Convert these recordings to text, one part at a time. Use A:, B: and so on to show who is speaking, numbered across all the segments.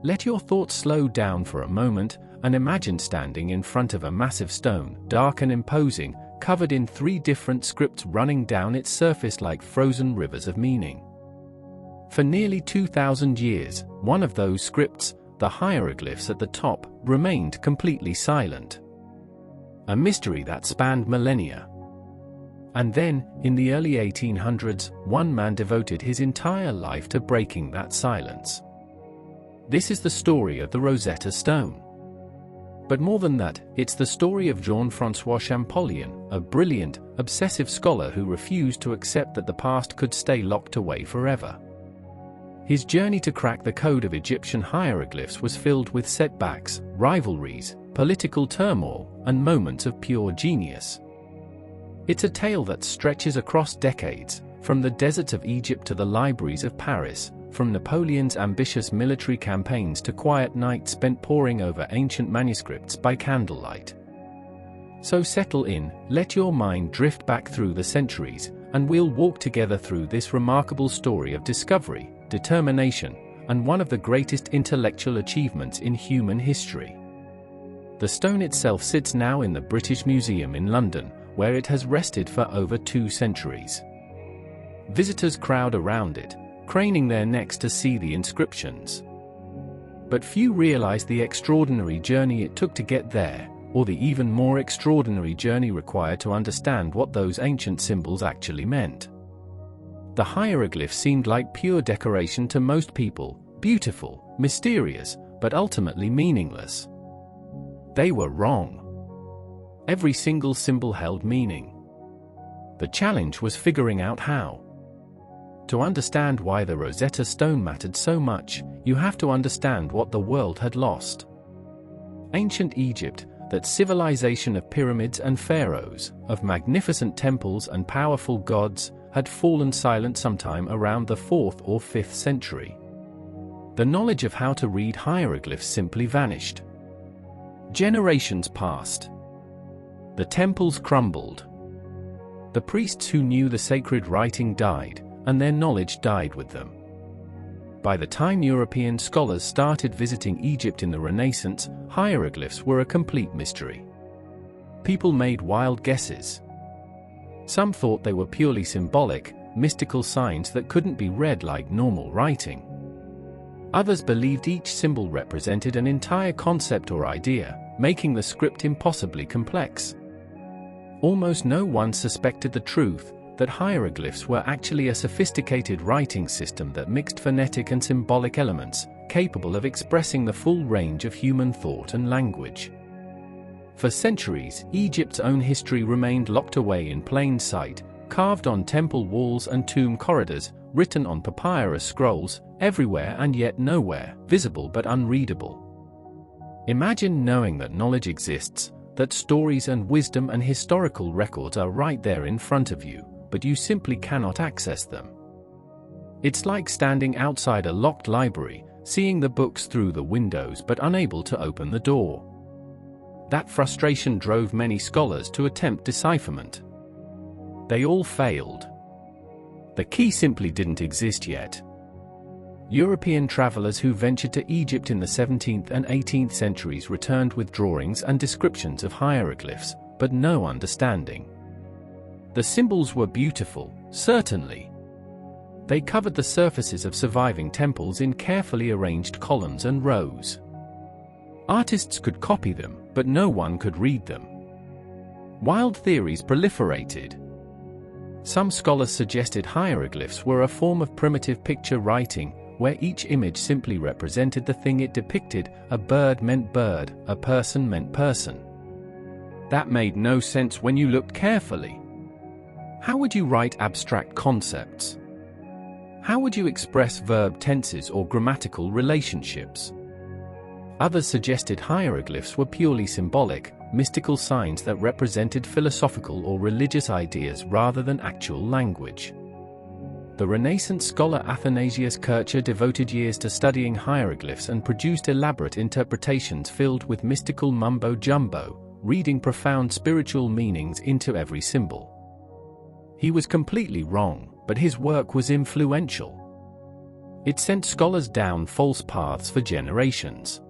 A: Let your thoughts slow down for a moment and imagine standing in front of a massive stone, dark and imposing, covered in 3 different scripts running down its surface like frozen rivers of meaning. For nearly 2,000 years, one of those scripts, the hieroglyphs at the top, remained completely silent. A mystery that spanned millennia. And then, in the early 1800s, one man devoted his entire life to breaking that silence. This is the story of the Rosetta Stone. But more than that, it's the story of Jean-François Champollion, a brilliant, obsessive scholar who refused to accept that the past could stay locked away forever. His journey to crack the code of Egyptian hieroglyphs was filled with setbacks, rivalries, political turmoil, and moments of pure genius. It's a tale that stretches across decades, from the deserts of Egypt to the libraries of Paris, from Napoleon's ambitious military campaigns to quiet nights spent poring over ancient manuscripts by candlelight. So settle in, let your mind drift back through the centuries, and we'll walk together through this remarkable story of discovery, determination, and one of the greatest intellectual achievements in human history. The stone itself sits now in the British Museum in London, where it has rested for over 2 centuries. Visitors crowd around it, craning their necks to see the inscriptions. But few realize the extraordinary journey it took to get there, or the even more extraordinary journey required to understand what those ancient symbols actually meant. The hieroglyphs seemed like pure decoration to most people, beautiful, mysterious, but ultimately meaningless. They were wrong. Every single symbol held meaning. The challenge was figuring out how. To understand why the Rosetta Stone mattered so much, you have to understand what the world had lost. Ancient Egypt, that civilization of pyramids and pharaohs, of magnificent temples and powerful gods, had fallen silent sometime around the 4th or 5th century. The knowledge of how to read hieroglyphs simply vanished. Generations passed. The temples crumbled. The priests who knew the sacred writing died, and their knowledge died with them. By the time European scholars started visiting Egypt in the Renaissance, hieroglyphs were a complete mystery. People made wild guesses. Some thought they were purely symbolic, mystical signs that couldn't be read like normal writing. Others believed each symbol represented an entire concept or idea, making the script impossibly complex. Almost no one suspected the truth, that hieroglyphs were actually a sophisticated writing system that mixed phonetic and symbolic elements, capable of expressing the full range of human thought and language. For centuries, Egypt's own history remained locked away in plain sight, carved on temple walls and tomb corridors, written on papyrus scrolls, everywhere and yet nowhere, visible but unreadable. Imagine knowing that knowledge exists, that stories and wisdom and historical records are right there in front of you, but you simply cannot access them. It's like standing outside a locked library, seeing the books through the windows but unable to open the door. That frustration drove many scholars to attempt decipherment. They all failed. The key simply didn't exist yet. European travelers who ventured to Egypt in the 17th and 18th centuries returned with drawings and descriptions of hieroglyphs, but no understanding. The symbols were beautiful, certainly. They covered the surfaces of surviving temples in carefully arranged columns and rows. Artists could copy them, but no one could read them. Wild theories proliferated. Some scholars suggested hieroglyphs were a form of primitive picture writing, where each image simply represented the thing it depicted. A bird meant bird, a person meant person. That made no sense when you looked carefully. How would you write abstract concepts? How would you express verb tenses or grammatical relationships? Others suggested hieroglyphs were purely symbolic, mystical signs that represented philosophical or religious ideas rather than actual language. The Renaissance scholar Athanasius Kircher devoted years to studying hieroglyphs and produced elaborate interpretations filled with mystical mumbo-jumbo, reading profound spiritual meanings into every symbol. He was completely wrong, but his work was influential. It sent scholars down false paths for generations.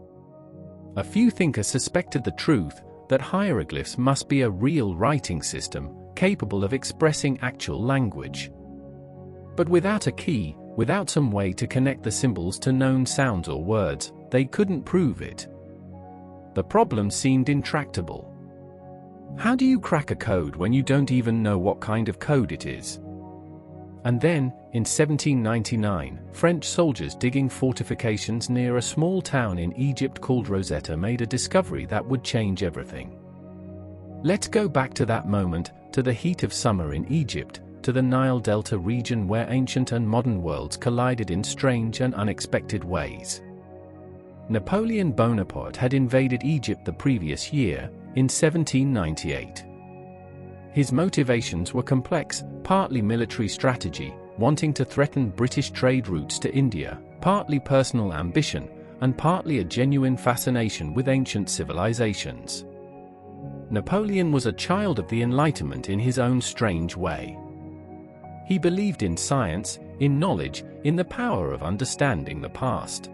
A: A few thinkers suspected the truth, that hieroglyphs must be a real writing system, capable of expressing actual language. But without a key, without some way to connect the symbols to known sounds or words, they couldn't prove it. The problem seemed intractable. How do you crack a code when you don't even know what kind of code it is? And then, in 1799, French soldiers digging fortifications near a small town in Egypt called Rosetta made a discovery that would change everything. Let's go back to that moment, to the heat of summer in Egypt, to the Nile Delta region where ancient and modern worlds collided in strange and unexpected ways. Napoleon Bonaparte had invaded Egypt the previous year, in 1798. His motivations were complex, partly military strategy, wanting to threaten British trade routes to India, partly personal ambition, and partly a genuine fascination with ancient civilizations. Napoleon was a child of the Enlightenment in his own strange way. He believed in science, in knowledge, in the power of understanding the past.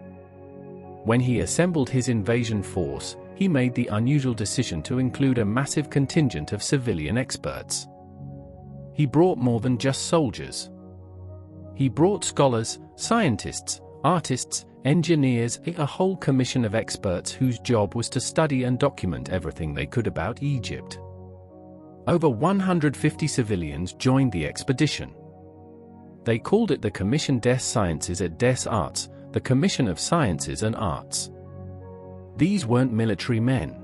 A: When he assembled his invasion force, he made the unusual decision to include a massive contingent of civilian experts. He brought more than just soldiers. He brought scholars, scientists, artists, engineers, a whole commission of experts whose job was to study and document everything they could about Egypt. Over 150 civilians joined the expedition. They called it the Commission des Sciences et des Arts, the Commission of Sciences and Arts. These weren't military men.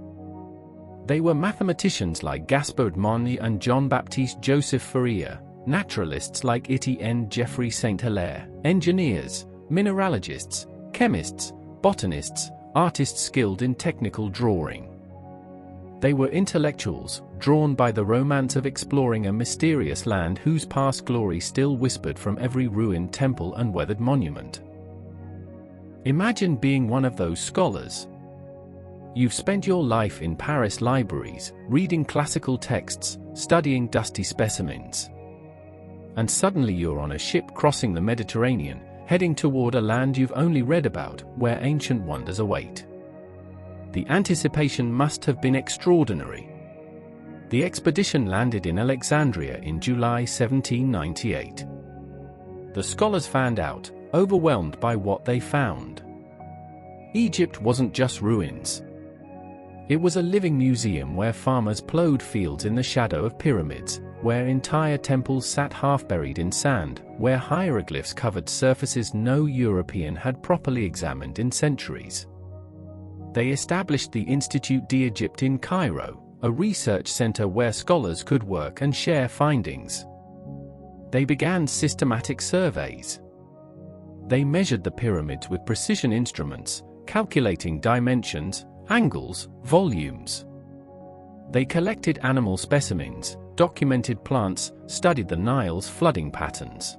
A: They were mathematicians like Gaspard Monge and Jean-Baptiste Joseph Fourier, naturalists like Etienne Geoffroy Saint-Hilaire, engineers, mineralogists, chemists, botanists, artists skilled in technical drawing. They were intellectuals, drawn by the romance of exploring a mysterious land whose past glory still whispered from every ruined temple and weathered monument. Imagine being one of those scholars. You've spent your life in Paris libraries, reading classical texts, studying dusty specimens. And suddenly you're on a ship crossing the Mediterranean, heading toward a land you've only read about, where ancient wonders await. The anticipation must have been extraordinary. The expedition landed in Alexandria in July 1798. The scholars fanned out, overwhelmed by what they found. Egypt wasn't just ruins. It was a living museum where farmers plowed fields in the shadow of pyramids, where entire temples sat half-buried in sand, where hieroglyphs covered surfaces no European had properly examined in centuries. They established the Institut d'Egypte in Cairo, a research center where scholars could work and share findings. They began systematic surveys. They measured the pyramids with precision instruments, calculating dimensions, angles, volumes. They collected animal specimens, documented plants, studied the Nile's flooding patterns.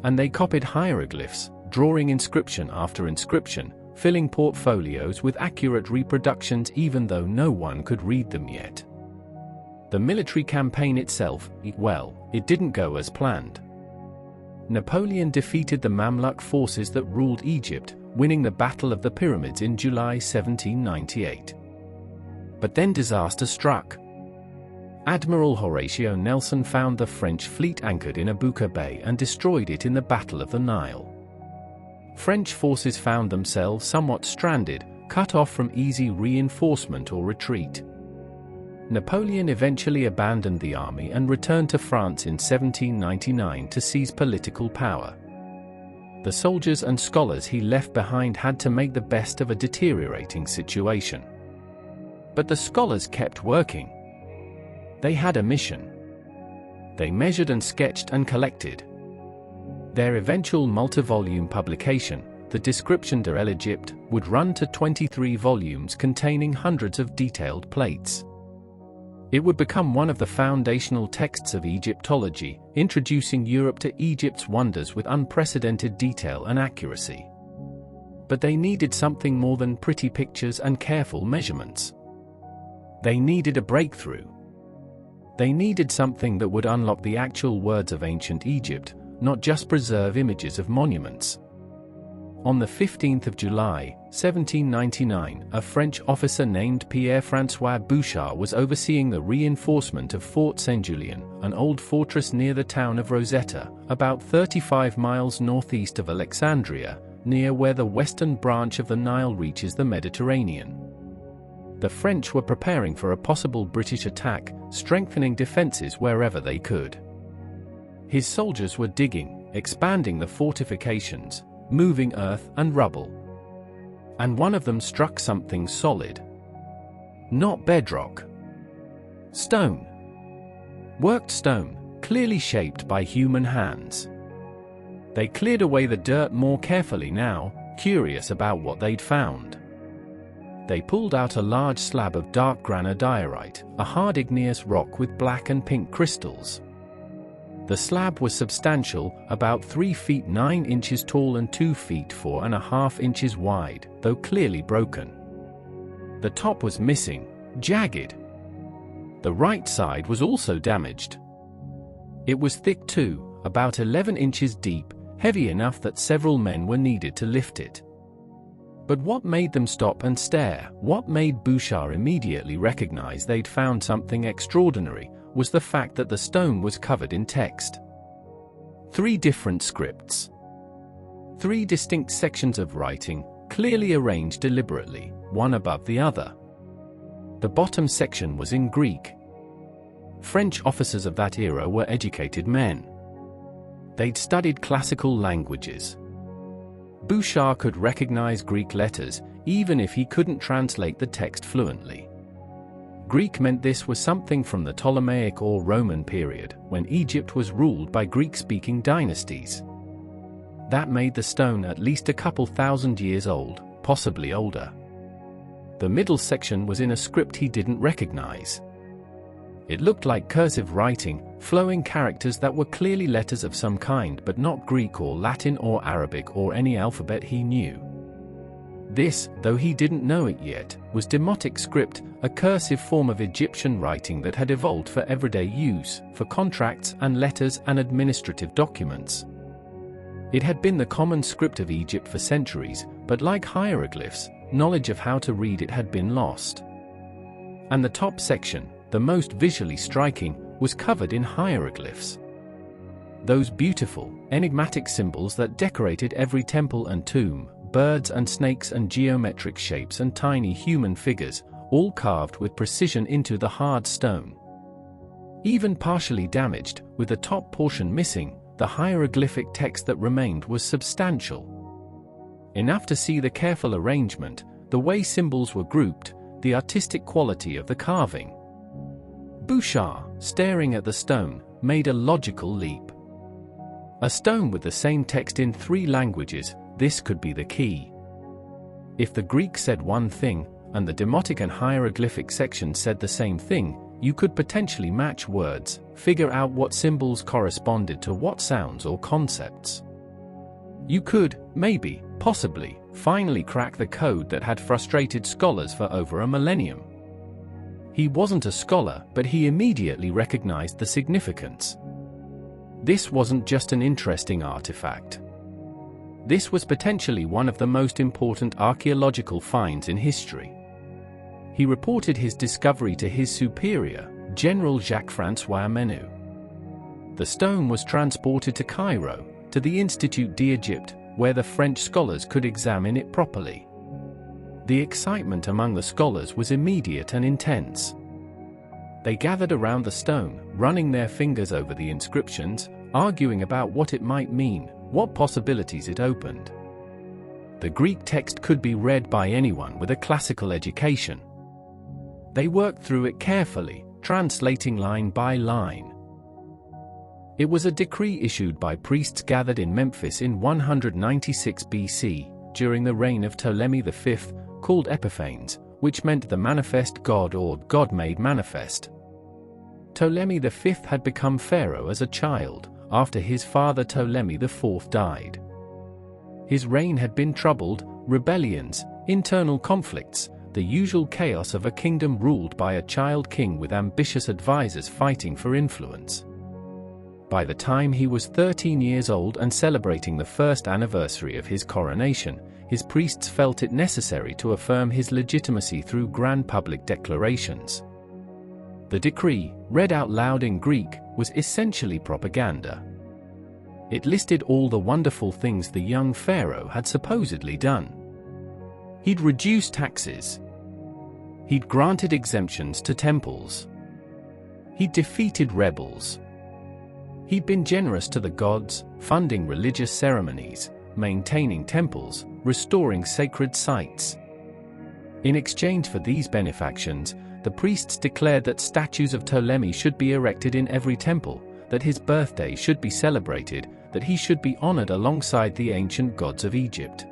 A: And they copied hieroglyphs, drawing inscription after inscription, filling portfolios with accurate reproductions even though no one could read them yet. The military campaign itself, well, it didn't go as planned. Napoleon defeated the Mamluk forces that ruled Egypt, winning the Battle of the Pyramids in July 1798. But then disaster struck. Admiral Horatio Nelson found the French fleet anchored in Abuka Bay and destroyed it in the Battle of the Nile. French forces found themselves somewhat stranded, cut off from easy reinforcement or retreat. Napoleon eventually abandoned the army and returned to France in 1799 to seize political power. The soldiers and scholars he left behind had to make the best of a deteriorating situation. But the scholars kept working. They had a mission. They measured and sketched and collected. Their eventual multi-volume publication, the Description de l'Egypte, would run to 23 volumes containing hundreds of detailed plates. It would become one of the foundational texts of Egyptology, introducing Europe to Egypt's wonders with unprecedented detail and accuracy. But they needed something more than pretty pictures and careful measurements. They needed a breakthrough. They needed something that would unlock the actual words of ancient Egypt, not just preserve images of monuments. On the 15th of July, 1799, a French officer named Pierre-François Bouchard was overseeing the reinforcement of Fort Saint-Julien, an old fortress near the town of Rosetta, about 35 miles northeast of Alexandria, near where the western branch of the Nile reaches the Mediterranean. The French were preparing for a possible British attack, strengthening defenses wherever they could. His soldiers were digging, expanding the fortifications, moving earth and rubble. And one of them struck something solid. Not bedrock. Stone. Worked stone, clearly shaped by human hands. They cleared away the dirt more carefully now, curious about what they'd found. They pulled out a large slab of dark granodiorite, a hard igneous rock with black and pink crystals. The slab was substantial, about 3 feet 9 inches tall and 2 feet 4.5 inches wide, though clearly broken. The top was missing, jagged. The right side was also damaged. It was thick too, about 11 inches deep, heavy enough that several men were needed to lift it. But what made them stop and stare, what made Bouchard immediately recognize they'd found something extraordinary, was the fact that the stone was covered in text. 3 different scripts. 3 distinct sections of writing, clearly arranged deliberately, one above the other. The bottom section was in Greek. French officers of that era were educated men. They'd studied classical languages. Bouchard could recognize Greek letters, even if he couldn't translate the text fluently. Greek meant this was something from the Ptolemaic or Roman period, when Egypt was ruled by Greek-speaking dynasties. That made the stone at least a couple thousand years old, possibly older. The middle section was in a script he didn't recognize. It looked like cursive writing, flowing characters that were clearly letters of some kind but not Greek or Latin or Arabic or any alphabet he knew. This, though he didn't know it yet, was Demotic script, a cursive form of Egyptian writing that had evolved for everyday use, for contracts and letters and administrative documents. It had been the common script of Egypt for centuries, but like hieroglyphs, knowledge of how to read it had been lost. And the top section, the most visually striking, was covered in hieroglyphs. Those beautiful, enigmatic symbols that decorated every temple and tomb, birds and snakes and geometric shapes and tiny human figures, all carved with precision into the hard stone. Even partially damaged, with the top portion missing, the hieroglyphic text that remained was substantial. Enough to see the careful arrangement, the way symbols were grouped, the artistic quality of the carving. Bouchard, staring at the stone, made a logical leap. A stone with the same text in 3 languages, this could be the key. If the Greek said one thing, and the Demotic and hieroglyphic section said the same thing, you could potentially match words, figure out what symbols corresponded to what sounds or concepts. You could, maybe, possibly, finally crack the code that had frustrated scholars for over a millennium. He wasn't a scholar, but he immediately recognized the significance. This wasn't just an interesting artifact. This was potentially one of the most important archaeological finds in history. He reported his discovery to his superior, General Jacques-François Menu. The stone was transported to Cairo, to the Institut d'Egypte, where the French scholars could examine it properly. The excitement among the scholars was immediate and intense. They gathered around the stone, running their fingers over the inscriptions, arguing about what it might mean, what possibilities it opened. The Greek text could be read by anyone with a classical education. They worked through it carefully, translating line by line. It was a decree issued by priests gathered in Memphis in 196 BC, during the reign of Ptolemy V, called Epiphanes, which meant the manifest God or God made manifest. Ptolemy V had become pharaoh as a child, after his father Ptolemy IV died. His reign had been troubled, rebellions, internal conflicts, the usual chaos of a kingdom ruled by a child king with ambitious advisors fighting for influence. By the time he was 13 years old and celebrating the first anniversary of his coronation, his priests felt it necessary to affirm his legitimacy through grand public declarations. The decree, read out loud in Greek, was essentially propaganda. It listed all the wonderful things the young pharaoh had supposedly done. He'd reduced taxes. He'd granted exemptions to temples. He'd defeated rebels. He'd been generous to the gods, funding religious ceremonies, maintaining temples, restoring sacred sites. In exchange for these benefactions, the priests declared that statues of Ptolemy should be erected in every temple, that his birthday should be celebrated, that he should be honored alongside the ancient gods of Egypt.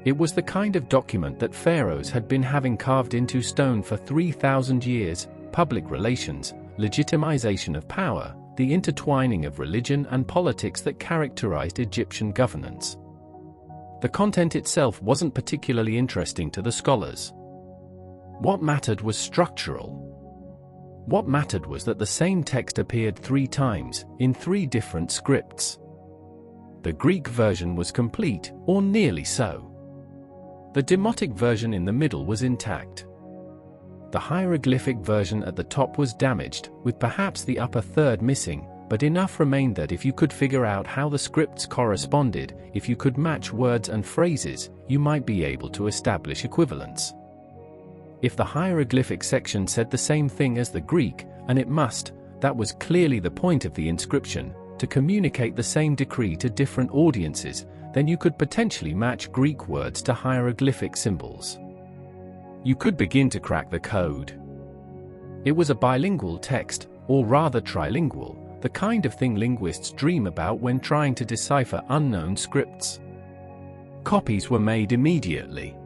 A: It was the kind of document that pharaohs had been having carved into stone for 3,000 years: public relations, legitimization of power, the intertwining of religion and politics that characterized Egyptian governance. The content itself wasn't particularly interesting to the scholars. What mattered was structural. What mattered was that the same text appeared 3 times, in 3 different scripts. The Greek version was complete, or nearly so. The Demotic version in the middle was intact. The hieroglyphic version at the top was damaged, with perhaps the upper third missing, but enough remained that if you could figure out how the scripts corresponded, if you could match words and phrases, you might be able to establish equivalence. If the hieroglyphic section said the same thing as the Greek, and it must, that was clearly the point of the inscription, to communicate the same decree to different audiences, then you could potentially match Greek words to hieroglyphic symbols. You could begin to crack the code. It was a bilingual text, or rather trilingual, the kind of thing linguists dream about when trying to decipher unknown scripts. Copies were made immediately.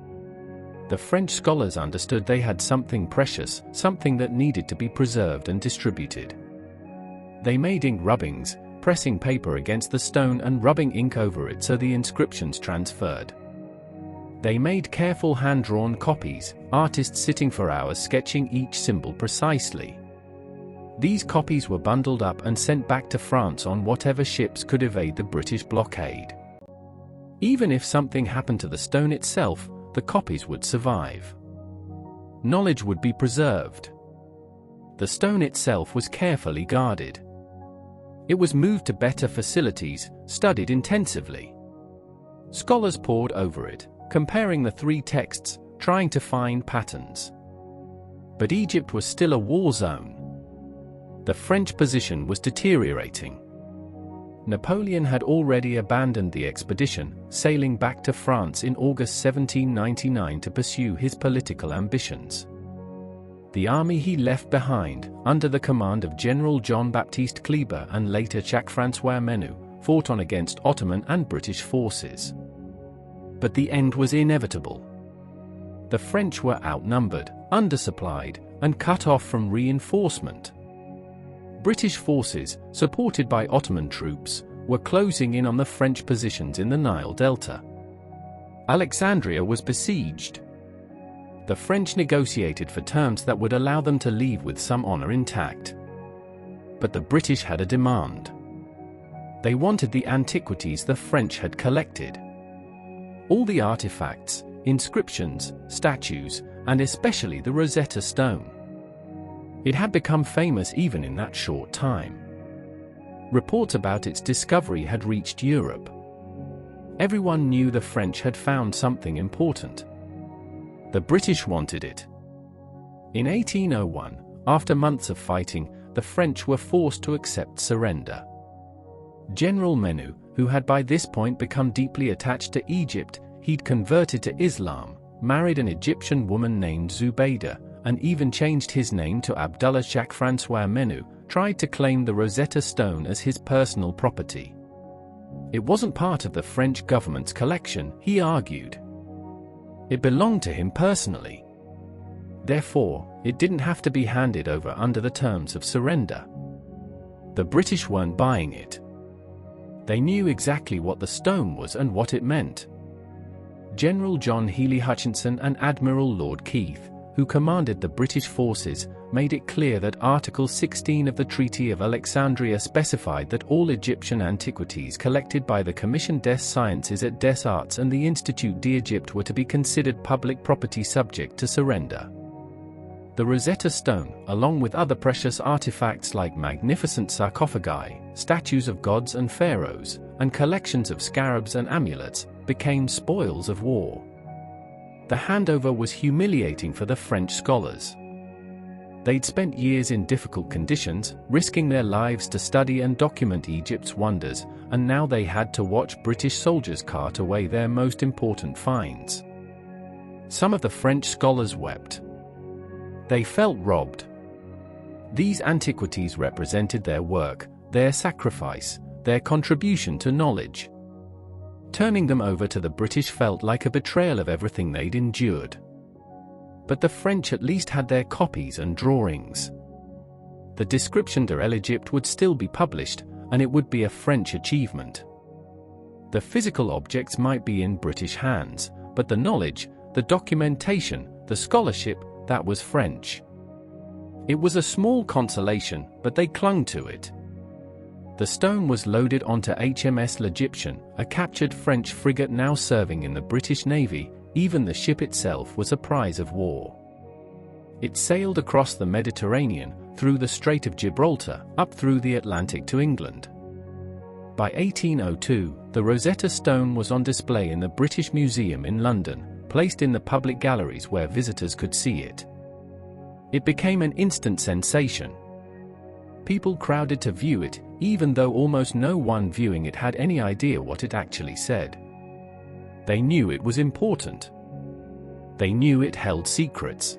A: The French scholars understood they had something precious, something that needed to be preserved and distributed. They made ink rubbings, pressing paper against the stone and rubbing ink over it so the inscriptions transferred. They made careful hand-drawn copies, artists sitting for hours sketching each symbol precisely. These copies were bundled up and sent back to France on whatever ships could evade the British blockade. Even if something happened to the stone itself, the copies would survive. Knowledge would be preserved. The stone itself was carefully guarded. It was moved to better facilities, studied intensively. Scholars pored over it, comparing the 3 texts, trying to find patterns. But Egypt was still a war zone. The French position was deteriorating. Napoleon had already abandoned the expedition, sailing back to France in August 1799 to pursue his political ambitions. The army he left behind, under the command of General Jean-Baptiste Kleber and later Jean-François Champollion, fought on against Ottoman and British forces. But the end was inevitable. The French were outnumbered, undersupplied, and cut off from reinforcement. British forces, supported by Ottoman troops, were closing in on the French positions in the Nile Delta. Alexandria was besieged. The French negotiated for terms that would allow them to leave with some honor intact. But the British had a demand. They wanted the antiquities the French had collected. All the artifacts, inscriptions, statues, and especially the Rosetta Stone. It had become famous even in that short time. Reports about its discovery had reached Europe. Everyone knew the French had found something important. The British wanted it. In 1801, after months of fighting, the French were forced to accept surrender. General Menou, who had by this point become deeply attached to Egypt, he'd converted to Islam, married an Egyptian woman named Zubaydah, and even changed his name to Abdullah. Jean-François Menou tried to claim the Rosetta Stone as his personal property. It wasn't part of the French government's collection, he argued. It belonged to him personally. Therefore, it didn't have to be handed over under the terms of surrender. The British weren't buying it. They knew exactly what the stone was and what it meant. General John Healy Hutchinson and Admiral Lord Keith, who commanded the British forces, made it clear that Article 16 of the Treaty of Alexandria specified that all Egyptian antiquities collected by the Commission des Sciences et des Arts and the Institut d'Egypte were to be considered public property subject to surrender. The Rosetta Stone, along with other precious artifacts like magnificent sarcophagi, statues of gods and pharaohs, and collections of scarabs and amulets, became spoils of war. The handover was humiliating for the French scholars. They'd spent years in difficult conditions, risking their lives to study and document Egypt's wonders, and now they had to watch British soldiers cart away their most important finds. Some of the French scholars wept. They felt robbed. These antiquities represented their work, their sacrifice, their contribution to knowledge. Turning them over to the British felt like a betrayal of everything they'd endured. But the French at least had their copies and drawings. The Description de l'Egypte would still be published, and it would be a French achievement. The physical objects might be in British hands, but the knowledge, the documentation, the scholarship, that was French. It was a small consolation, but they clung to it. The stone was loaded onto HMS L'Egyptian, a captured French frigate now serving in the British Navy. Even the ship itself was a prize of war. It sailed across the Mediterranean, through the Strait of Gibraltar, up through the Atlantic to England. By 1802, the Rosetta Stone was on display in the British Museum in London, placed in the public galleries where visitors could see it. It became an instant sensation. People crowded to view it, even though almost no one viewing it had any idea what it actually said. They knew it was important. They knew it held secrets.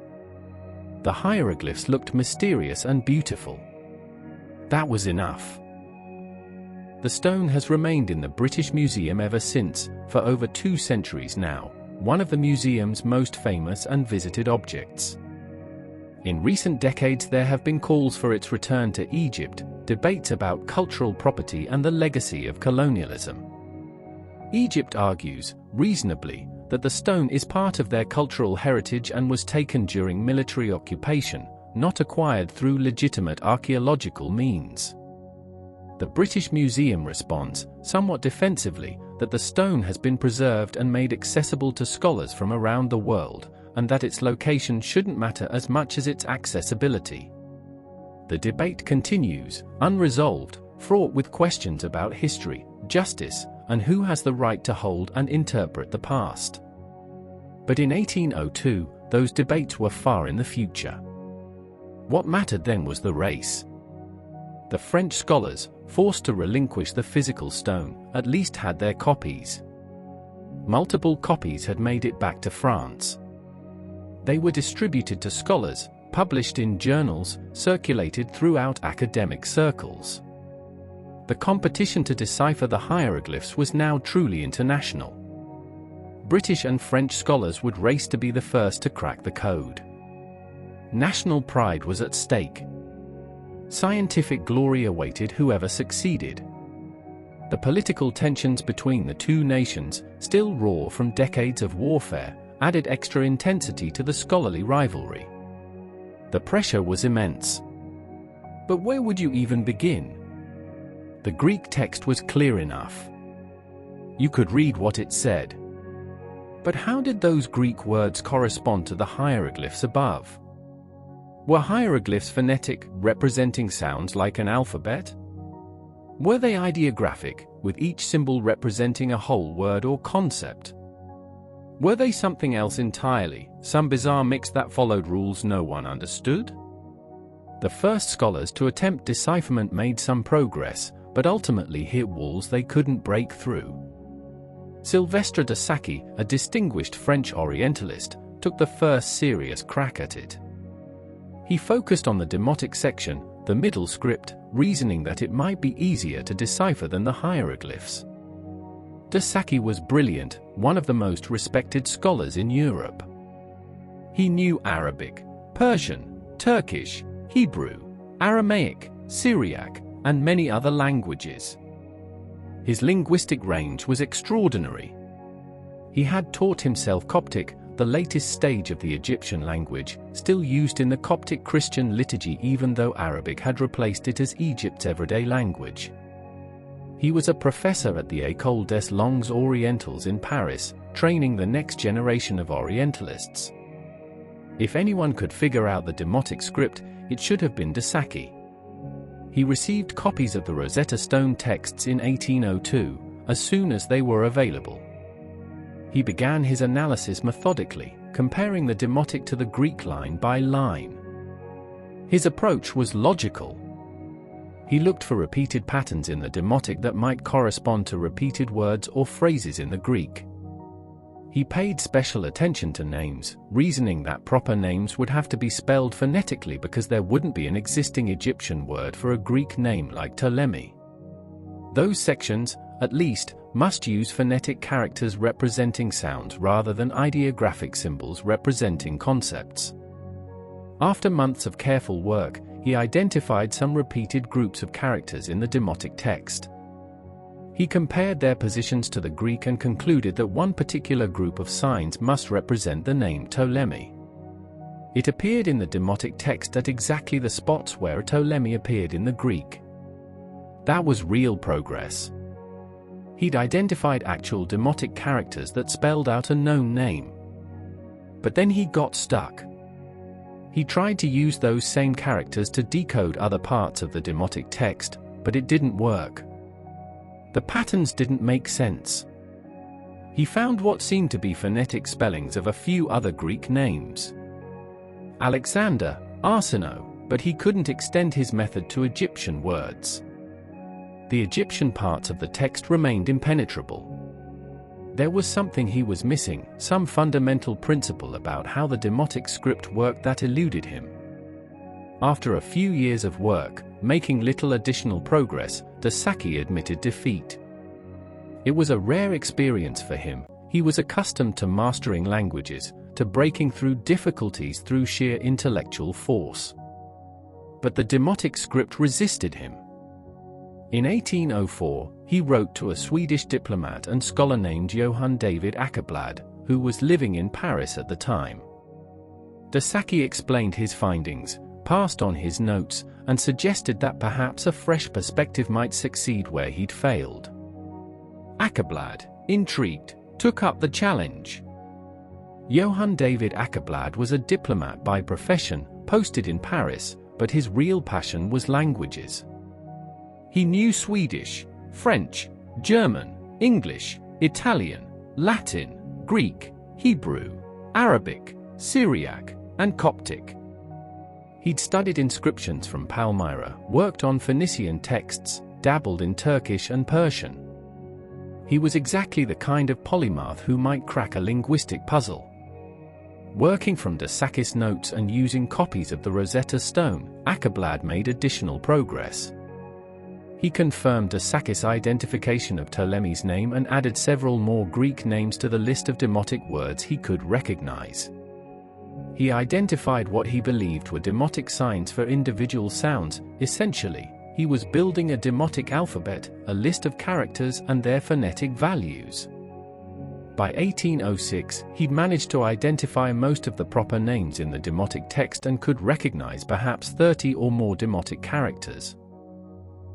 A: The hieroglyphs looked mysterious and beautiful. That was enough. The stone has remained in the British Museum ever since, for over 2 centuries now, one of the museum's most famous and visited objects. In recent decades there have been calls for its return to Egypt, debates about cultural property and the legacy of colonialism. Egypt argues, reasonably, that the stone is part of their cultural heritage and was taken during military occupation, not acquired through legitimate archaeological means. The British Museum responds, somewhat defensively, that the stone has been preserved and made accessible to scholars from around the world, and that its location shouldn't matter as much as its accessibility. The debate continues, unresolved, fraught with questions about history, justice, and who has the right to hold and interpret the past. But in 1802, those debates were far in the future. What mattered then was the race. The French scholars, forced to relinquish the physical stone, at least had their copies. Multiple copies had made it back to France. They were distributed to scholars, published in journals, circulated throughout academic circles. The competition to decipher the hieroglyphs was now truly international. British and French scholars would race to be the first to crack the code. National pride was at stake. Scientific glory awaited whoever succeeded. The political tensions between the two nations, still raw from decades of warfare, added extra intensity to the scholarly rivalry. The pressure was immense. But where would you even begin? The Greek text was clear enough. You could read what it said. But how did those Greek words correspond to the hieroglyphs above? Were hieroglyphs phonetic, representing sounds like an alphabet? Were they ideographic, with each symbol representing a whole word or concept? Were they something else entirely, some bizarre mix that followed rules no one understood? The first scholars to attempt decipherment made some progress, but ultimately hit walls they couldn't break through. Sylvestre de Sacy, a distinguished French Orientalist, took the first serious crack at it. He focused on the Demotic section, the middle script, reasoning that it might be easier to decipher than the hieroglyphs. De Sacy was brilliant, one of the most respected scholars in Europe. He knew Arabic, Persian, Turkish, Hebrew, Aramaic, Syriac, and many other languages. His linguistic range was extraordinary. He had taught himself Coptic, the latest stage of the Egyptian language, still used in the Coptic Christian liturgy even though Arabic had replaced it as Egypt's everyday language. He was a professor at the École des Langues Orientales in Paris, training the next generation of Orientalists. If anyone could figure out the Demotic script, it should have been de Sacy. He received copies of the Rosetta Stone texts in 1802, as soon as they were available. He began his analysis methodically, comparing the Demotic to the Greek line by line. His approach was logical. He looked for repeated patterns in the Demotic that might correspond to repeated words or phrases in the Greek. He paid special attention to names, reasoning that proper names would have to be spelled phonetically because there wouldn't be an existing Egyptian word for a Greek name like Ptolemy. Those sections, at least, must use phonetic characters representing sounds rather than ideographic symbols representing concepts. After months of careful work, he identified some repeated groups of characters in the Demotic text. He compared their positions to the Greek and concluded that one particular group of signs must represent the name Ptolemy. It appeared in the Demotic text at exactly the spots where Ptolemy appeared in the Greek. That was real progress. He'd identified actual Demotic characters that spelled out a known name. But then he got stuck. He tried to use those same characters to decode other parts of the Demotic text, but it didn't work. The patterns didn't make sense. He found what seemed to be phonetic spellings of a few other Greek names. Alexander, Arsinoe, but he couldn't extend his method to Egyptian words. The Egyptian parts of the text remained impenetrable. There was something he was missing, some fundamental principle about how the Demotic script worked that eluded him. After a few years of work, making little additional progress, de Sacy admitted defeat. It was a rare experience for him. He was accustomed to mastering languages, to breaking through difficulties through sheer intellectual force. But the Demotic script resisted him. In 1804, he wrote to a Swedish diplomat and scholar named Johann David Åkerblad, who was living in Paris at the time. De Sacy explained his findings, passed on his notes, and suggested that perhaps a fresh perspective might succeed where he'd failed. Åkerblad, intrigued, took up the challenge. Johann David Åkerblad was a diplomat by profession, posted in Paris, but his real passion was languages. He knew Swedish, French, German, English, Italian, Latin, Greek, Hebrew, Arabic, Syriac, and Coptic. He'd studied inscriptions from Palmyra, worked on Phoenician texts, dabbled in Turkish and Persian. He was exactly the kind of polymath who might crack a linguistic puzzle. Working from de Sacy's notes and using copies of the Rosetta Stone, Åkerblad made additional progress. He confirmed de Sacy's identification of Ptolemy's name and added several more Greek names to the list of Demotic words he could recognize. He identified what he believed were Demotic signs for individual sounds. Essentially, he was building a Demotic alphabet, a list of characters and their phonetic values. By 1806, he'd managed to identify most of the proper names in the Demotic text and could recognize perhaps 30 or more Demotic characters.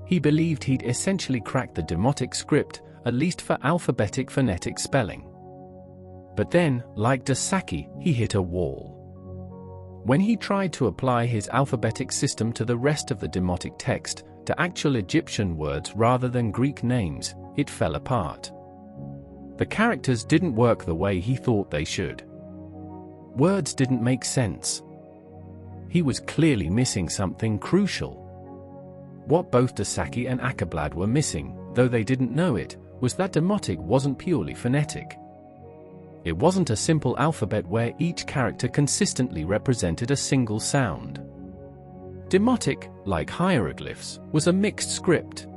A: He believed he'd essentially cracked the Demotic script, at least for alphabetic phonetic spelling. But then, like de Sacy, he hit a wall. When he tried to apply his alphabetic system to the rest of the Demotic text, to actual Egyptian words rather than Greek names, it fell apart. The characters didn't work the way he thought they should. Words didn't make sense. He was clearly missing something crucial. What both de Sacy and Åkerblad were missing, though they didn't know it, was that Demotic wasn't purely phonetic. It wasn't a simple alphabet where each character consistently represented a single sound. Demotic, like hieroglyphs, was a mixed script.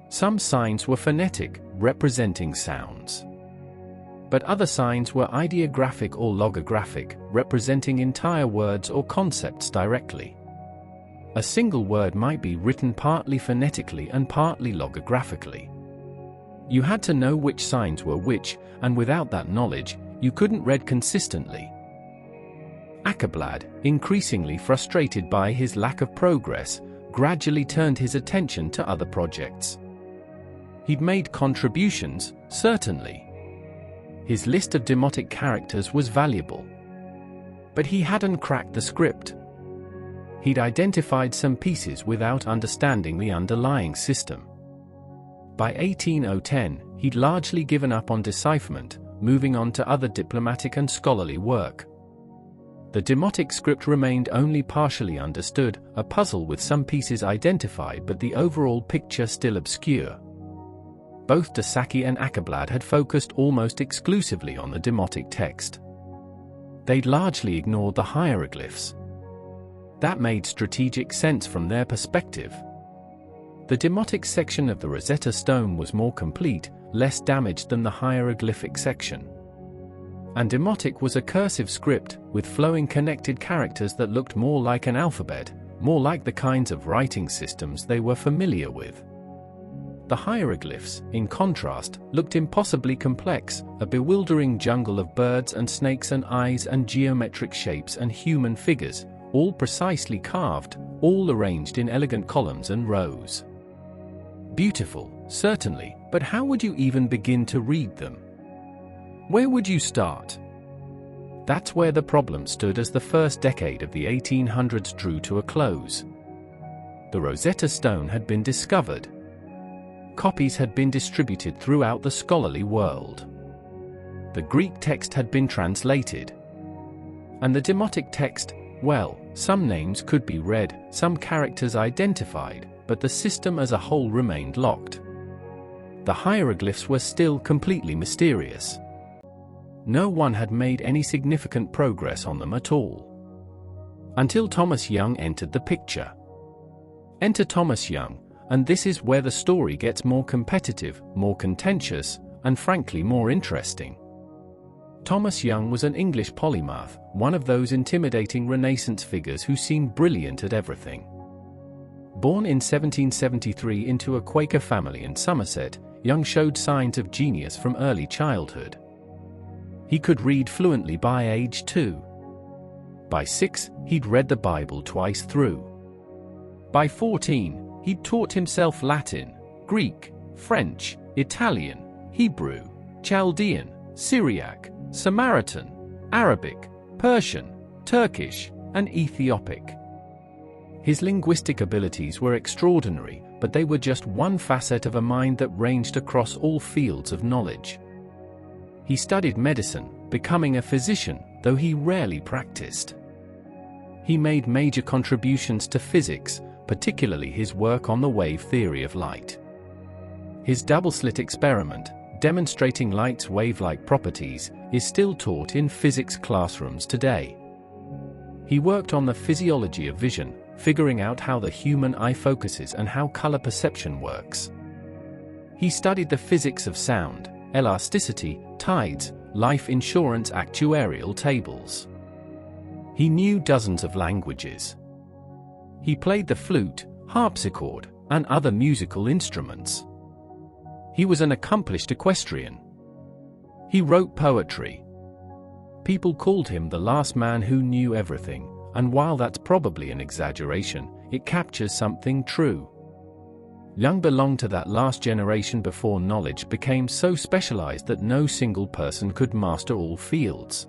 A: Some signs were phonetic, representing sounds. But other signs were ideographic or logographic, representing entire words or concepts directly. A single word might be written partly phonetically and partly logographically. You had to know which signs were which, and without that knowledge, you couldn't read consistently. Ackerblad, increasingly frustrated by his lack of progress, gradually turned his attention to other projects. He'd made contributions, certainly. His list of Demotic characters was valuable. But he hadn't cracked the script. He'd identified some pieces without understanding the underlying system. By 1810, he'd largely given up on decipherment, moving on to other diplomatic and scholarly work. The Demotic script remained only partially understood, a puzzle with some pieces identified but the overall picture still obscure. Both de Sacy and Ackerblad had focused almost exclusively on the Demotic text. They'd largely ignored the hieroglyphs. That made strategic sense from their perspective. The Demotic section of the Rosetta Stone was more complete, less damaged than the hieroglyphic section. And Demotic was a cursive script, with flowing connected characters that looked more like an alphabet, more like the kinds of writing systems they were familiar with. The hieroglyphs, in contrast, looked impossibly complex, a bewildering jungle of birds and snakes and eyes and geometric shapes and human figures, all precisely carved, all arranged in elegant columns and rows. Beautiful, certainly, but how would you even begin to read them? Where would you start? That's where the problem stood as the first decade of the 1800s drew to a close. The Rosetta Stone had been discovered. Copies had been distributed throughout the scholarly world. The Greek text had been translated. And the Demotic text, well, some names could be read, some characters identified, but the system as a whole remained locked. The hieroglyphs were still completely mysterious. No one had made any significant progress on them at all. Until Thomas Young entered the picture. Enter Thomas Young, and this is where the story gets more competitive, more contentious, and frankly more interesting. Thomas Young was an English polymath, one of those intimidating Renaissance figures who seemed brilliant at everything. Born in 1773 into a Quaker family in Somerset, Young showed signs of genius from early childhood. He could read fluently by age 2. By 6, he'd read the Bible twice through. By 14, he'd taught himself Latin, Greek, French, Italian, Hebrew, Chaldean, Syriac, Samaritan, Arabic, Persian, Turkish, and Ethiopic. His linguistic abilities were extraordinary, but they were just one facet of a mind that ranged across all fields of knowledge. He studied medicine, becoming a physician, though he rarely practiced. He made major contributions to physics, particularly his work on the wave theory of light. His double-slit experiment, demonstrating light's wave-like properties, is still taught in physics classrooms today. He worked on the physiology of vision, figuring out how the human eye focuses and how color perception works. He studied the physics of sound, elasticity, tides, life insurance actuarial tables. He knew dozens of languages. He played the flute, harpsichord, and other musical instruments. He was an accomplished equestrian. He wrote poetry. People called him the last man who knew everything, and while that's probably an exaggeration, it captures something true. Young belonged to that last generation before knowledge became so specialized that no single person could master all fields.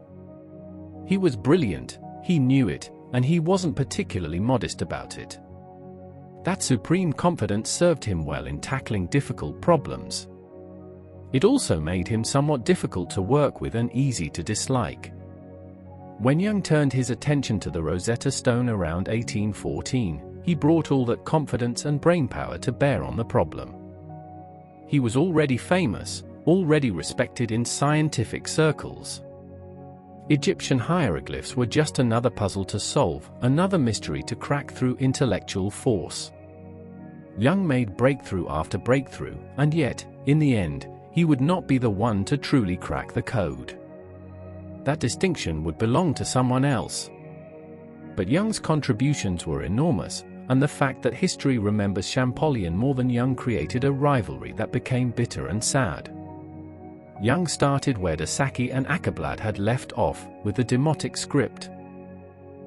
A: He was brilliant, he knew it, and he wasn't particularly modest about it. That supreme confidence served him well in tackling difficult problems. It also made him somewhat difficult to work with and easy to dislike. When Young turned his attention to the Rosetta Stone around 1814, he brought all that confidence and brainpower to bear on the problem. He was already famous, already respected in scientific circles. Egyptian hieroglyphs were just another puzzle to solve, another mystery to crack through intellectual force. Young made breakthrough after breakthrough, and yet, in the end, he would not be the one to truly crack the code. That distinction would belong to someone else. But Young's contributions were enormous, and the fact that history remembers Champollion more than Young created a rivalry that became bitter and sad. Young started where de Sacy and Ackerblad had left off, with the Demotic script.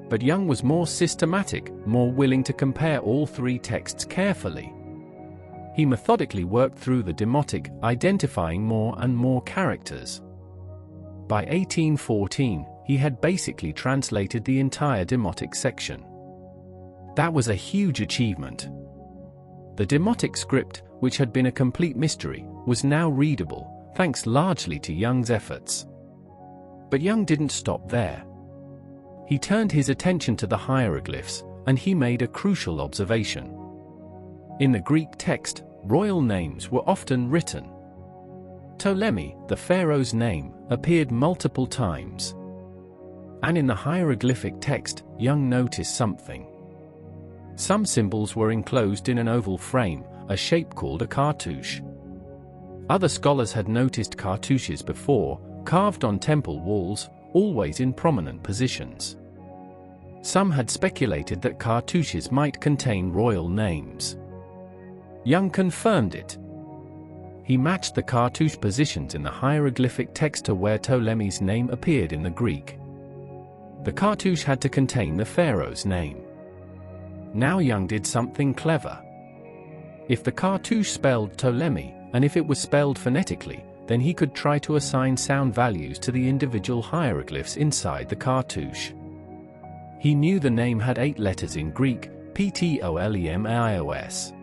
A: But Young was more systematic, more willing to compare all three texts carefully. He methodically worked through the Demotic, identifying more and more characters. By 1814, he had basically translated the entire Demotic section. That was a huge achievement. The Demotic script, which had been a complete mystery, was now readable, thanks largely to Young's efforts. But Young didn't stop there. He turned his attention to the hieroglyphs, and he made a crucial observation. In the Greek text, royal names were often written. Ptolemy, the pharaoh's name, appeared multiple times. And in the hieroglyphic text, Young noticed something. Some symbols were enclosed in an oval frame, a shape called a cartouche. Other scholars had noticed cartouches before, carved on temple walls, always in prominent positions. Some had speculated that cartouches might contain royal names. Young confirmed it. He matched the cartouche positions in the hieroglyphic text to where Ptolemy's name appeared in the Greek. The cartouche had to contain the pharaoh's name. Now Young did something clever. If the cartouche spelled Ptolemy, and if it was spelled phonetically, then he could try to assign sound values to the individual hieroglyphs inside the cartouche. He knew the name had 8 letters in Greek, Ptolemios.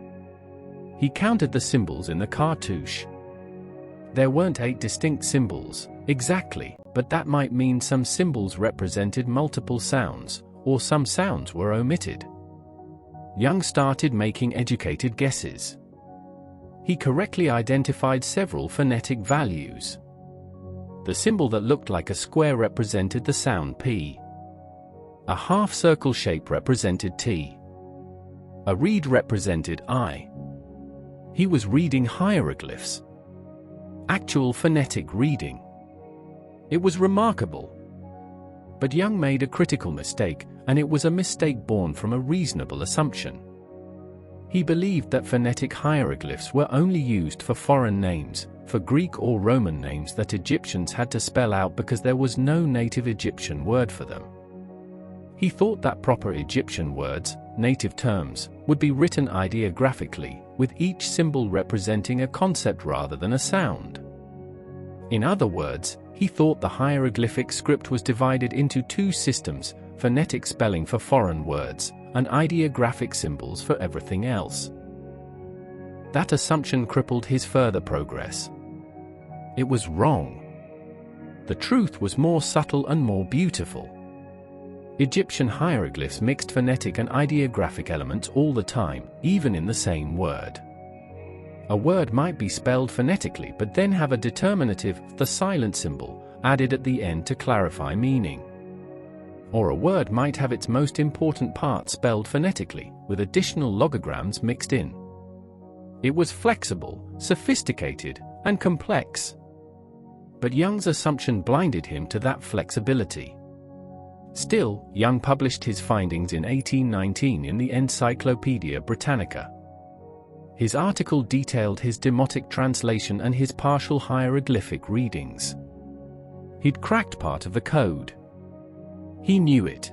A: He counted the symbols in the cartouche. There weren't 8 distinct symbols, exactly, but that might mean some symbols represented multiple sounds, or some sounds were omitted. Young started making educated guesses. He correctly identified several phonetic values. The symbol that looked like a square represented the sound P. A half-circle shape represented T. A reed represented I. He was reading hieroglyphs. Actual phonetic reading. It was remarkable. But Young made a critical mistake, and it was a mistake born from a reasonable assumption. He believed that phonetic hieroglyphs were only used for foreign names, for Greek or Roman names that Egyptians had to spell out because there was no native Egyptian word for them. He thought that proper Egyptian words, native terms, would be written ideographically, with each symbol representing a concept rather than a sound. In other words, he thought the hieroglyphic script was divided into 2 systems, phonetic spelling for foreign words, and ideographic symbols for everything else. That assumption crippled his further progress. It was wrong. The truth was more subtle and more beautiful. Egyptian hieroglyphs mixed phonetic and ideographic elements all the time, even in the same word. A word might be spelled phonetically but then have a determinative, the silent symbol, added at the end to clarify meaning. Or a word might have its most important part spelled phonetically, with additional logograms mixed in. It was flexible, sophisticated, and complex. But Young's assumption blinded him to that flexibility. Still, Young published his findings in 1819 in the Encyclopaedia Britannica. His article detailed his Demotic translation and his partial hieroglyphic readings. He'd cracked part of the code. He knew it.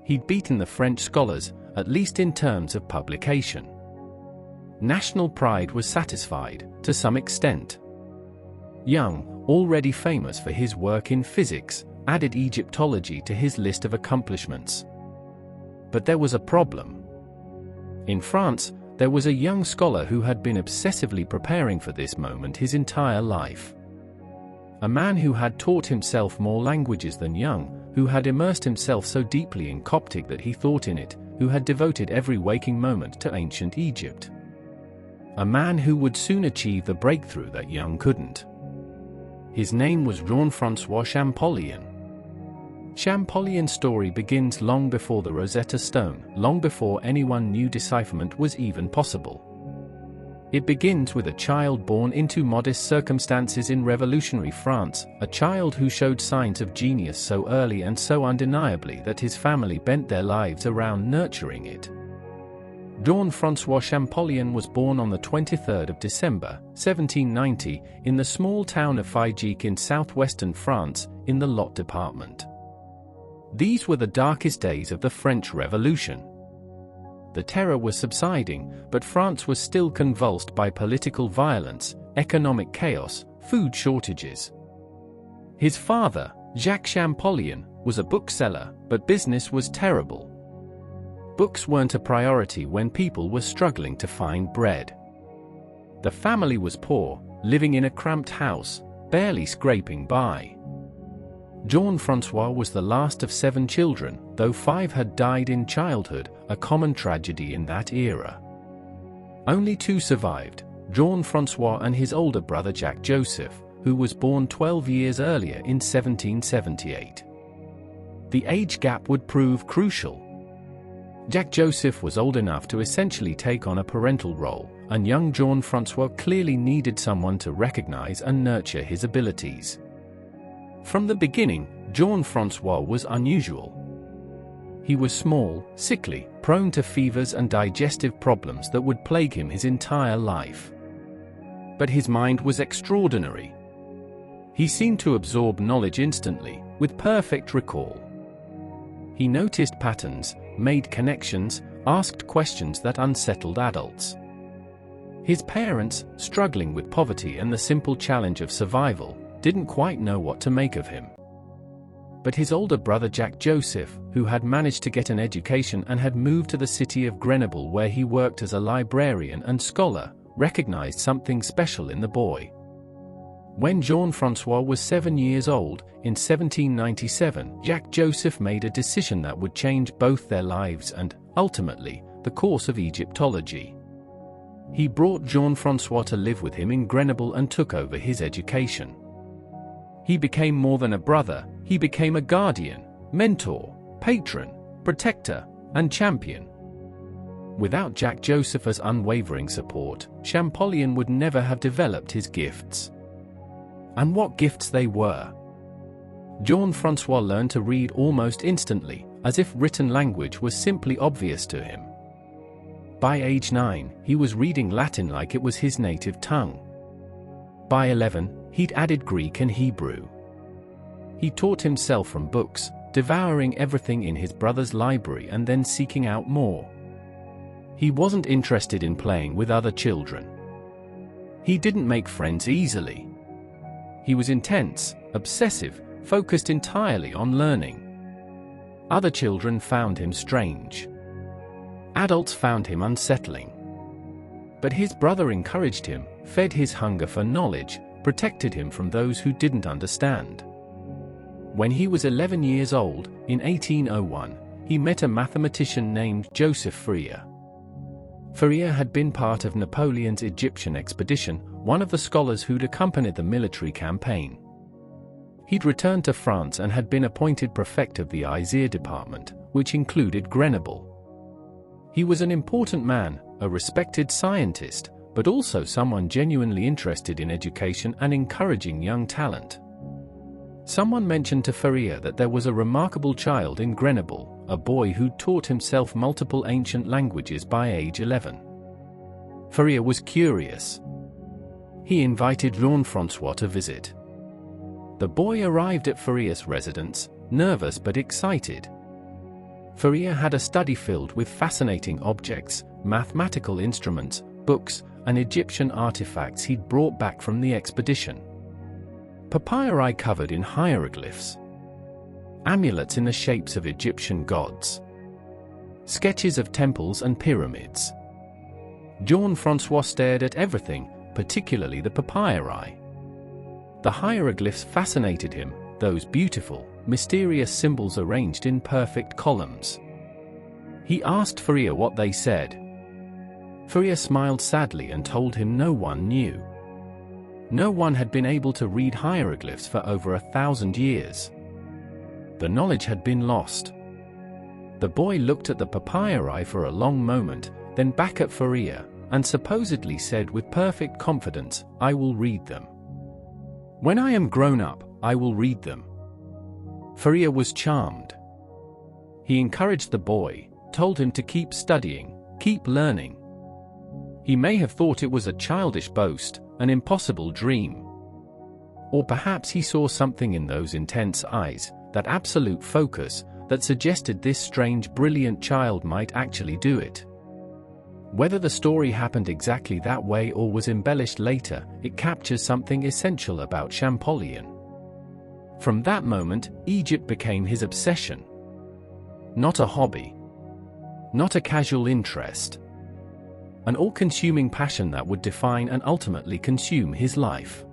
A: He'd beaten the French scholars, at least in terms of publication. National pride was satisfied, to some extent. Young, already famous for his work in physics, added Egyptology to his list of accomplishments. But there was a problem. In France, there was a young scholar who had been obsessively preparing for this moment his entire life. A man who had taught himself more languages than Young, who had immersed himself so deeply in Coptic that he thought in it, who had devoted every waking moment to ancient Egypt. A man who would soon achieve the breakthrough that Young couldn't. His name was Jean-François Champollion. Champollion's story begins long before the Rosetta Stone, long before anyone knew decipherment was even possible. It begins with a child born into modest circumstances in revolutionary France, a child who showed signs of genius so early and so undeniably that his family bent their lives around nurturing it. Jean-François Champollion was born on the 23rd of December, 1790, in the small town of Figeac in southwestern France, in the Lot department. These were the darkest days of the French Revolution. The terror was subsiding, but France was still convulsed by political violence, economic chaos, food shortages. His father, Jacques Champollion, was a bookseller, but business was terrible. Books weren't a priority when people were struggling to find bread. The family was poor, living in a cramped house, barely scraping by. Jean-François was the last of 7 children, though 5 had died in childhood, a common tragedy in that era. Only 2 survived, Jean-François and his older brother Jacques-Joseph, who was born 12 years earlier in 1778. The age gap would prove crucial. Jacques-Joseph was old enough to essentially take on a parental role, and young Jean-François clearly needed someone to recognize and nurture his abilities. From the beginning, Jean-François was unusual. He was small, sickly, prone to fevers and digestive problems that would plague him his entire life. But his mind was extraordinary. He seemed to absorb knowledge instantly, with perfect recall. He noticed patterns, made connections, asked questions that unsettled adults. His parents, struggling with poverty and the simple challenge of survival, didn't quite know what to make of him. But his older brother Jacques-Joseph, who had managed to get an education and had moved to the city of Grenoble where he worked as a librarian and scholar, recognized something special in the boy. When Jean-François was 7 years old, in 1797, Jacques-Joseph made a decision that would change both their lives and, ultimately, the course of Egyptology. He brought Jean-François to live with him in Grenoble and took over his education. He became more than a brother, he became a guardian, mentor, patron, protector, and champion. Without Jacques-Joseph unwavering support, Champollion would never have developed his gifts. And what gifts they were! Jean-François learned to read almost instantly, as if written language was simply obvious to him. By age 9, he was reading Latin like it was his native tongue. By 11, he'd added Greek and Hebrew. He taught himself from books, devouring everything in his brother's library and then seeking out more. He wasn't interested in playing with other children. He didn't make friends easily. He was intense, obsessive, focused entirely on learning. Other children found him strange. Adults found him unsettling. But his brother encouraged him, fed his hunger for knowledge, protected him from those who didn't understand. When he was 11 years old, in 1801, he met a mathematician named Joseph Fourier. Fourier had been part of Napoleon's Egyptian expedition, one of the scholars who'd accompanied the military campaign. He'd returned to France and had been appointed prefect of the Isère department, which included Grenoble. He was an important man, a respected scientist, but also someone genuinely interested in education and encouraging young talent. Someone mentioned to Fourier that there was a remarkable child in Grenoble, a boy who taught himself multiple ancient languages by age 11. Fourier was curious. He invited Jean-François to visit. The boy arrived at Fourier's residence, nervous but excited. Fourier had a study filled with fascinating objects, mathematical instruments, books, and Egyptian artifacts he'd brought back from the expedition. Papyri covered in hieroglyphs. Amulets in the shapes of Egyptian gods. Sketches of temples and pyramids. Jean-François stared at everything, particularly the papyri. The hieroglyphs fascinated him, those beautiful, mysterious symbols arranged in perfect columns. He asked Fourier what they said. Fourier smiled sadly and told him no one knew. No one had been able to read hieroglyphs for over 1,000 years. The knowledge had been lost. The boy looked at the papyri for a long moment, then back at Fourier, and supposedly said with perfect confidence, "I will read them. When I am grown up, I will read them." Fourier was charmed. He encouraged the boy, told him to keep studying, keep learning. He may have thought it was a childish boast, an impossible dream. Or perhaps he saw something in those intense eyes, that absolute focus, that suggested this strange, brilliant child might actually do it. Whether the story happened exactly that way or was embellished later, it captures something essential about Champollion. From that moment, Egypt became his obsession. Not a hobby. Not a casual interest. An all-consuming passion that would define and ultimately consume his life.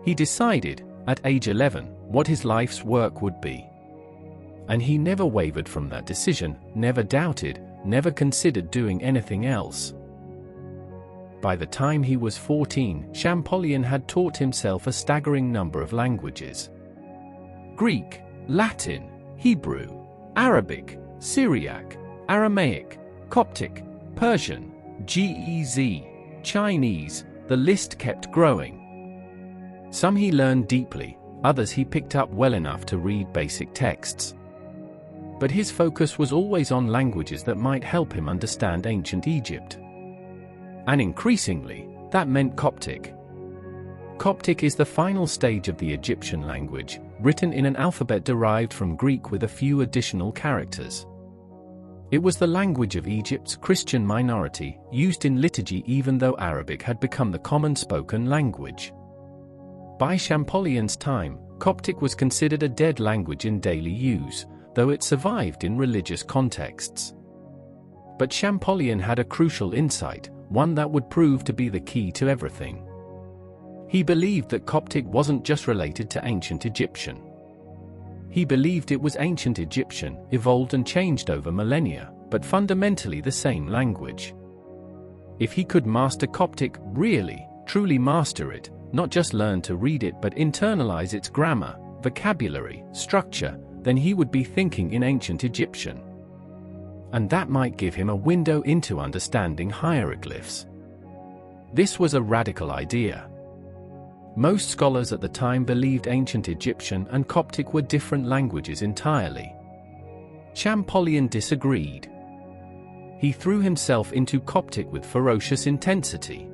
A: He decided, at age 11, what his life's work would be. And he never wavered from that decision, never doubted, never considered doing anything else. By the time he was 14, Champollion had taught himself a staggering number of languages. Greek, Latin, Hebrew, Arabic, Syriac, Aramaic, Coptic, Persian, Gez, Chinese, the list kept growing. Some he learned deeply, others he picked up well enough to read basic texts. But his focus was always on languages that might help him understand ancient Egypt. And increasingly, that meant Coptic. Coptic is the final stage of the Egyptian language, written in an alphabet derived from Greek with a few additional characters. It was the language of Egypt's Christian minority, used in liturgy even though Arabic had become the common spoken language. By Champollion's time, Coptic was considered a dead language in daily use, though it survived in religious contexts. But Champollion had a crucial insight, one that would prove to be the key to everything. He believed that Coptic wasn't just related to ancient Egyptian. He believed it was ancient Egyptian, evolved and changed over millennia, but fundamentally the same language. If he could master Coptic, really, truly master it, not just learn to read it but internalize its grammar, vocabulary, structure, then he would be thinking in ancient Egyptian. And that might give him a window into understanding hieroglyphs. This was a radical idea. Most scholars at the time believed ancient Egyptian and Coptic were different languages entirely. Champollion disagreed. He threw himself into Coptic with ferocious intensity.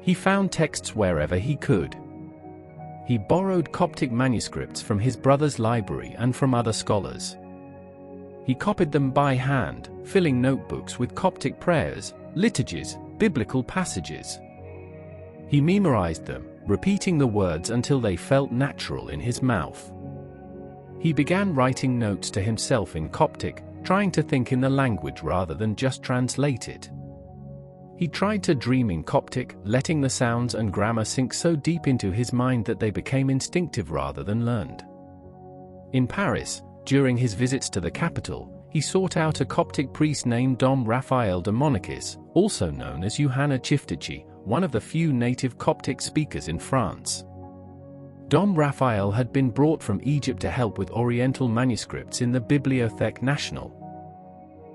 A: He found texts wherever he could. He borrowed Coptic manuscripts from his brother's library and from other scholars. He copied them by hand, filling notebooks with Coptic prayers, liturgies, biblical passages. He memorized them, repeating the words until they felt natural in his mouth. He began writing notes to himself in Coptic, trying to think in the language rather than just translate it. He tried to dream in Coptic, letting the sounds and grammar sink so deep into his mind that they became instinctive rather than learned. In Paris, during his visits to the capital, he sought out a Coptic priest named Dom Raphael Demotic, also known as Johanna Chiftici, one of the few native Coptic speakers in France. Dom Raphael had been brought from Egypt to help with Oriental manuscripts in the Bibliothèque Nationale.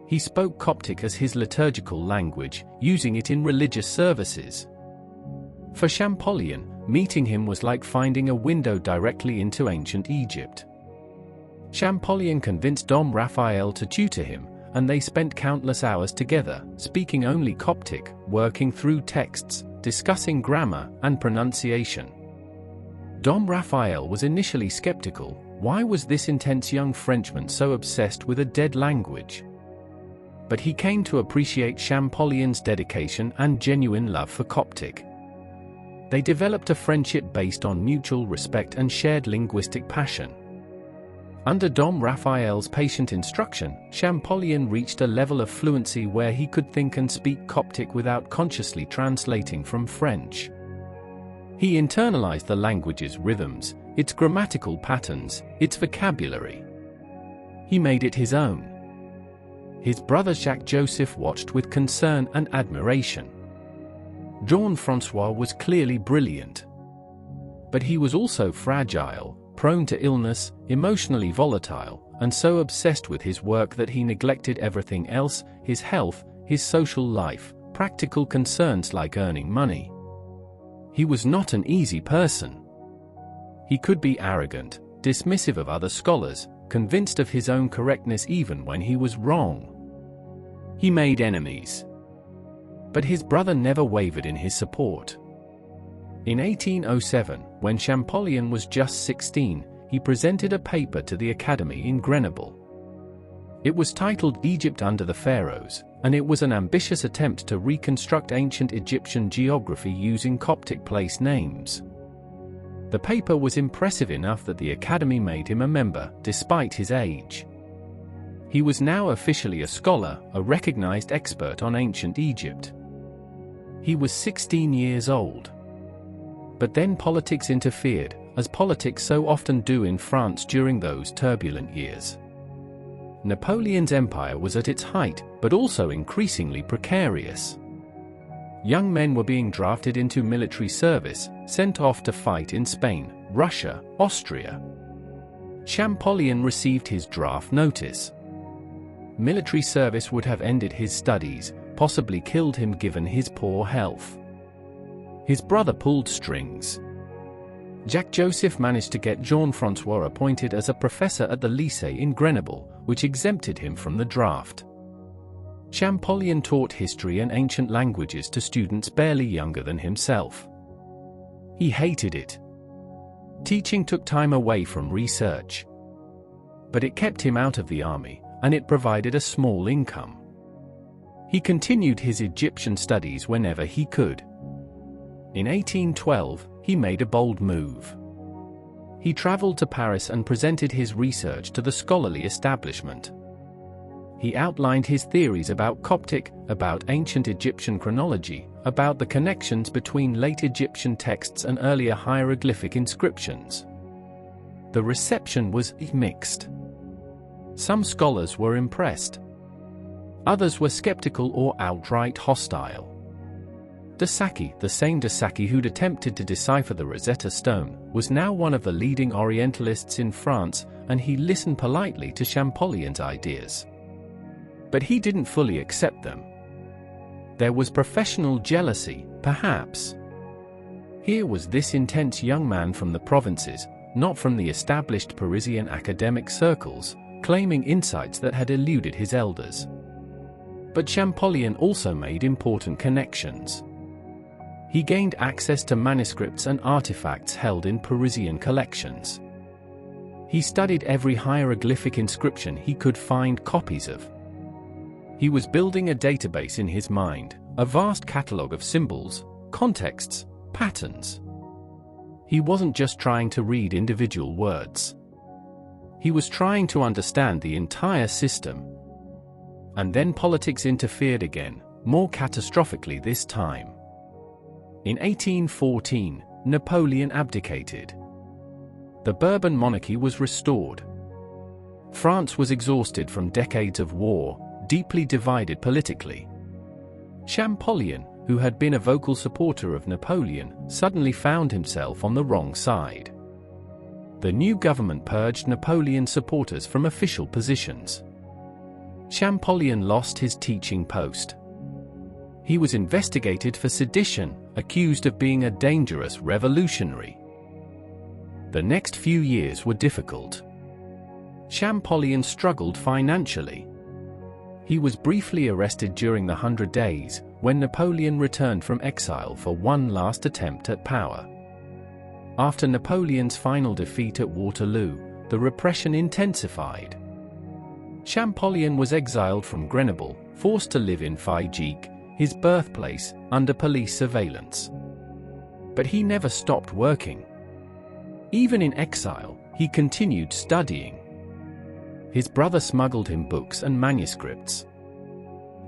A: He spoke Coptic as his liturgical language, using it in religious services. For Champollion, meeting him was like finding a window directly into ancient Egypt. Champollion convinced Dom Raphael to tutor him, and they spent countless hours together, speaking only Coptic, working through texts, discussing grammar and pronunciation. Dom Raphael was initially skeptical. Why was this intense young Frenchman so obsessed with a dead language? But he came to appreciate Champollion's dedication and genuine love for Coptic. They developed a friendship based on mutual respect and shared linguistic passion. Under Dom Raphael's patient instruction, Champollion reached a level of fluency where he could think and speak Coptic without consciously translating from French. He internalized the language's rhythms, its grammatical patterns, its vocabulary. He made it his own. His brother Jacques-Joseph watched with concern and admiration. Jean-François was clearly brilliant. But he was also fragile, prone to illness, emotionally volatile, and so obsessed with his work that he neglected everything else: his health, his social life, practical concerns like earning money. He was not an easy person. He could be arrogant, dismissive of other scholars, convinced of his own correctness even when he was wrong. He made enemies. But his brother never wavered in his support. In 1807, when Champollion was just 16, he presented a paper to the Academy in Grenoble. It was titled Egypt Under the Pharaohs, and it was an ambitious attempt to reconstruct ancient Egyptian geography using Coptic place names. The paper was impressive enough that the Academy made him a member, despite his age. He was now officially a scholar, a recognized expert on ancient Egypt. He was 16 years old. But then politics interfered, as politics so often do in France during those turbulent years. Napoleon's empire was at its height, but also increasingly precarious. Young men were being drafted into military service, sent off to fight in Spain, Russia, Austria. Champollion received his draft notice. Military service would have ended his studies, possibly killed him given his poor health. His brother pulled strings. Jacques-Joseph managed to get Jean-François appointed as a professor at the Lycée in Grenoble, which exempted him from the draft. Champollion taught history and ancient languages to students barely younger than himself. He hated it. Teaching took time away from research. But it kept him out of the army, and it provided a small income. He continued his Egyptian studies whenever he could. In 1812, he made a bold move. He traveled to Paris and presented his research to the scholarly establishment. He outlined his theories about Coptic, about ancient Egyptian chronology, about the connections between late Egyptian texts and earlier hieroglyphic inscriptions. The reception was mixed. Some scholars were impressed. Others were skeptical or outright hostile. De Sacy, the same De Sacy who'd attempted to decipher the Rosetta Stone, was now one of the leading Orientalists in France, and he listened politely to Champollion's ideas. But he didn't fully accept them. There was professional jealousy, perhaps. Here was this intense young man from the provinces, not from the established Parisian academic circles, claiming insights that had eluded his elders. But Champollion also made important connections. He gained access to manuscripts and artifacts held in Parisian collections. He studied every hieroglyphic inscription he could find copies of. He was building a database in his mind, a vast catalogue of symbols, contexts, patterns. He wasn't just trying to read individual words. He was trying to understand the entire system. And then politics interfered again, more catastrophically this time. In 1814, Napoleon abdicated. The Bourbon monarchy was restored. France was exhausted from decades of war, deeply divided politically. Champollion, who had been a vocal supporter of Napoleon, suddenly found himself on the wrong side. The new government purged Napoleon's supporters from official positions. Champollion lost his teaching post. He was investigated for sedition, accused of being a dangerous revolutionary. The next few years were difficult. Champollion struggled financially. He was briefly arrested during the 100 Days, when Napoleon returned from exile for one last attempt at power. After Napoleon's final defeat at Waterloo, the repression intensified. Champollion was exiled from Grenoble, forced to live in Figeac, his birthplace, under police surveillance. But he never stopped working. Even in exile, he continued studying. His brother smuggled him books and manuscripts.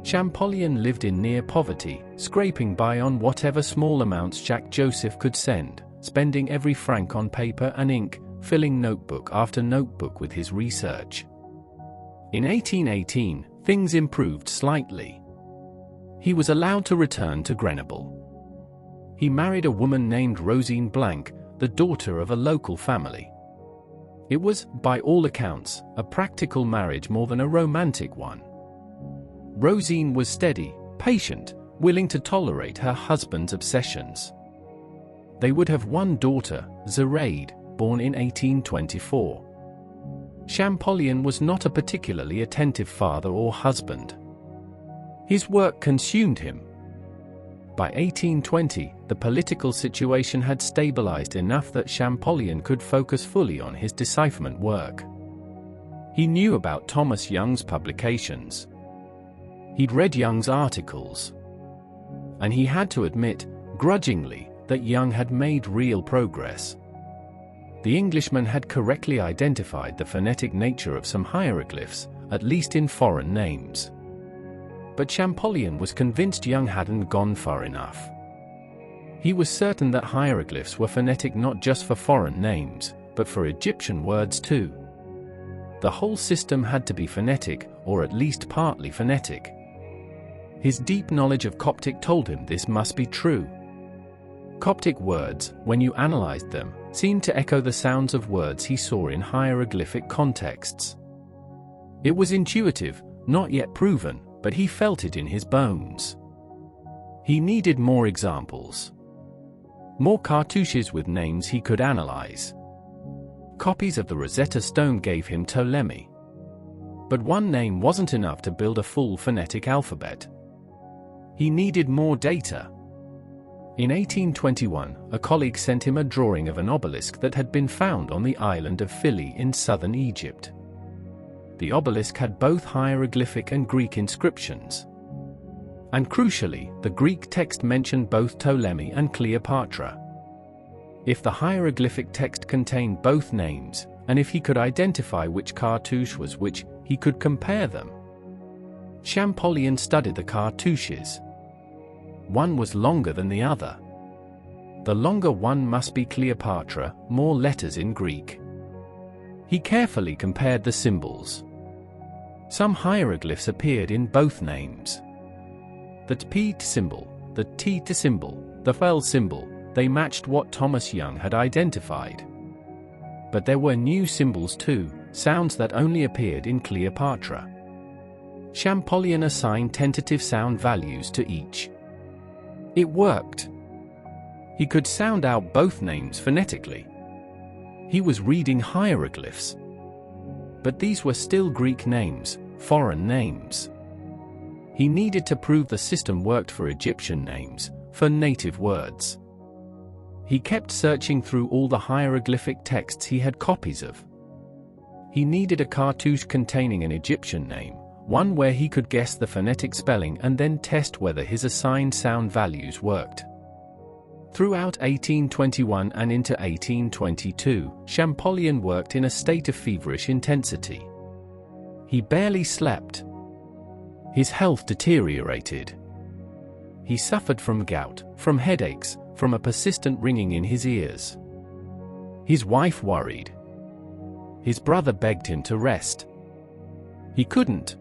A: Champollion lived in near poverty, scraping by on whatever small amounts Jacques-Joseph could send, spending every franc on paper and ink, filling notebook after notebook with his research. In 1818, things improved slightly. He was allowed to return to Grenoble. He married a woman named Rosine Blanc, the daughter of a local family. It was, by all accounts, a practical marriage more than a romantic one. Rosine was steady, patient, willing to tolerate her husband's obsessions. They would have one daughter, Zoraide, born in 1824. Champollion was not a particularly attentive father or husband. His work consumed him. By 1820, the political situation had stabilized enough that Champollion could focus fully on his decipherment work. He knew about Thomas Young's publications. He'd read Young's articles. And he had to admit, grudgingly, that Young had made real progress. The Englishman had correctly identified the phonetic nature of some hieroglyphs, at least in foreign names. But Champollion was convinced Young hadn't gone far enough. He was certain that hieroglyphs were phonetic not just for foreign names, but for Egyptian words too. The whole system had to be phonetic, or at least partly phonetic. His deep knowledge of Coptic told him this must be true. Coptic words, when you analyzed them, seemed to echo the sounds of words he saw in hieroglyphic contexts. It was intuitive, not yet proven, but he felt it in his bones. He needed more examples. More cartouches with names he could analyze. Copies of the Rosetta Stone gave him Ptolemy. But one name wasn't enough to build a full phonetic alphabet. He needed more data. In 1821, a colleague sent him a drawing of an obelisk that had been found on the island of Philae in southern Egypt. The obelisk had both hieroglyphic and Greek inscriptions. And crucially, the Greek text mentioned both Ptolemy and Cleopatra. If the hieroglyphic text contained both names, and if he could identify which cartouche was which, he could compare them. Champollion studied the cartouches. One was longer than the other. The longer one must be Cleopatra, more letters in Greek. He carefully compared the symbols. Some hieroglyphs appeared in both names. The P symbol, the T symbol, the L symbol, they matched what Thomas Young had identified. But there were new symbols too, sounds that only appeared in Cleopatra. Champollion assigned tentative sound values to each. It worked. He could sound out both names phonetically. He was reading hieroglyphs. But these were still Greek names, foreign names. He needed to prove the system worked for Egyptian names, for native words. He kept searching through all the hieroglyphic texts he had copies of. He needed a cartouche containing an Egyptian name, one where he could guess the phonetic spelling and then test whether his assigned sound values worked. Throughout 1821 and into 1822, Champollion worked in a state of feverish intensity. He barely slept. His health deteriorated. He suffered from gout, from headaches, from a persistent ringing in his ears. His wife worried. His brother begged him to rest. He couldn't.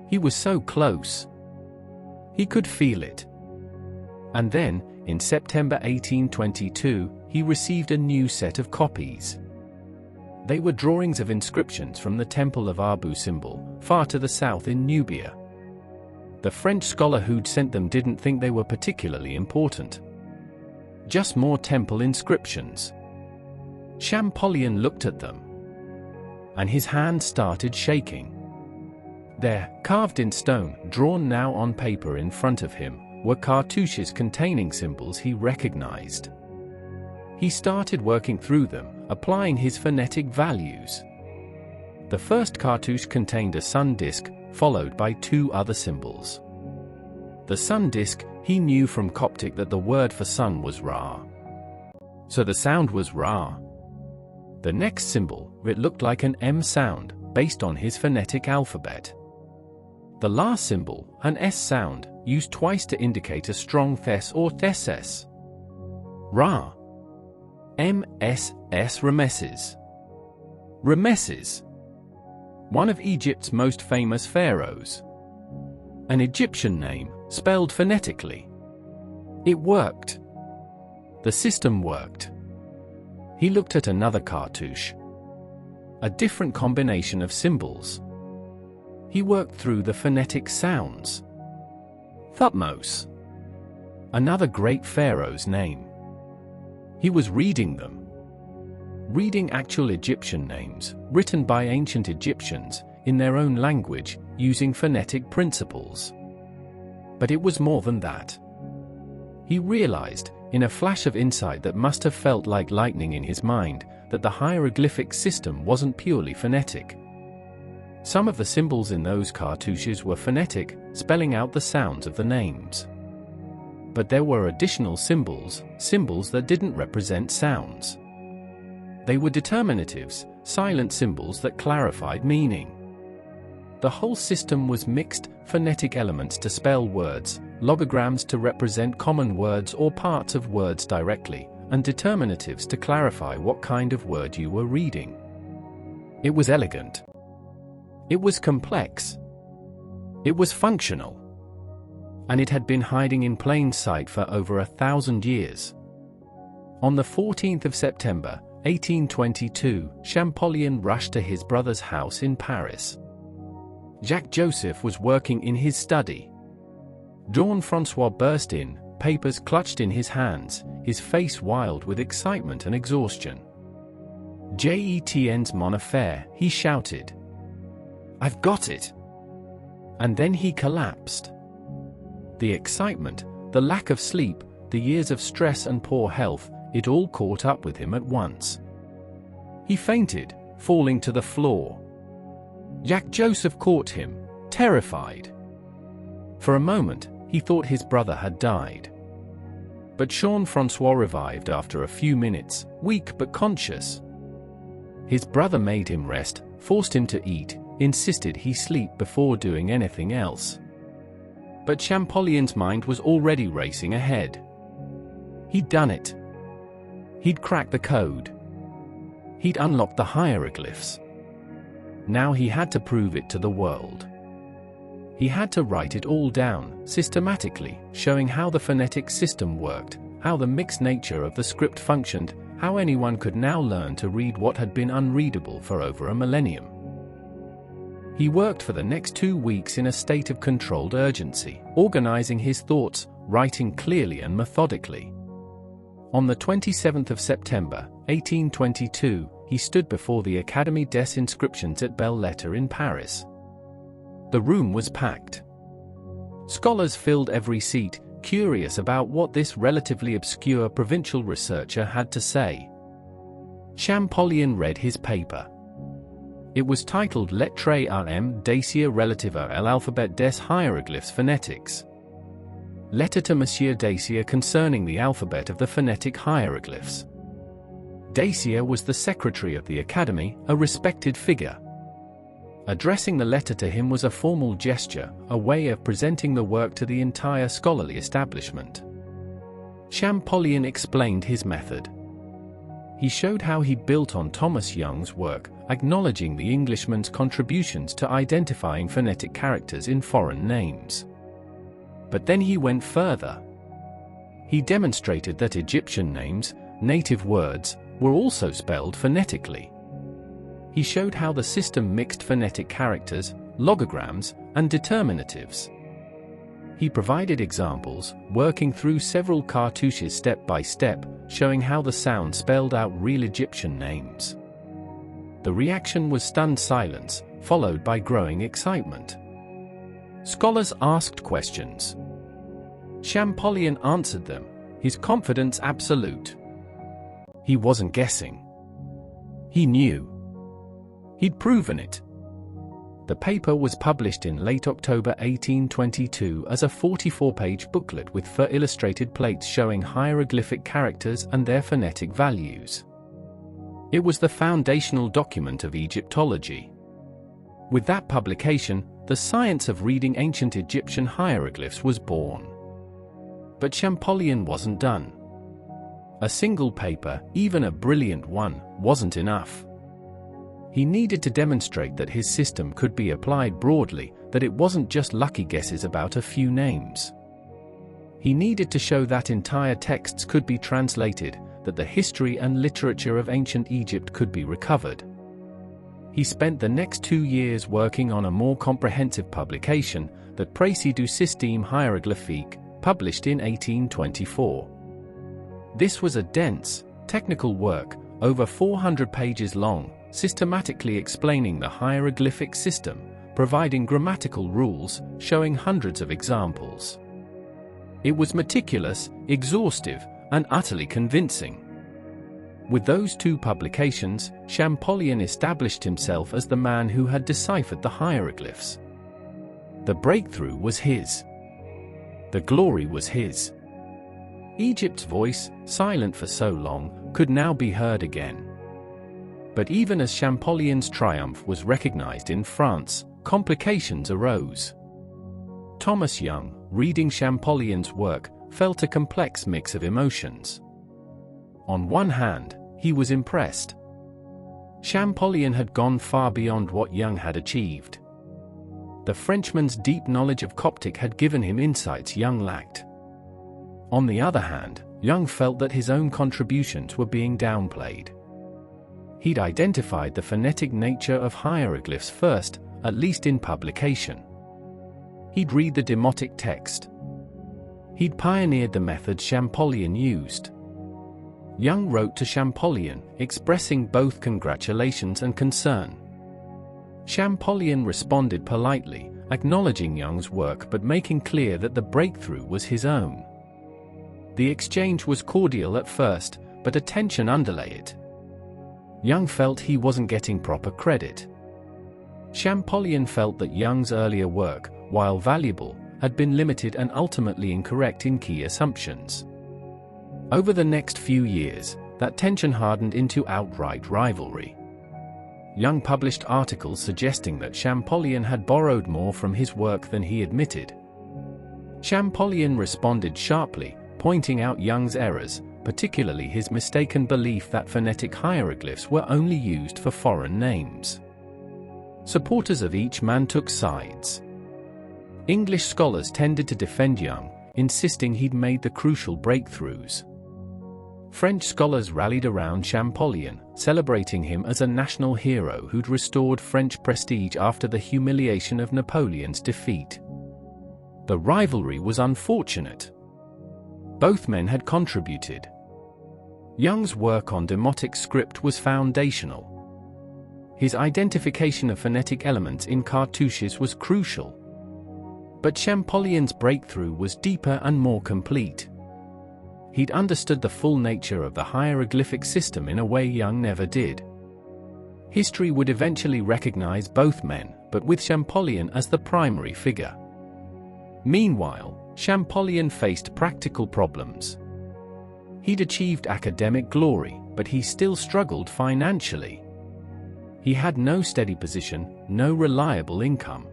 A: He was so close. He could feel it. And then, in September 1822, he received a new set of copies. They were drawings of inscriptions from the Temple of Abu Simbel, far to the south in Nubia. The French scholar who'd sent them didn't think they were particularly important. Just more temple inscriptions. Champollion looked at them. And his hand started shaking. There, carved in stone, drawn now on paper in front of him, were cartouches containing symbols he recognized. He started working through them, applying his phonetic values. The first cartouche contained a sun disk, followed by two other symbols. The sun disk, he knew from Coptic that the word for sun was Ra. So the sound was Ra. The next symbol, it looked like an M sound, based on his phonetic alphabet. The last symbol, an S sound, used twice to indicate a strong thes or theses. Ra. M-S-S Rameses. Rameses. One of Egypt's most famous pharaohs. An Egyptian name, spelled phonetically. It worked. The system worked. He looked at another cartouche. A different combination of symbols. He worked through the phonetic sounds. Thutmose. Another great pharaoh's name. He was reading them. Reading actual Egyptian names, written by ancient Egyptians, in their own language, using phonetic principles. But it was more than that. He realized, in a flash of insight that must have felt like lightning in his mind, that the hieroglyphic system wasn't purely phonetic. Some of the symbols in those cartouches were phonetic, spelling out the sounds of the names. But there were additional symbols that didn't represent sounds. They were determinatives, silent symbols that clarified meaning. The whole system was mixed, phonetic elements to spell words, logograms to represent common words or parts of words directly, and determinatives to clarify what kind of word you were reading. It was elegant. It was complex. It was functional. And it had been hiding in plain sight for over 1,000 years. On the 14th of September, 1822, Champollion rushed to his brother's house in Paris. Jacques-Joseph was working in his study. Jean-François burst in, papers clutched in his hands, his face wild with excitement and exhaustion. "J'etiens mon affaire," he shouted. "I've got it!" And then he collapsed. The excitement, the lack of sleep, the years of stress and poor health, it all caught up with him at once. He fainted, falling to the floor. Jacques-Joseph caught him, terrified. For a moment, he thought his brother had died. But Jean-François revived after a few minutes, weak but conscious. His brother made him rest, forced him to eat, insisted he sleep before doing anything else. But Champollion's mind was already racing ahead. He'd done it. He'd cracked the code. He'd unlocked the hieroglyphs. Now he had to prove it to the world. He had to write it all down, systematically, showing how the phonetic system worked, how the mixed nature of the script functioned, how anyone could now learn to read what had been unreadable for over a millennium. He worked for the next 2 weeks in a state of controlled urgency, organizing his thoughts, writing clearly and methodically. On the 27th of September, 1822, he stood before the Académie des Inscriptions at Belles-Lettres in Paris. The room was packed. Scholars filled every seat, curious about what this relatively obscure provincial researcher had to say. Champollion read his paper. It was titled Lettres rm Dacia relativa à l'alphabet des hieroglyphs phonetiques. Letter to Monsieur Dacia concerning the alphabet of the phonetic hieroglyphs. Dacia was the secretary of the Academy, a respected figure. Addressing the letter to him was a formal gesture, a way of presenting the work to the entire scholarly establishment. Champollion explained his method. He showed how he built on Thomas Young's work, acknowledging the Englishman's contributions to identifying phonetic characters in foreign names. But then he went further. He demonstrated that Egyptian names, native words, were also spelled phonetically. He showed how the system mixed phonetic characters, logograms, and determinatives. He provided examples, working through several cartouches step by step, showing how the sound spelled out real Egyptian names. The reaction was stunned silence, followed by growing excitement. Scholars asked questions. Champollion answered them, his confidence absolute. He wasn't guessing. He knew. He'd proven it. The paper was published in late October 1822 as a 44-page booklet with illustrated plates showing hieroglyphic characters and their phonetic values. It was the foundational document of Egyptology. With that publication, the science of reading ancient Egyptian hieroglyphs was born. But Champollion wasn't done. A single paper, even a brilliant one, wasn't enough. He needed to demonstrate that his system could be applied broadly, that it wasn't just lucky guesses about a few names. He needed to show that entire texts could be translated, that the history and literature of ancient Egypt could be recovered. He spent the next 2 years working on a more comprehensive publication, the Précis du système hieroglyphique, published in 1824. This was a dense, technical work, over 400 pages long, systematically explaining the hieroglyphic system, providing grammatical rules, showing hundreds of examples. It was meticulous, exhaustive, and utterly convincing. With those two publications, Champollion established himself as the man who had deciphered the hieroglyphs. The breakthrough was his. The glory was his. Egypt's voice, silent for so long, could now be heard again. But even as Champollion's triumph was recognized in France, complications arose. Thomas Young, reading Champollion's work, felt a complex mix of emotions. On one hand, he was impressed. Champollion had gone far beyond what Young had achieved. The Frenchman's deep knowledge of Coptic had given him insights Young lacked. On the other hand, Young felt that his own contributions were being downplayed. He'd identified the phonetic nature of hieroglyphs first, at least in publication. He'd read the Demotic text. He'd pioneered the methods Champollion used. Young wrote to Champollion, expressing both congratulations and concern. Champollion responded politely, acknowledging Young's work but making clear that the breakthrough was his own. The exchange was cordial at first, but a tension underlay it. Young felt he wasn't getting proper credit. Champollion felt that Young's earlier work, while valuable, had been limited and ultimately incorrect in key assumptions. Over the next few years, that tension hardened into outright rivalry. Young published articles suggesting that Champollion had borrowed more from his work than he admitted. Champollion responded sharply, pointing out Young's errors, particularly his mistaken belief that phonetic hieroglyphs were only used for foreign names. Supporters of each man took sides. English scholars tended to defend Young, insisting he'd made the crucial breakthroughs. French scholars rallied around Champollion, celebrating him as a national hero who'd restored French prestige after the humiliation of Napoleon's defeat. The rivalry was unfortunate. Both men had contributed. Young's work on Demotic script was foundational. His identification of phonetic elements in cartouches was crucial. But Champollion's breakthrough was deeper and more complete. He'd understood the full nature of the hieroglyphic system in a way Young never did. History would eventually recognize both men, but with Champollion as the primary figure. Meanwhile, Champollion faced practical problems. He'd achieved academic glory, but he still struggled financially. He had no steady position, no reliable income.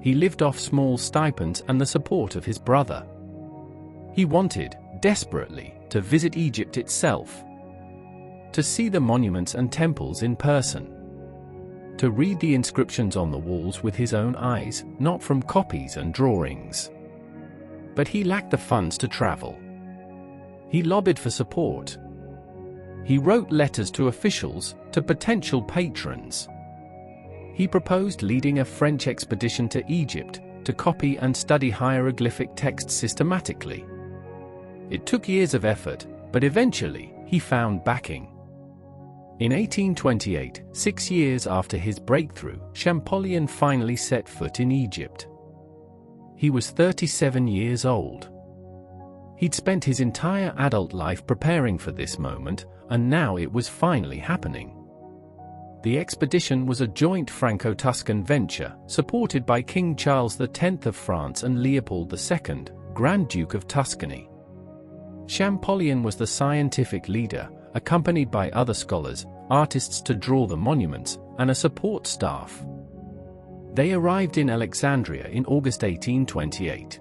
A: He lived off small stipends and the support of his brother. He wanted, desperately, to visit Egypt itself. To see the monuments and temples in person. To read the inscriptions on the walls with his own eyes, not from copies and drawings. But he lacked the funds to travel. He lobbied for support. He wrote letters to officials, to potential patrons. He proposed leading a French expedition to Egypt, to copy and study hieroglyphic texts systematically. It took years of effort, but eventually, he found backing. In 1828, 6 years after his breakthrough, Champollion finally set foot in Egypt. He was 37 years old. He'd spent his entire adult life preparing for this moment, and now it was finally happening. The expedition was a joint Franco-Tuscan venture, supported by King Charles X of France and Leopold II, Grand Duke of Tuscany. Champollion was the scientific leader, accompanied by other scholars, artists to draw the monuments, and a support staff. They arrived in Alexandria in August 1828.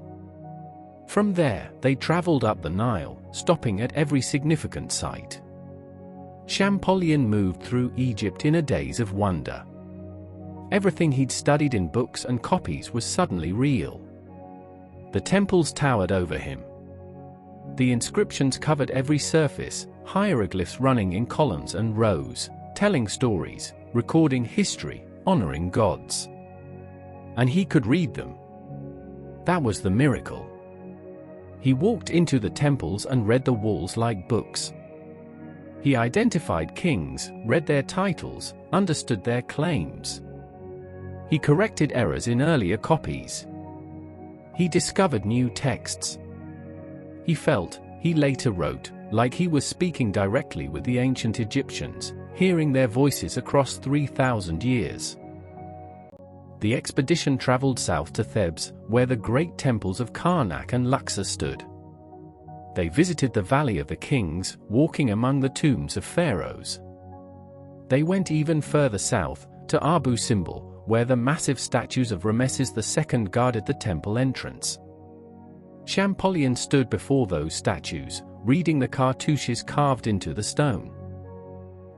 A: From there, they traveled up the Nile, stopping at every significant site. Champollion moved through Egypt in a daze of wonder. Everything he'd studied in books and copies was suddenly real. The temples towered over him. The inscriptions covered every surface, hieroglyphs running in columns and rows, telling stories, recording history, honoring gods. And he could read them. That was the miracle. He walked into the temples and read the walls like books. He identified kings, read their titles, understood their claims. He corrected errors in earlier copies. He discovered new texts. He felt, he later wrote, like he was speaking directly with the ancient Egyptians, hearing their voices across 3,000 years. The expedition traveled south to Thebes, where the great temples of Karnak and Luxor stood. They visited the Valley of the Kings, walking among the tombs of pharaohs. They went even further south, to Abu Simbel, where the massive statues of Ramesses II guarded the temple entrance. Champollion stood before those statues, reading the cartouches carved into the stone.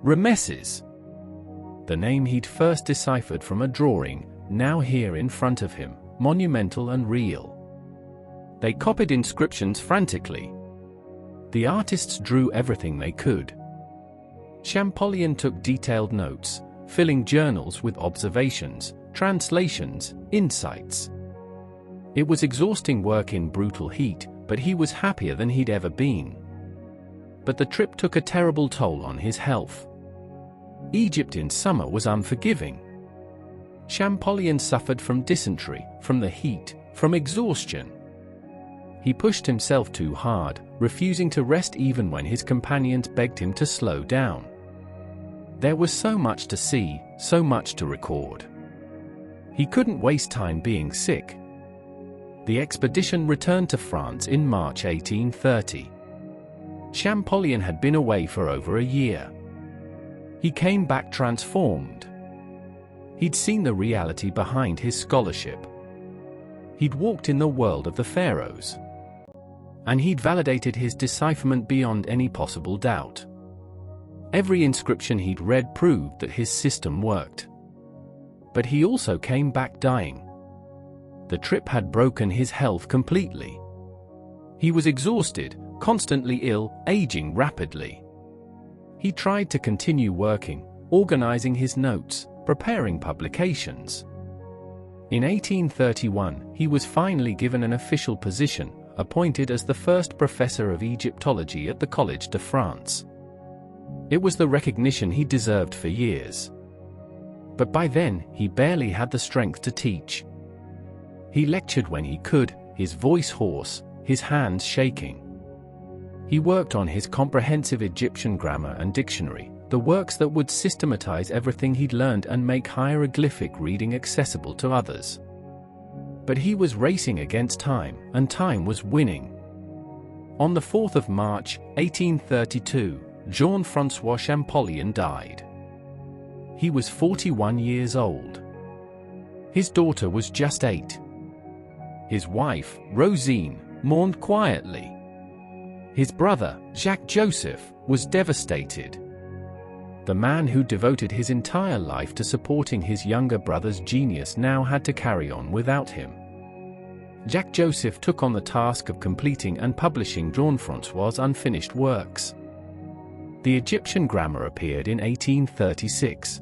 A: Ramesses, the name he'd first deciphered from a drawing, now here in front of him, monumental and real. They copied inscriptions frantically. The artists drew everything they could. Champollion took detailed notes, filling journals with observations, translations, insights. It was exhausting work in brutal heat, but he was happier than he'd ever been. But the trip took a terrible toll on his health. Egypt in summer was unforgiving. Champollion suffered from dysentery, from the heat, from exhaustion. He pushed himself too hard, refusing to rest even when his companions begged him to slow down. There was so much to see, so much to record. He couldn't waste time being sick. The expedition returned to France in March 1830. Champollion had been away for over a year. He came back transformed. He'd seen the reality behind his scholarship. He'd walked in the world of the pharaohs. And he'd validated his decipherment beyond any possible doubt. Every inscription he'd read proved that his system worked. But he also came back dying. The trip had broken his health completely. He was exhausted, constantly ill, aging rapidly. He tried to continue working, organizing his notes, preparing publications. In 1831, he was finally given an official position, appointed as the first professor of Egyptology at the Collège de France. It was the recognition he deserved for years. But by then, he barely had the strength to teach. He lectured when he could, his voice hoarse, his hands shaking. He worked on his comprehensive Egyptian grammar and dictionary, the works that would systematize everything he'd learned and make hieroglyphic reading accessible to others. But he was racing against time, and time was winning. On the 4th of March, 1832, Jean-François Champollion died. He was 41 years old. His daughter was just 8. His wife, Rosine, mourned quietly. His brother, Jacques-Joseph, was devastated. The man who devoted his entire life to supporting his younger brother's genius now had to carry on without him. Jacques-Joseph took on the task of completing and publishing Jean-François' unfinished works. The Egyptian grammar appeared in 1836.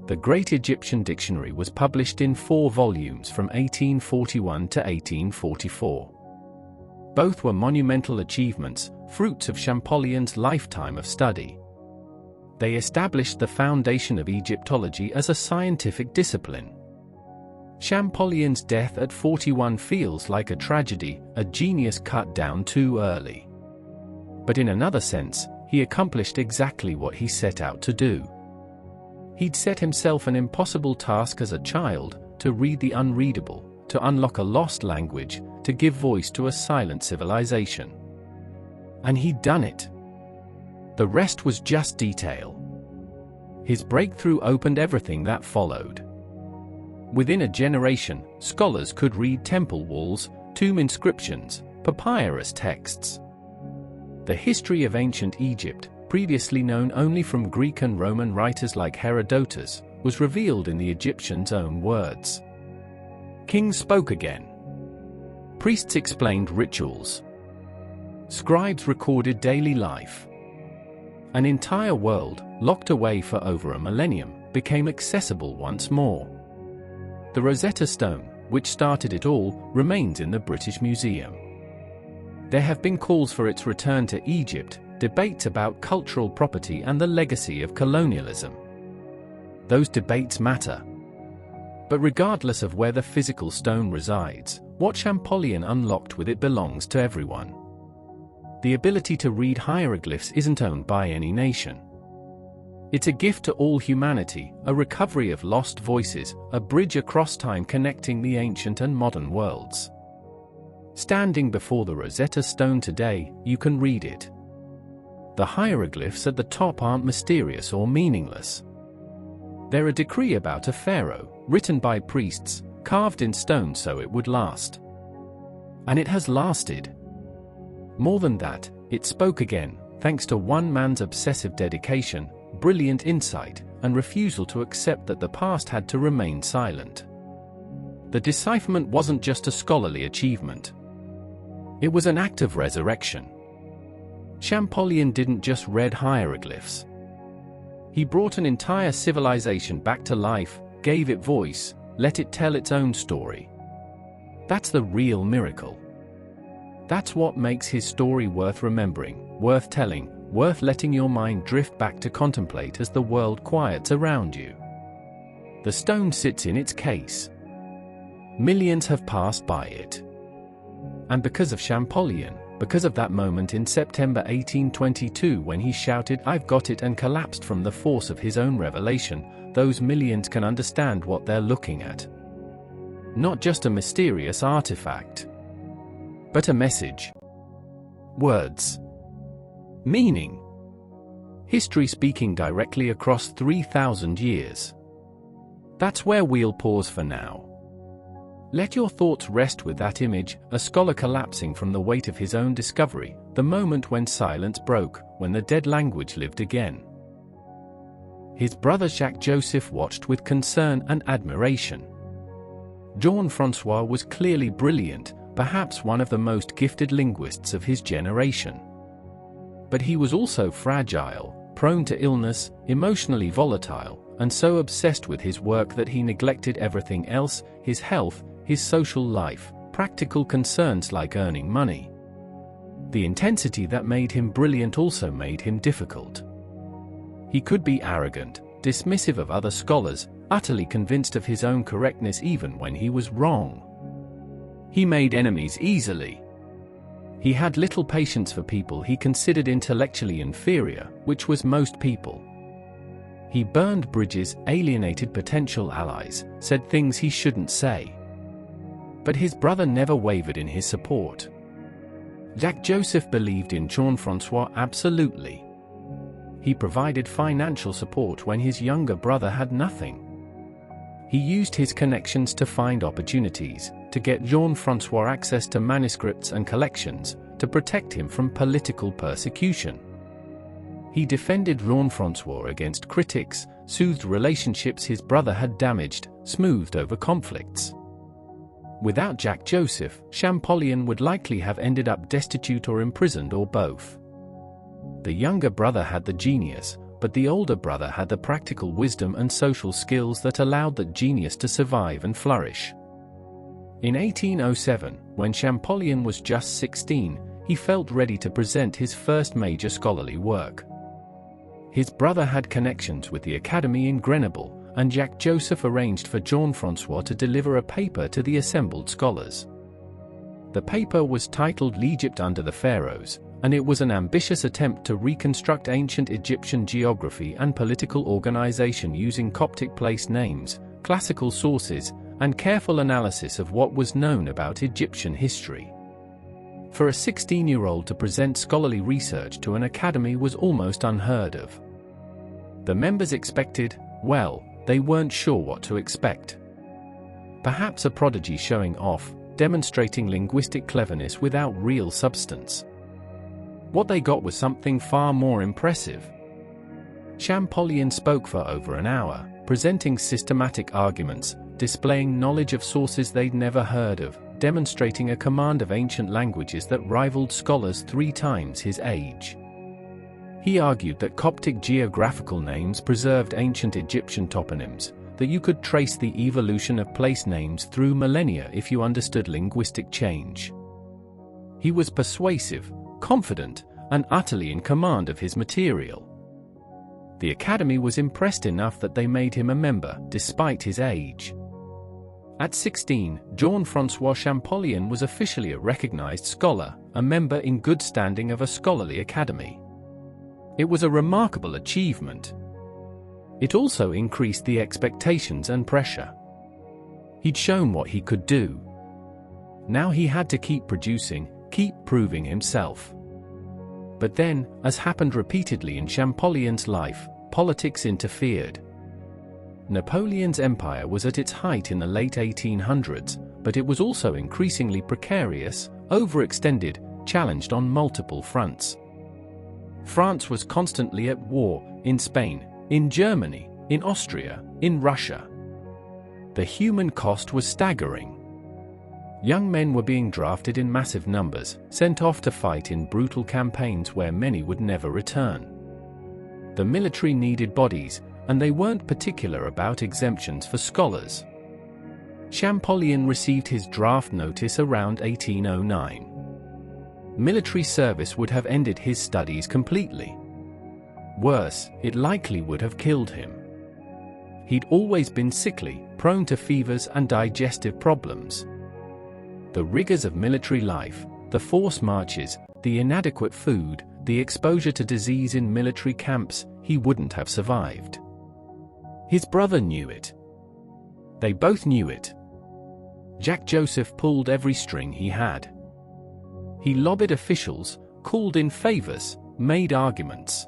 A: The Great Egyptian Dictionary was published in 4 volumes from 1841 to 1844. Both were monumental achievements, fruits of Champollion's lifetime of study. They established the foundation of Egyptology as a scientific discipline. Champollion's death at 41 feels like a tragedy, a genius cut down too early. But in another sense, he accomplished exactly what he set out to do. He'd set himself an impossible task as a child, to read the unreadable, to unlock a lost language, to give voice to a silent civilization. And he'd done it. The rest was just detail. His breakthrough opened everything that followed. Within a generation, scholars could read temple walls, tomb inscriptions, papyrus texts. The history of ancient Egypt, previously known only from Greek and Roman writers like Herodotus, was revealed in the Egyptians' own words. Kings spoke again. Priests explained rituals. Scribes recorded daily life. An entire world, locked away for over a millennium, became accessible once more. The Rosetta Stone, which started it all, remains in the British Museum. There have been calls for its return to Egypt, debates about cultural property and the legacy of colonialism. Those debates matter. But regardless of where the physical stone resides, what Champollion unlocked with it belongs to everyone. the ability to read hieroglyphs isn't owned by any nation. It's a gift to all humanity, a recovery of lost voices, a bridge across time connecting the ancient and modern worlds. Standing before the Rosetta Stone today, you can read it. The hieroglyphs at the top aren't mysterious or meaningless. They're a decree about a pharaoh, written by priests, carved in stone so it would last. And it has lasted. More than that, it spoke again, thanks to one man's obsessive dedication, brilliant insight, and refusal to accept that the past had to remain silent. The decipherment wasn't just a scholarly achievement. It was an act of resurrection. Champollion didn't just read hieroglyphs. He brought an entire civilization back to life, gave it voice, let it tell its own story. That's the real miracle. That's what makes his story worth remembering, worth telling, worth letting your mind drift back to contemplate as the world quiets around you. The stone sits in its case. Millions have passed by it. And because of Champollion, because of that moment in September 1822 when he shouted, "I've got it," and collapsed from the force of his own revelation, those millions can understand what they're looking at. Not just a mysterious artifact, but a message. Words. Meaning. History speaking directly across 3,000 years. That's where we'll pause for now. Let your thoughts rest with that image, a scholar collapsing from the weight of his own discovery, the moment when silence broke, when the dead language lived again. His brother Jacques-Joseph watched with concern and admiration. Jean-François was clearly brilliant, perhaps one of the most gifted linguists of his generation. But he was also fragile, prone to illness, emotionally volatile, and so obsessed with his work that he neglected everything else, his health, his social life, practical concerns like earning money. The intensity that made him brilliant also made him difficult. He could be arrogant, dismissive of other scholars, utterly convinced of his own correctness even when he was wrong. He made enemies easily. He had little patience for people he considered intellectually inferior, which was most people. He burned bridges, alienated potential allies, said things he shouldn't say. But his brother never wavered in his support. Jacques-Joseph believed in Jean-François absolutely. He provided financial support when his younger brother had nothing. He used his connections to find opportunities, to get Jean-François access to manuscripts and collections, to protect him from political persecution. He defended Jean-François against critics, soothed relationships his brother had damaged, smoothed over conflicts. Without Jacques-Joseph, Champollion would likely have ended up destitute or imprisoned or both. The younger brother had the genius, but the older brother had the practical wisdom and social skills that allowed that genius to survive and flourish. In 1807, when Champollion was just 16, he felt ready to present his first major scholarly work. His brother had connections with the Academy in Grenoble, and Jacques-Joseph arranged for Jean-François to deliver a paper to the assembled scholars. The paper was titled "L'Egypte under the Pharaohs," and it was an ambitious attempt to reconstruct ancient Egyptian geography and political organization using Coptic place names, classical sources, and careful analysis of what was known about Egyptian history. For a 16-year-old to present scholarly research to an academy was almost unheard of. The members expected, well, they weren't sure what to expect. Perhaps a prodigy showing off, demonstrating linguistic cleverness without real substance. What they got was something far more impressive. Champollion spoke for over an hour, presenting systematic arguments, displaying knowledge of sources they'd never heard of, demonstrating a command of ancient languages that rivaled scholars 3 times his age. He argued that Coptic geographical names preserved ancient Egyptian toponyms, that you could trace the evolution of place names through millennia if you understood linguistic change. He was persuasive, confident, and utterly in command of his material. The Academy was impressed enough that they made him a member, despite his age. At 16, Jean-François Champollion was officially a recognized scholar, a member in good standing of a scholarly academy. It was a remarkable achievement. It also increased the expectations and pressure. He'd shown what he could do. Now he had to keep producing, keep proving himself. But then, as happened repeatedly in Champollion's life, politics interfered. Napoleon's empire was at its height in the late 1800s, but it was also increasingly precarious, overextended, challenged on multiple fronts. France was constantly at war, in Spain, in Germany, in Austria, in Russia. The human cost was staggering. Young men were being drafted in massive numbers, sent off to fight in brutal campaigns where many would never return. The military needed bodies, and they weren't particular about exemptions for scholars. Champollion received his draft notice around 1809. Military service would have ended his studies completely. Worse, it likely would have killed him. He'd always been sickly, prone to fevers and digestive problems. The rigors of military life, the forced marches, the inadequate food, the exposure to disease in military camps, he wouldn't have survived. His brother knew it. They both knew it. Jacques-Joseph pulled every string he had. He lobbied officials, called in favors, made arguments.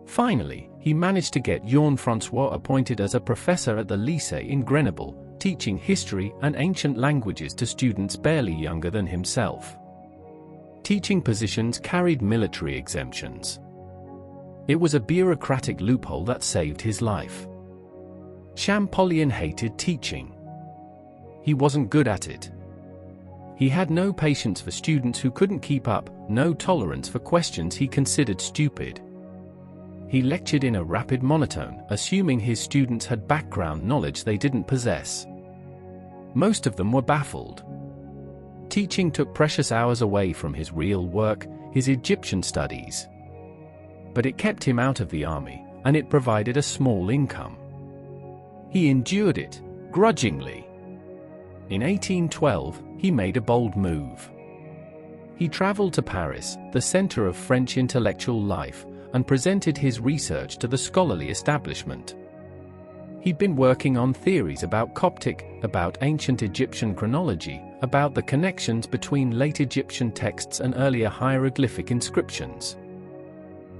A: Finally, he managed to get Jean-François appointed as a professor at the Lycée in Grenoble, teaching history and ancient languages to students barely younger than himself. Teaching positions carried military exemptions. It was a bureaucratic loophole that saved his life. Champollion hated teaching. He wasn't good at it. He had no patience for students who couldn't keep up, no tolerance for questions he considered stupid. He lectured in a rapid monotone, assuming his students had background knowledge they didn't possess. Most of them were baffled. Teaching took precious hours away from his real work, his Egyptian studies. But it kept him out of the army, and it provided a small income. He endured it, grudgingly. In 1812, he made a bold move. He traveled to Paris, the center of French intellectual life, and presented his research to the scholarly establishment. He'd been working on theories about Coptic, about ancient Egyptian chronology, about the connections between late Egyptian texts and earlier hieroglyphic inscriptions.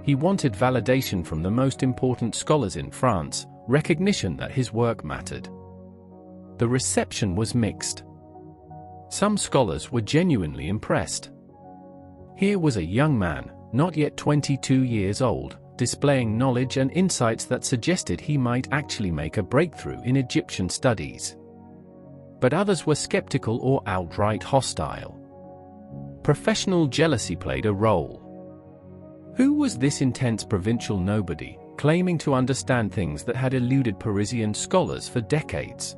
A: He wanted validation from the most important scholars in France, recognition that his work mattered. The reception was mixed. Some scholars were genuinely impressed. Here was a young man, not yet 22 years old, displaying knowledge and insights that suggested he might actually make a breakthrough in Egyptian studies. But others were skeptical or outright hostile. Professional jealousy played a role. Who was this intense provincial nobody, claiming to understand things that had eluded Parisian scholars for decades?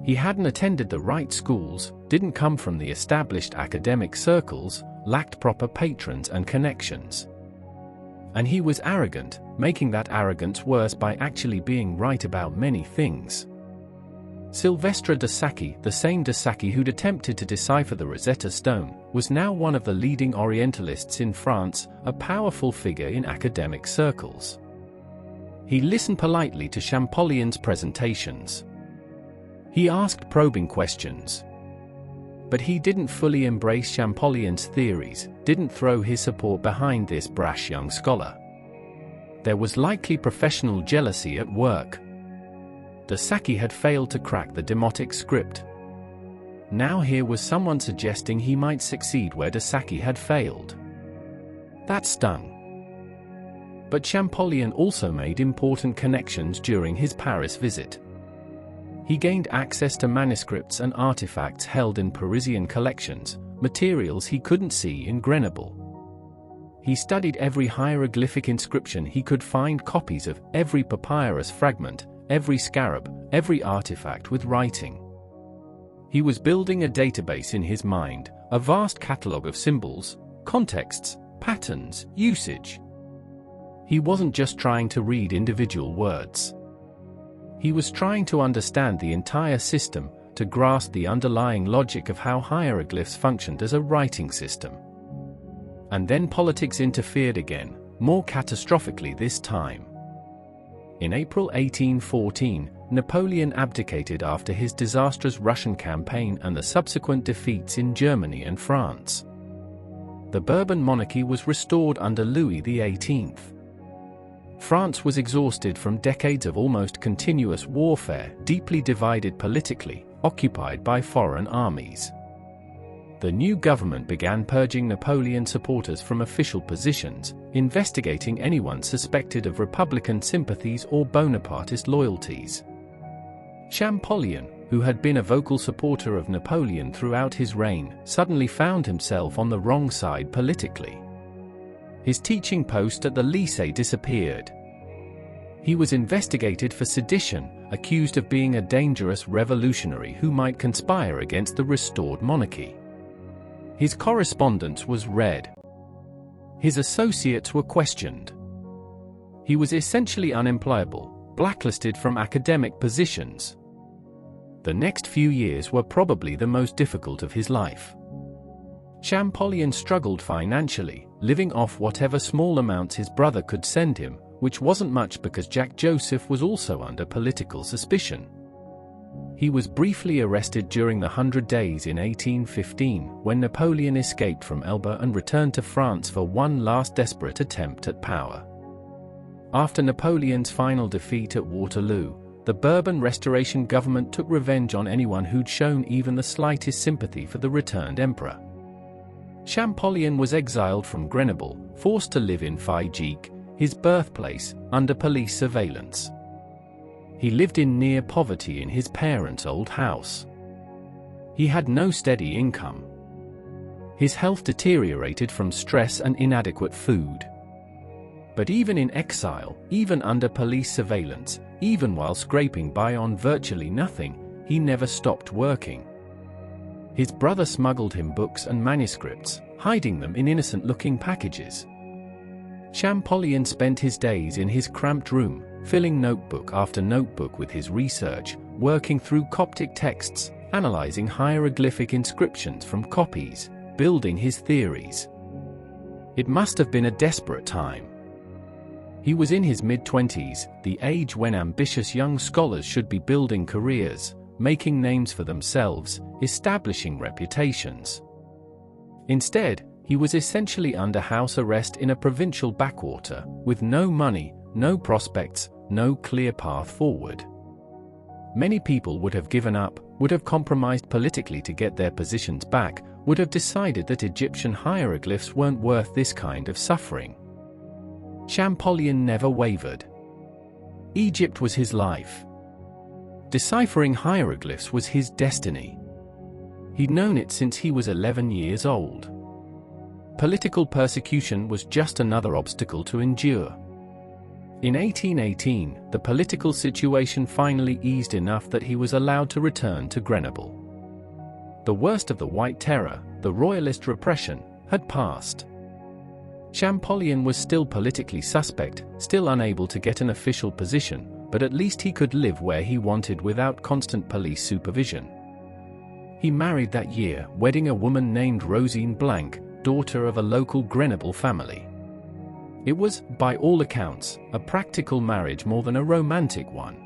A: He hadn't attended the right schools, didn't come from the established academic circles, lacked proper patrons and connections. And he was arrogant, making that arrogance worse by actually being right about many things. Sylvestre de Sacchi, the same de Sacchi who'd attempted to decipher the Rosetta Stone, was now one of the leading Orientalists in France, a powerful figure in academic circles. He listened politely to Champollion's presentations. He asked probing questions. But he didn't fully embrace Champollion's theories, didn't throw his support behind this brash young scholar. There was likely professional jealousy at work. De Sacchi had failed to crack the Demotic script. Now here was someone suggesting he might succeed where de Sacchi had failed. That stung. But Champollion also made important connections during his Paris visit. He gained access to manuscripts and artifacts held in Parisian collections, materials he couldn't see in Grenoble. He studied every hieroglyphic inscription he could find, copies of every papyrus fragment, every scarab, every artifact with writing. He was building a database in his mind, a vast catalogue of symbols, contexts, patterns, usage. He wasn't just trying to read individual words. He was trying to understand the entire system, to grasp the underlying logic of how hieroglyphs functioned as a writing system. And then politics interfered again, more catastrophically this time. In April 1814, Napoleon abdicated after his disastrous Russian campaign and the subsequent defeats in Germany and France. The Bourbon monarchy was restored under Louis XVIII. France was exhausted from decades of almost continuous warfare, deeply divided politically, occupied by foreign armies. The new government began purging Napoleon supporters from official positions, investigating anyone suspected of Republican sympathies or Bonapartist loyalties. Champollion, who had been a vocal supporter of Napoleon throughout his reign, suddenly found himself on the wrong side politically. His teaching post at the Lycée disappeared. He was investigated for sedition, accused of being a dangerous revolutionary who might conspire against the restored monarchy. His correspondence was read. His associates were questioned. He was essentially unemployable, blacklisted from academic positions. The next few years were probably the most difficult of his life. Champollion struggled financially, living off whatever small amounts his brother could send him, which wasn't much because Jack Joseph was also under political suspicion. He was briefly arrested during the 100 Days in 1815, when Napoleon escaped from Elba and returned to France for one last desperate attempt at power. After Napoleon's final defeat at Waterloo, the Bourbon Restoration government took revenge on anyone who'd shown even the slightest sympathy for the returned emperor. Champollion was exiled from Grenoble, forced to live in Figeac, his birthplace, under police surveillance. He lived in near poverty in his parents' old house. He had no steady income. His health deteriorated from stress and inadequate food. But even in exile, even under police surveillance, even while scraping by on virtually nothing, he never stopped working. His brother smuggled him books and manuscripts, hiding them in innocent-looking packages. Champollion spent his days in his cramped room, filling notebook after notebook with his research, working through Coptic texts, analyzing hieroglyphic inscriptions from copies, building his theories. It must have been a desperate time. He was in his mid-20s, the age when ambitious young scholars should be building careers, making names for themselves, establishing reputations. Instead, he was essentially under house arrest in a provincial backwater, with no money, no prospects, no clear path forward. Many people would have given up, would have compromised politically to get their positions back, would have decided that Egyptian hieroglyphs weren't worth this kind of suffering. Champollion never wavered. Egypt was his life. Deciphering hieroglyphs was his destiny. He'd known it since he was 11 years old. Political persecution was just another obstacle to endure. In 1818, the political situation finally eased enough that he was allowed to return to Grenoble. The worst of the White Terror, the royalist repression, had passed. Champollion was still politically suspect, still unable to get an official position, but at least he could live where he wanted without constant police supervision. He married that year, wedding a woman named Rosine Blanc, daughter of a local Grenoble family. It was, by all accounts, a practical marriage more than a romantic one.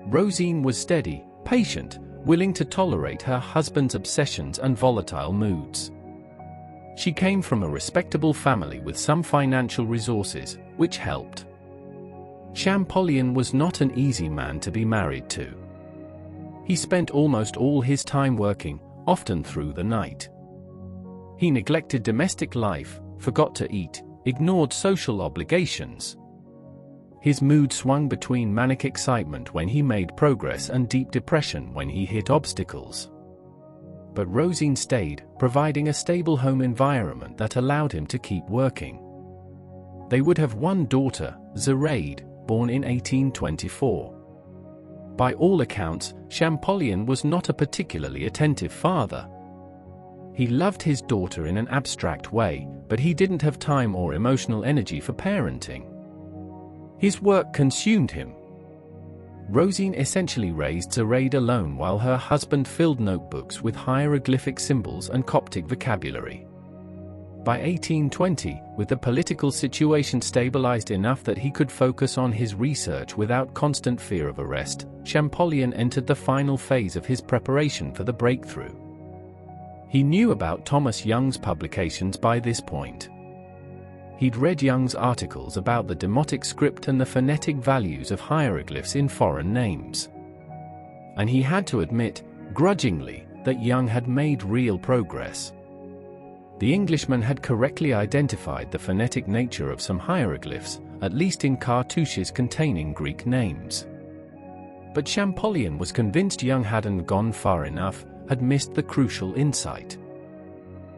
A: Rosine was steady, patient, willing to tolerate her husband's obsessions and volatile moods. She came from a respectable family with some financial resources, which helped. Champollion was not an easy man to be married to. He spent almost all his time working, often through the night. He neglected domestic life, forgot to eat, ignored social obligations. His mood swung between manic excitement when he made progress and deep depression when he hit obstacles. But Rosine stayed, providing a stable home environment that allowed him to keep working. They would have one daughter, Zoraide, born in 1824. By all accounts, Champollion was not a particularly attentive father. He loved his daughter in an abstract way, but he didn't have time or emotional energy for parenting. His work consumed him. Rosine essentially raised Zoraide alone while her husband filled notebooks with hieroglyphic symbols and Coptic vocabulary. By 1820, with the political situation stabilized enough that he could focus on his research without constant fear of arrest, Champollion entered the final phase of his preparation for the breakthrough. He knew about Thomas Young's publications by this point. He'd read Young's articles about the Demotic script and the phonetic values of hieroglyphs in foreign names. And he had to admit, grudgingly, that Young had made real progress. The Englishman had correctly identified the phonetic nature of some hieroglyphs, at least in cartouches containing Greek names. But Champollion was convinced Young hadn't gone far enough, had missed the crucial insight.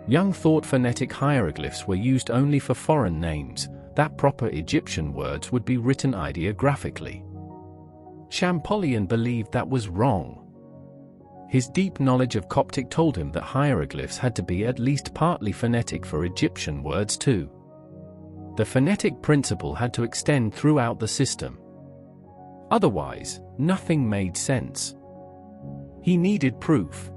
A: Young thought phonetic hieroglyphs were used only for foreign names, that proper Egyptian words would be written ideographically. Champollion believed that was wrong. His deep knowledge of Coptic told him that hieroglyphs had to be at least partly phonetic for Egyptian words too. The phonetic principle had to extend throughout the system. Otherwise, nothing made sense. He needed proof.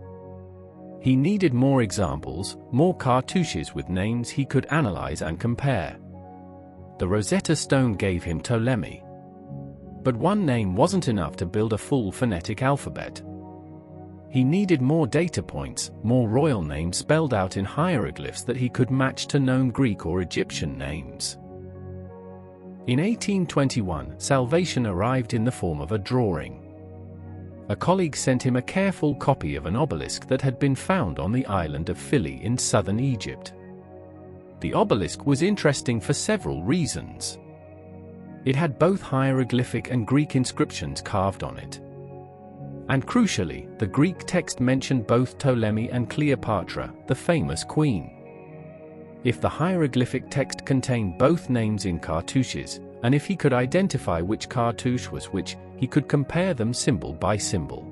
A: He needed more examples, more cartouches with names he could analyze and compare. The Rosetta Stone gave him Ptolemy. But one name wasn't enough to build a full phonetic alphabet. He needed more data points, more royal names spelled out in hieroglyphs that he could match to known Greek or Egyptian names. In 1821, salvation arrived in the form of a drawing. A colleague sent him a careful copy of an obelisk that had been found on the island of Philae in southern Egypt. The obelisk was interesting for several reasons. It had both hieroglyphic and Greek inscriptions carved on it. And crucially, the Greek text mentioned both Ptolemy and Cleopatra, the famous queen. If the hieroglyphic text contained both names in cartouches, and if he could identify which cartouche was which, he could compare them symbol by symbol.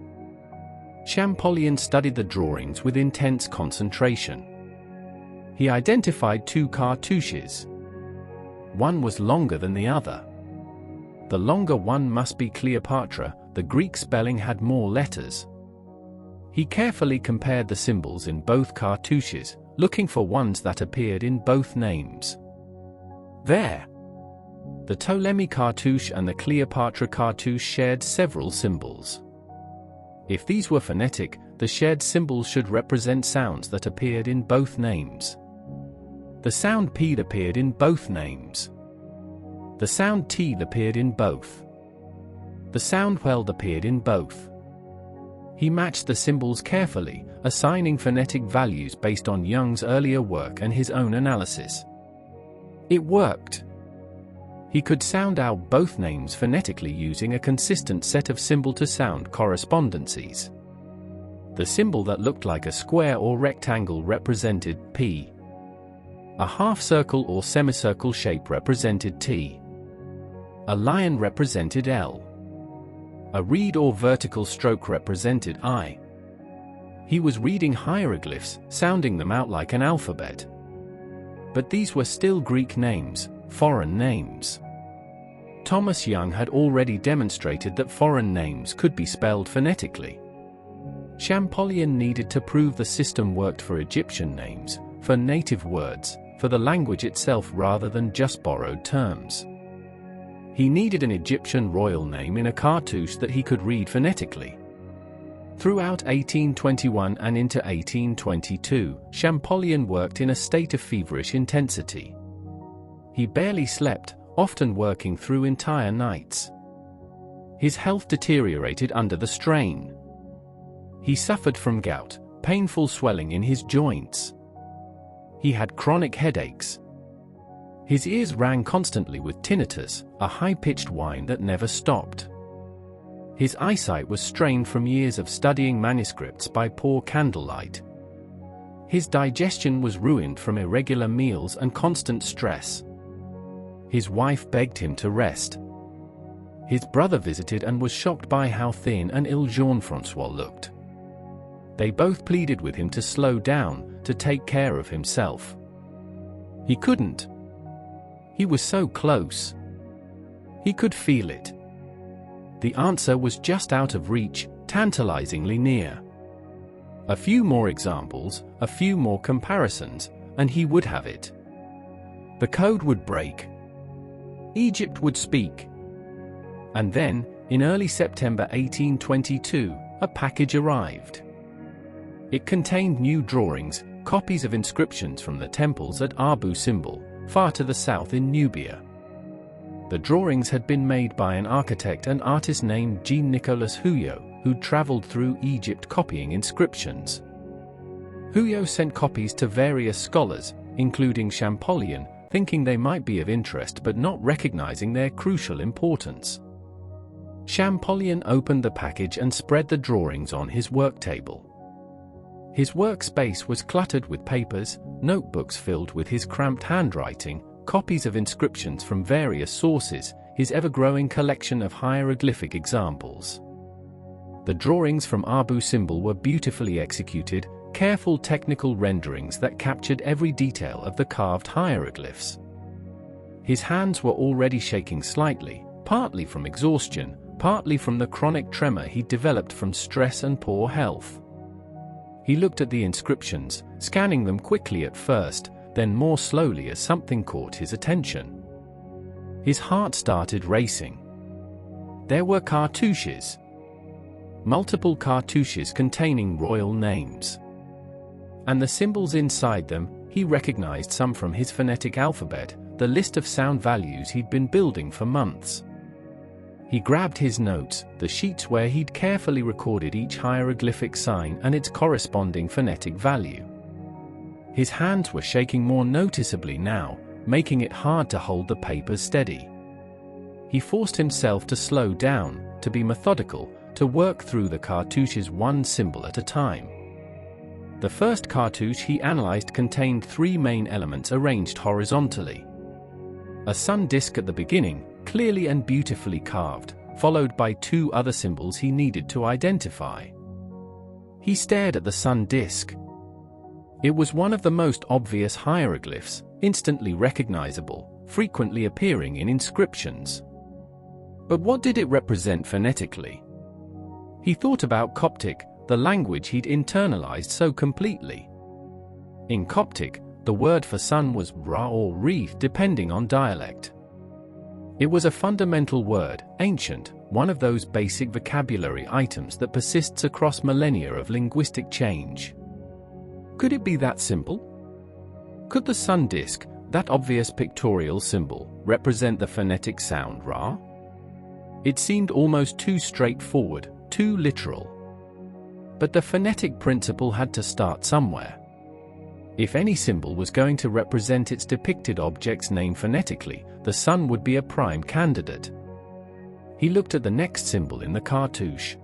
A: Champollion studied the drawings with intense concentration. He identified two cartouches. One was longer than the other. The longer one must be Cleopatra, the Greek spelling had more letters. He carefully compared the symbols in both cartouches, looking for ones that appeared in both names. There! The Ptolemy cartouche and the Cleopatra cartouche shared several symbols. If these were phonetic, the shared symbols should represent sounds that appeared in both names. The sound P appeared in both names. The sound T appeared in both. The sound WEL appeared in both. He matched the symbols carefully, assigning phonetic values based on Young's earlier work and his own analysis. It worked. He could sound out both names phonetically using a consistent set of symbol-to-sound correspondences. The symbol that looked like a square or rectangle represented P. A half-circle or semicircle shape represented T. A lion represented L. A reed or vertical stroke represented I. He was reading hieroglyphs, sounding them out like an alphabet. But these were still Greek names, foreign names. Thomas Young had already demonstrated that foreign names could be spelled phonetically. Champollion needed to prove the system worked for Egyptian names, for native words, for the language itself rather than just borrowed terms. He needed an Egyptian royal name in a cartouche that he could read phonetically. Throughout 1821 and into 1822, Champollion worked in a state of feverish intensity. He barely slept, often working through entire nights. His health deteriorated under the strain. He suffered from gout, painful swelling in his joints. He had chronic headaches. His ears rang constantly with tinnitus, a high-pitched whine that never stopped. His eyesight was strained from years of studying manuscripts by poor candlelight. His digestion was ruined from irregular meals and constant stress. His wife begged him to rest. His brother visited and was shocked by how thin and ill Jean-François looked. They both pleaded with him to slow down, to take care of himself. He couldn't. He was so close. He could feel it. The answer was just out of reach, tantalizingly near. A few more examples, a few more comparisons, and he would have it. The code would break. Egypt would speak. And then, in early September 1822, a package arrived. It contained new drawings, copies of inscriptions from the temples at Abu Simbel, far to the south in Nubia. The drawings had been made by an architect and artist named Jean-Nicolas Houillot, who'd traveled through Egypt copying inscriptions. Houillot sent copies to various scholars, including Champollion, thinking they might be of interest but not recognizing their crucial importance. Champollion opened the package and spread the drawings on his work table. His workspace was cluttered with papers, notebooks filled with his cramped handwriting, copies of inscriptions from various sources, his ever-growing collection of hieroglyphic examples. The drawings from Abu Simbel were beautifully executed, careful technical renderings that captured every detail of the carved hieroglyphs. His hands were already shaking slightly, partly from exhaustion, partly from the chronic tremor he'd developed from stress and poor health. He looked at the inscriptions, scanning them quickly at first, then more slowly as something caught his attention. His heart started racing. There were cartouches. Multiple cartouches containing royal names. And the symbols inside them, he recognized some from his phonetic alphabet, the list of sound values he'd been building for months. He grabbed his notes, the sheets where he'd carefully recorded each hieroglyphic sign and its corresponding phonetic value. His hands were shaking more noticeably now, making it hard to hold the papers steady. He forced himself to slow down, to be methodical, to work through the cartouches one symbol at a time. The first cartouche he analyzed contained three main elements arranged horizontally. A sun disk at the beginning, clearly and beautifully carved, followed by two other symbols he needed to identify. He stared at the sun disk. It was one of the most obvious hieroglyphs, instantly recognizable, frequently appearing in inscriptions. But what did it represent phonetically? He thought about Coptic, the language he'd internalized so completely. In Coptic, the word for sun was Ra or Re, depending on dialect. It was a fundamental word, ancient, one of those basic vocabulary items that persists across millennia of linguistic change. Could it be that simple? Could the sun disk, that obvious pictorial symbol, represent the phonetic sound Ra? It seemed almost too straightforward, too literal. But the phonetic principle had to start somewhere. If any symbol was going to represent its depicted object's name phonetically, the sun would be a prime candidate. He looked at the next symbol in the cartouche.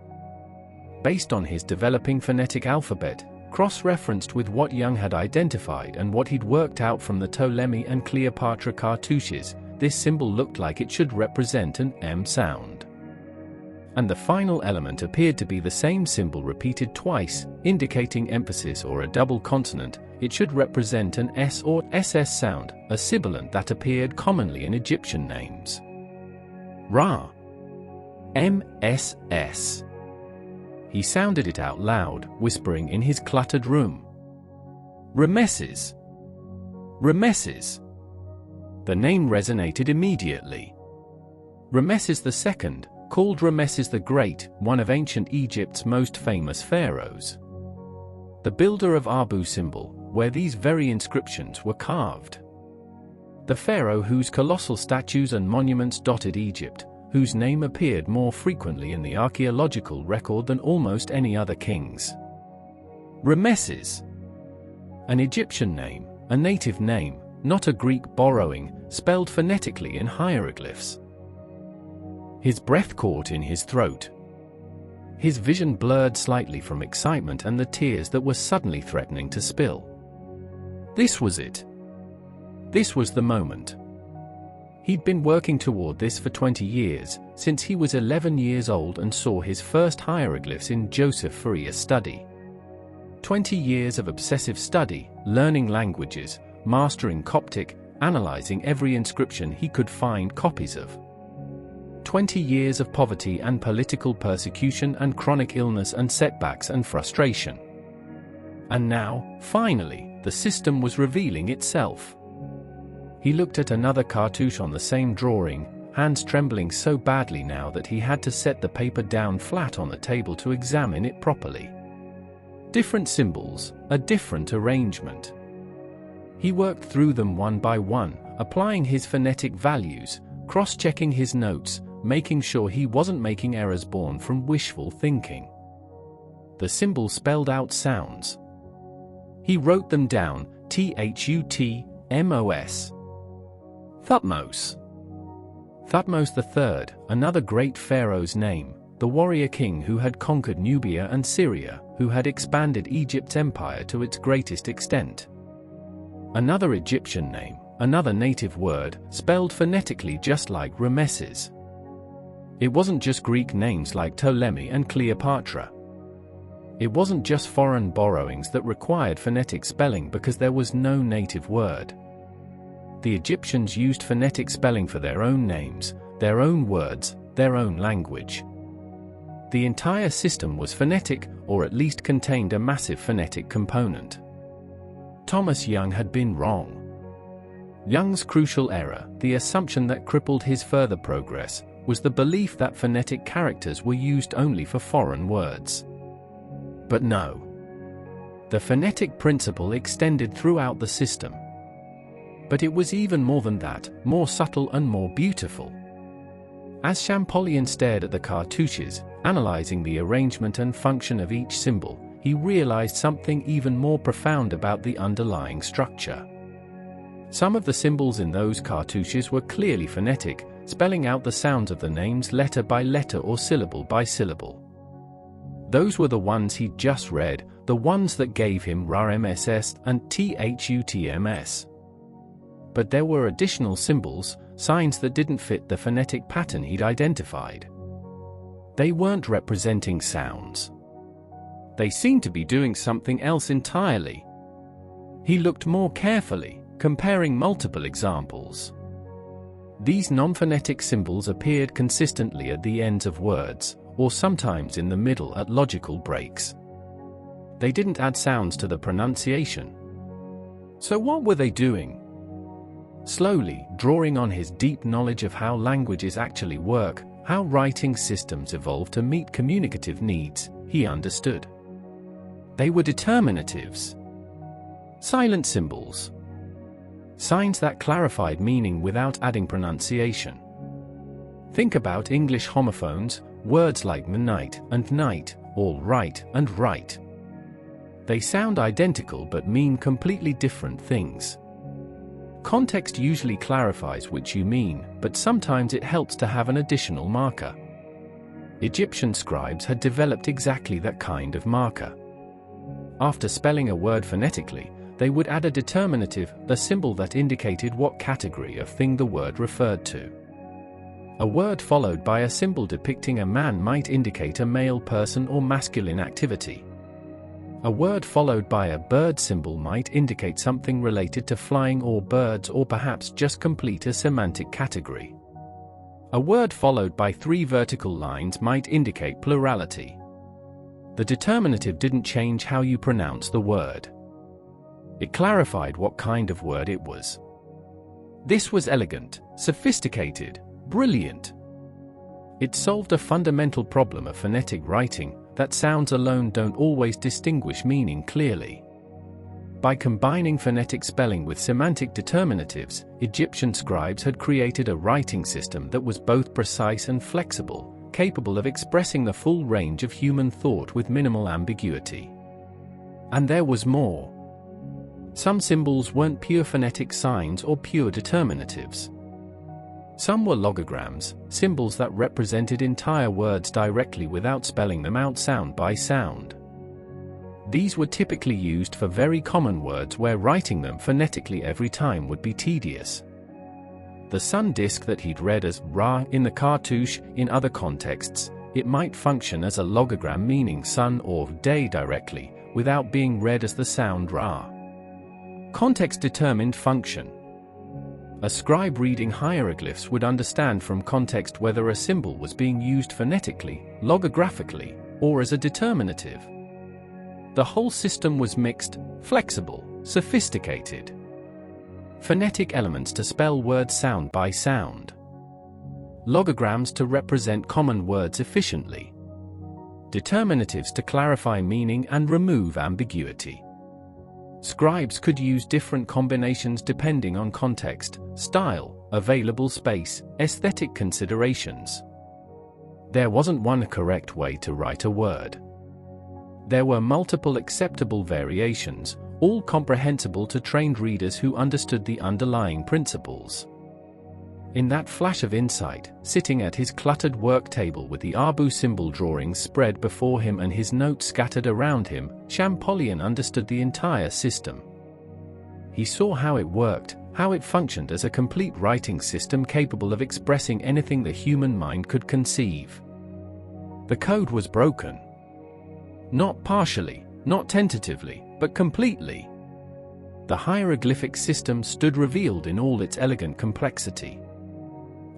A: Based on his developing phonetic alphabet, cross-referenced with what Young had identified and what he'd worked out from the Ptolemy and Cleopatra cartouches, this symbol looked like it should represent an M sound. And the final element appeared to be the same symbol repeated twice, indicating emphasis or a double consonant. It should represent an S or SS sound, a sibilant that appeared commonly in Egyptian names. Ra. MSS. He sounded it out loud, whispering in his cluttered room. Rameses. Rameses. The name resonated immediately. Rameses II, called Rameses the Great, one of ancient Egypt's most famous pharaohs. The builder of Abu Simbel, where these very inscriptions were carved. The pharaoh whose colossal statues and monuments dotted Egypt, whose name appeared more frequently in the archaeological record than almost any other king's. Rameses. An Egyptian name, a native name, not a Greek borrowing, spelled phonetically in hieroglyphs. His breath caught in his throat. His vision blurred slightly from excitement and the tears that were suddenly threatening to spill. This was it. This was the moment. He'd been working toward this for 20 years, since he was 11 years old and saw his first hieroglyphs in Joseph Fourier's study. 20 years of obsessive study, learning languages, mastering Coptic, analyzing every inscription he could find copies of. 20 years of poverty and political persecution and chronic illness and setbacks and frustration. And now, finally, the system was revealing itself. He looked at another cartouche on the same drawing, hands trembling so badly now that he had to set the paper down flat on the table to examine it properly. Different symbols, a different arrangement. He worked through them one by one, applying his phonetic values, cross-checking his notes, making sure he wasn't making errors born from wishful thinking. The symbol spelled out sounds. He wrote them down, Thutmos. Thutmos. Thutmos III, another great pharaoh's name, the warrior king who had conquered Nubia and Syria, who had expanded Egypt's empire to its greatest extent. Another Egyptian name, another native word, spelled phonetically just like Ramesses. It wasn't just Greek names like Ptolemy and Cleopatra. It wasn't just foreign borrowings that required phonetic spelling because there was no native word. The Egyptians used phonetic spelling for their own names, their own words, their own language. The entire system was phonetic, or at least contained a massive phonetic component. Thomas Young had been wrong. Young's crucial error, the assumption that crippled his further progress, was the belief that phonetic characters were used only for foreign words. But no. The phonetic principle extended throughout the system. But it was even more than that, more subtle and more beautiful. As Champollion stared at the cartouches, analyzing the arrangement and function of each symbol, he realized something even more profound about the underlying structure. Some of the symbols in those cartouches were clearly phonetic, spelling out the sounds of the names letter by letter or syllable by syllable. Those were the ones he'd just read, the ones that gave him RMSS and THUTMS. But there were additional symbols, signs that didn't fit the phonetic pattern he'd identified. They weren't representing sounds. They seemed to be doing something else entirely. He looked more carefully, comparing multiple examples. These non-phonetic symbols appeared consistently at the ends of words, or sometimes in the middle at logical breaks. They didn't add sounds to the pronunciation. So what were they doing? Slowly, drawing on his deep knowledge of how languages actually work, how writing systems evolve to meet communicative needs, he understood. They were determinatives. Silent symbols. Signs that clarified meaning without adding pronunciation. Think about English homophones, words like midnight and night, all right and right. They sound identical but mean completely different things. Context usually clarifies which you mean, but sometimes it helps to have an additional marker. Egyptian scribes had developed exactly that kind of marker. After spelling a word phonetically, they would add a determinative, the symbol that indicated what category of thing the word referred to. A word followed by a symbol depicting a man might indicate a male person or masculine activity. A word followed by a bird symbol might indicate something related to flying or birds, or perhaps just complete a semantic category. A word followed by 3 vertical lines might indicate plurality. The determinative didn't change how you pronounce the word. It clarified what kind of word it was. This was elegant, sophisticated, brilliant. It solved a fundamental problem of phonetic writing, that sounds alone don't always distinguish meaning clearly. By combining phonetic spelling with semantic determinatives, Egyptian scribes had created a writing system that was both precise and flexible, capable of expressing the full range of human thought with minimal ambiguity. And there was more. Some symbols weren't pure phonetic signs or pure determinatives. Some were logograms, symbols that represented entire words directly without spelling them out sound by sound. These were typically used for very common words where writing them phonetically every time would be tedious. The sun disk that he'd read as Ra in the cartouche, in other contexts, it might function as a logogram meaning sun or day directly, without being read as the sound Ra. Context determined function. A scribe reading hieroglyphs would understand from context whether a symbol was being used phonetically, logographically, or as a determinative. The whole system was mixed, flexible, sophisticated. Phonetic elements to spell words sound by sound. Logograms to represent common words efficiently. Determinatives to clarify meaning and remove ambiguity. Scribes could use different combinations depending on context, style, available space, aesthetic considerations. There wasn't one correct way to write a word. There were multiple acceptable variations, all comprehensible to trained readers who understood the underlying principles. In that flash of insight, sitting at his cluttered work table with the Abu symbol drawings spread before him and his notes scattered around him, Champollion understood the entire system. He saw how it worked, how it functioned as a complete writing system capable of expressing anything the human mind could conceive. The code was broken. Not partially, not tentatively, but completely. The hieroglyphic system stood revealed in all its elegant complexity.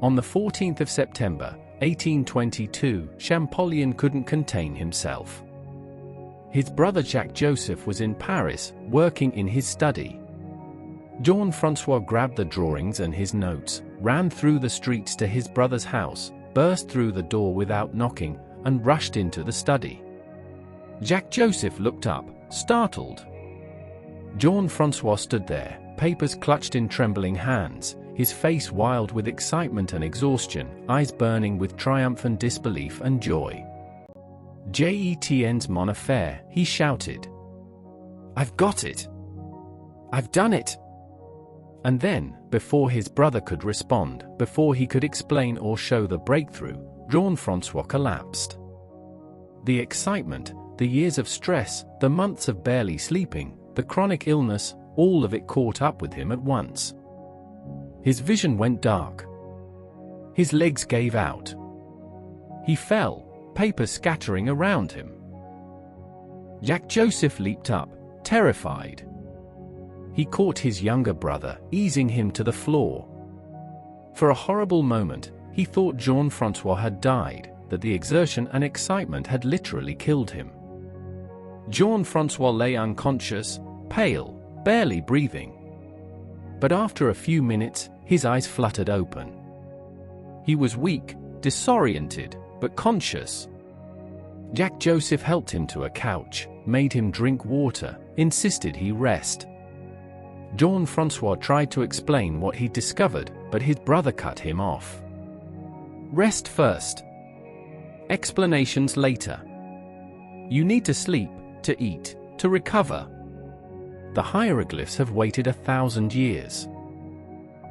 A: On the 14th of September, 1822, Champollion couldn't contain himself. His brother Jacques-Joseph was in Paris, working in his study. Jean-François grabbed the drawings and his notes, ran through the streets to his brother's house, burst through the door without knocking, and rushed into the study. Jacques-Joseph looked up, startled. Jean-François stood there, papers clutched in trembling hands, his face wild with excitement and exhaustion, eyes burning with triumph and disbelief and joy. "J'etiens mon affaire," he shouted. "I've got it! I've done it!" And then, before his brother could respond, before he could explain or show the breakthrough, Jean-François collapsed. The excitement, the years of stress, the months of barely sleeping, the chronic illness, all of it caught up with him at once. His vision went dark. His legs gave out. He fell, papers scattering around him. Jacques-Joseph leaped up, terrified. He caught his younger brother, easing him to the floor. For a horrible moment, he thought Jean-François had died, that the exertion and excitement had literally killed him. Jean-François lay unconscious, pale, barely breathing. But after a few minutes, his eyes fluttered open. He was weak, disoriented, but conscious. Jacques-Joseph helped him to a couch, made him drink water, insisted he rest. Jean-François tried to explain what he'd discovered, but his brother cut him off. "Rest first. Explanations later. You need to sleep, to eat, to recover. The hieroglyphs have waited 1,000 years.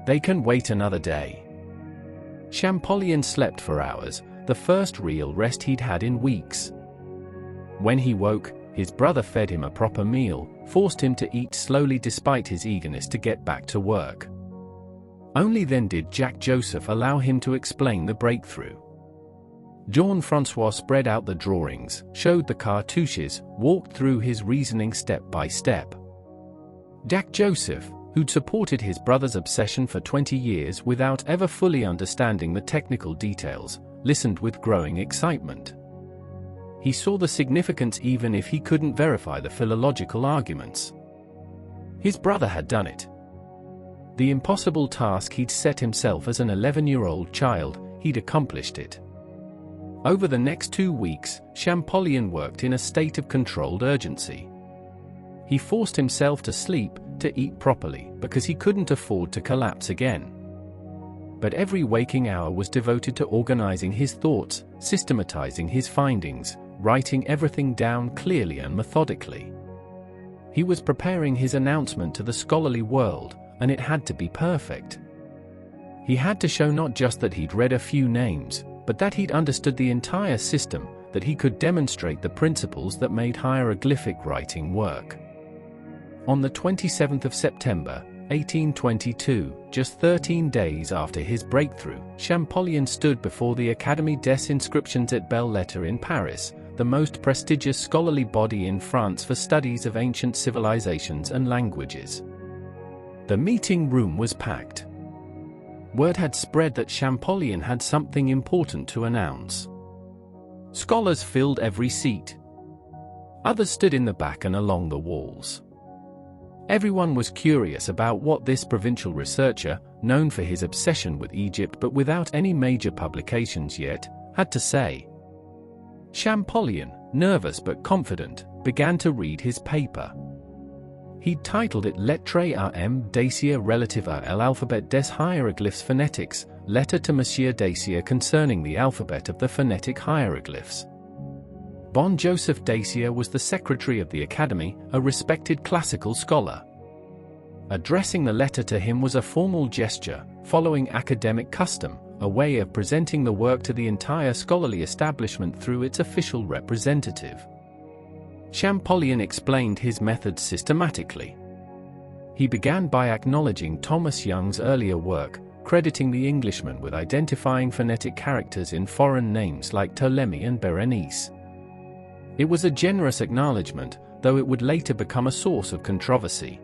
A: They can wait another day." Champollion slept for hours, the first real rest he'd had in weeks. When he woke, his brother fed him a proper meal, forced him to eat slowly despite his eagerness to get back to work. Only then did Jacques-Joseph allow him to explain the breakthrough. Jean-François spread out the drawings, showed the cartouches, walked through his reasoning step by step. Jacques-Joseph, who'd supported his brother's obsession for 20 years without ever fully understanding the technical details, listened with growing excitement. He saw the significance even if he couldn't verify the philological arguments. His brother had done it. The impossible task he'd set himself as an 11-year-old child, he'd accomplished it. Over the next 2 weeks, Champollion worked in a state of controlled urgency. He forced himself to sleep, to eat properly, because he couldn't afford to collapse again. But every waking hour was devoted to organizing his thoughts, systematizing his findings, writing everything down clearly and methodically. He was preparing his announcement to the scholarly world, and it had to be perfect. He had to show not just that he'd read a few names, but that he'd understood the entire system, that he could demonstrate the principles that made hieroglyphic writing work. On the 27th of September, 1822, just 13 days after his breakthrough, Champollion stood before the Académie des Inscriptions et Belles-Lettres in Paris, the most prestigious scholarly body in France for studies of ancient civilizations and languages. The meeting room was packed. word had spread that Champollion had something important to announce. Scholars filled every seat. Others stood in the back and along the walls. Everyone was curious about what this provincial researcher, known for his obsession with Egypt but without any major publications yet, had to say. Champollion, nervous but confident, began to read his paper. He'd titled it Lettre à M. Dacier relative à l'alphabet des hieroglyphs phonetiques, letter to Monsieur Dacier concerning the alphabet of the phonetic hieroglyphs. Bon Joseph Dacier was the secretary of the Academy, a respected classical scholar. Addressing the letter to him was a formal gesture, following academic custom, a way of presenting the work to the entire scholarly establishment through its official representative. Champollion explained his methods systematically. He began by acknowledging Thomas Young's earlier work, crediting the Englishman with identifying phonetic characters in foreign names like Ptolemy and Berenice. It was a generous acknowledgement, though it would later become a source of controversy.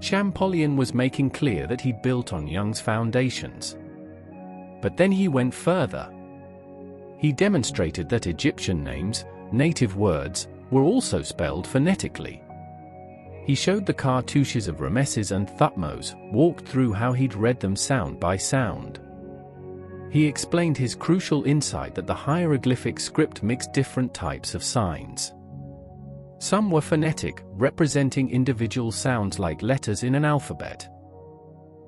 A: Champollion was making clear that he built on Young's foundations. But then he went further. He demonstrated that Egyptian names, native words, were also spelled phonetically. He showed the cartouches of Rameses and Thutmose, walked through how he'd read them sound by sound. He explained his crucial insight that the hieroglyphic script mixed different types of signs. Some were phonetic, representing individual sounds like letters in an alphabet.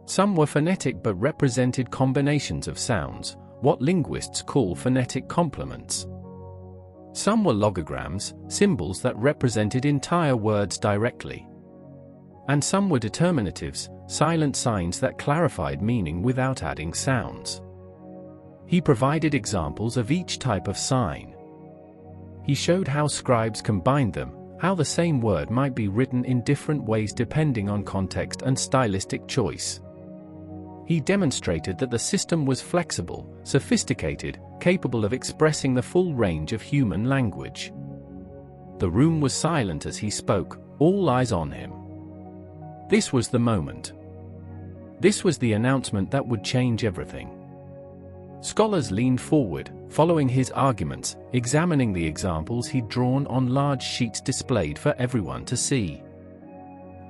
A: Some were phonetic but represented combinations of sounds, what linguists call phonetic complements. Some were logograms, symbols that represented entire words directly. And some were determinatives, silent signs that clarified meaning without adding sounds. He provided examples of each type of sign. He showed how scribes combined them, how the same word might be written in different ways depending on context and stylistic choice. He demonstrated that the system was flexible, sophisticated, capable of expressing the full range of human language. The room was silent as he spoke, all eyes on him. This was the moment. This was the announcement that would change everything. Scholars leaned forward, following his arguments, examining the examples he'd drawn on large sheets displayed for everyone to see.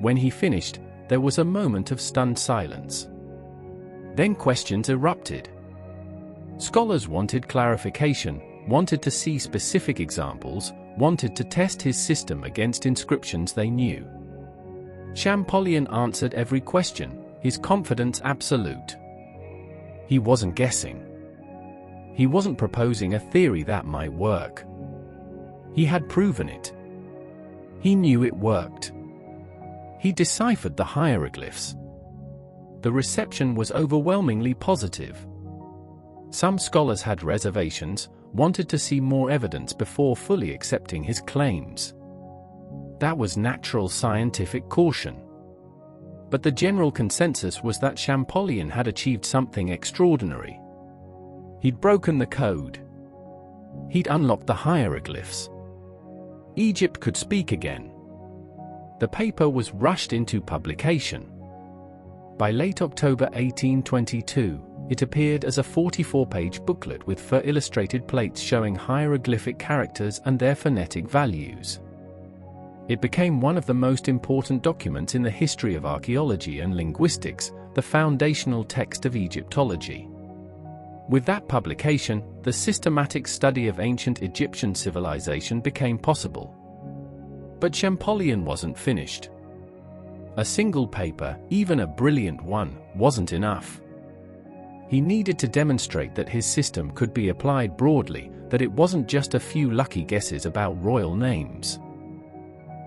A: When he finished, there was a moment of stunned silence. Then questions erupted. Scholars wanted clarification, wanted to see specific examples, wanted to test his system against inscriptions they knew. Champollion answered every question, his confidence absolute. He wasn't guessing. He wasn't proposing a theory that might work. He had proven it. He knew it worked. He deciphered the hieroglyphs. The reception was overwhelmingly positive. Some scholars had reservations, wanted to see more evidence before fully accepting his claims. That was natural scientific caution. But the general consensus was that Champollion had achieved something extraordinary. He'd broken the code. He'd unlocked the hieroglyphs. Egypt could speak again. The paper was rushed into publication. By late October 1822, it appeared as a 44-page booklet with illustrated plates showing hieroglyphic characters and their phonetic values. It became one of the most important documents in the history of archaeology and linguistics, the foundational text of Egyptology. With that publication, the systematic study of ancient Egyptian civilization became possible. But Champollion wasn't finished. A single paper, even a brilliant one, wasn't enough. He needed to demonstrate that his system could be applied broadly, that it wasn't just a few lucky guesses about royal names.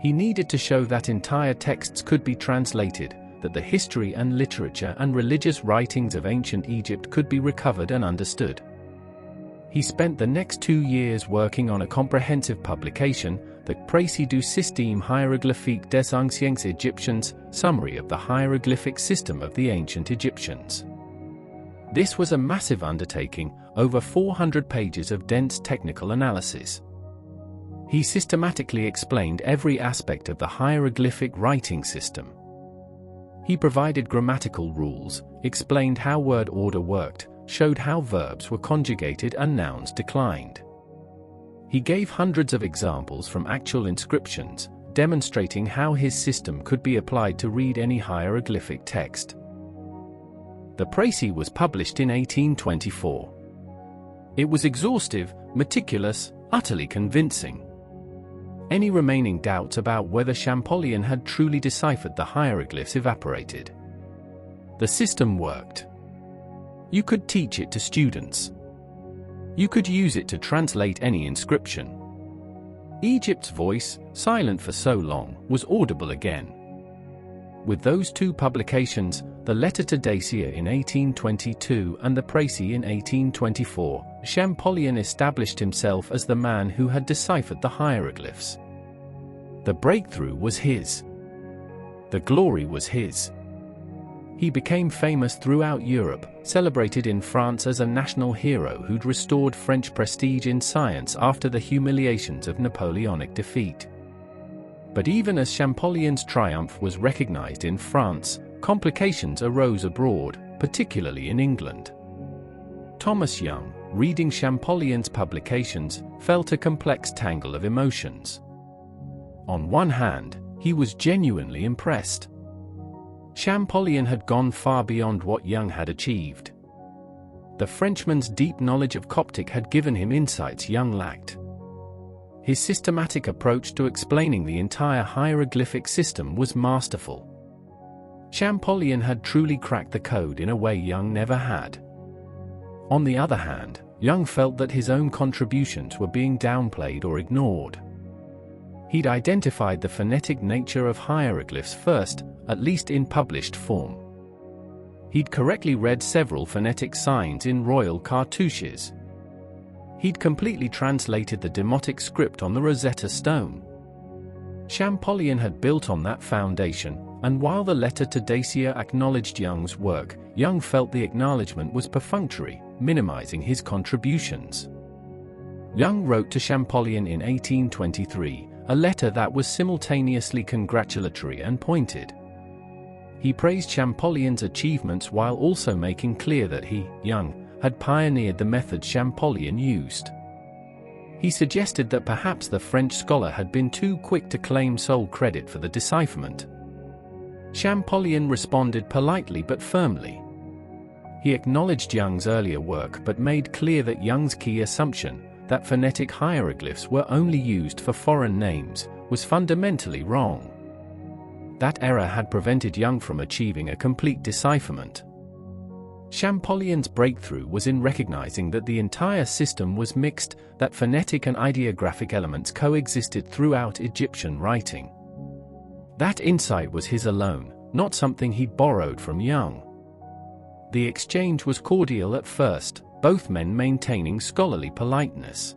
A: He needed to show that entire texts could be translated, that the history and literature and religious writings of ancient Egypt could be recovered and understood. He spent the next 2 years working on a comprehensive publication, the Précis du système hieroglyphique des anciens Egyptiens, summary of the hieroglyphic system of the ancient Egyptians. This was a massive undertaking, over 400 pages of dense technical analysis. He systematically explained every aspect of the hieroglyphic writing system. He provided grammatical rules, explained how word order worked, showed how verbs were conjugated and nouns declined. He gave hundreds of examples from actual inscriptions, demonstrating how his system could be applied to read any hieroglyphic text. The Précis was published in 1824. It was exhaustive, meticulous, utterly convincing. Any remaining doubts about whether Champollion had truly deciphered the hieroglyphs evaporated. The system worked. You could teach it to students. You could use it to translate any inscription. Egypt's voice, silent for so long, was audible again. With those two publications, the Letter to Dacia in 1822 and the Précis in 1824, Champollion established himself as the man who had deciphered the hieroglyphs. The breakthrough was his. The glory was his. He became famous throughout Europe, celebrated in France as a national hero who'd restored French prestige in science after the humiliations of Napoleonic defeat. But even as Champollion's triumph was recognized in France, complications arose abroad, particularly in England. Thomas Young, reading Champollion's publications, felt a complex tangle of emotions. On one hand, he was genuinely impressed. Champollion had gone far beyond what Young had achieved. The Frenchman's deep knowledge of Coptic had given him insights Young lacked. His systematic approach to explaining the entire hieroglyphic system was masterful. Champollion had truly cracked the code in a way Young never had. On the other hand, Young felt that his own contributions were being downplayed or ignored. He'd identified the phonetic nature of hieroglyphs first, at least in published form. He'd correctly read several phonetic signs in royal cartouches. He'd completely translated the Demotic script on the Rosetta Stone. Champollion had built on that foundation, and while the Letter to Dacia acknowledged Young's work, Young felt the acknowledgement was perfunctory, minimizing his contributions. Young wrote to Champollion in 1823, a letter that was simultaneously congratulatory and pointed. He praised Champollion's achievements while also making clear that he, Young, had pioneered the method Champollion used. He suggested that perhaps the French scholar had been too quick to claim sole credit for the decipherment. Champollion responded politely but firmly. He acknowledged Young's earlier work but made clear that Young's key assumption, that phonetic hieroglyphs were only used for foreign names, was fundamentally wrong. That error had prevented Young from achieving a complete decipherment. Champollion's breakthrough was in recognizing that the entire system was mixed, that phonetic and ideographic elements coexisted throughout Egyptian writing. That insight was his alone, not something he borrowed from Young. The exchange was cordial at first, both men maintaining scholarly politeness.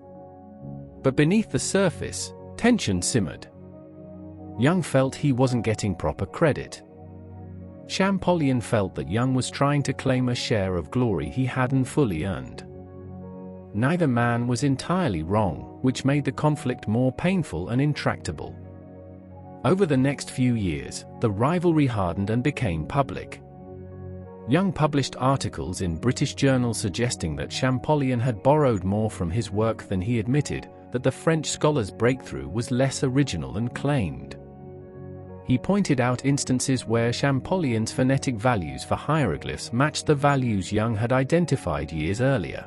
A: But beneath the surface, tension simmered. Young felt he wasn't getting proper credit. Champollion felt that Young was trying to claim a share of glory he hadn't fully earned. Neither man was entirely wrong, which made the conflict more painful and intractable. Over the next few years, the rivalry hardened and became public. Young published articles in British journals suggesting that Champollion had borrowed more from his work than he admitted, that the French scholar's breakthrough was less original than claimed. He pointed out instances where Champollion's phonetic values for hieroglyphs matched the values Young had identified years earlier.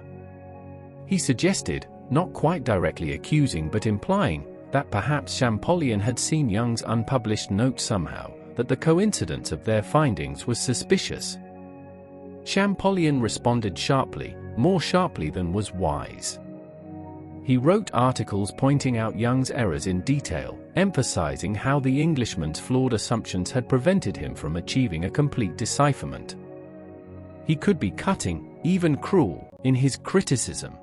A: He suggested, not quite directly accusing but implying, that perhaps Champollion had seen Young's unpublished notes somehow, that the coincidence of their findings was suspicious. Champollion responded sharply, more sharply than was wise. He wrote articles pointing out Young's errors in detail, emphasizing how the Englishman's flawed assumptions had prevented him from achieving a complete decipherment. He could be cutting, even cruel, in his criticism.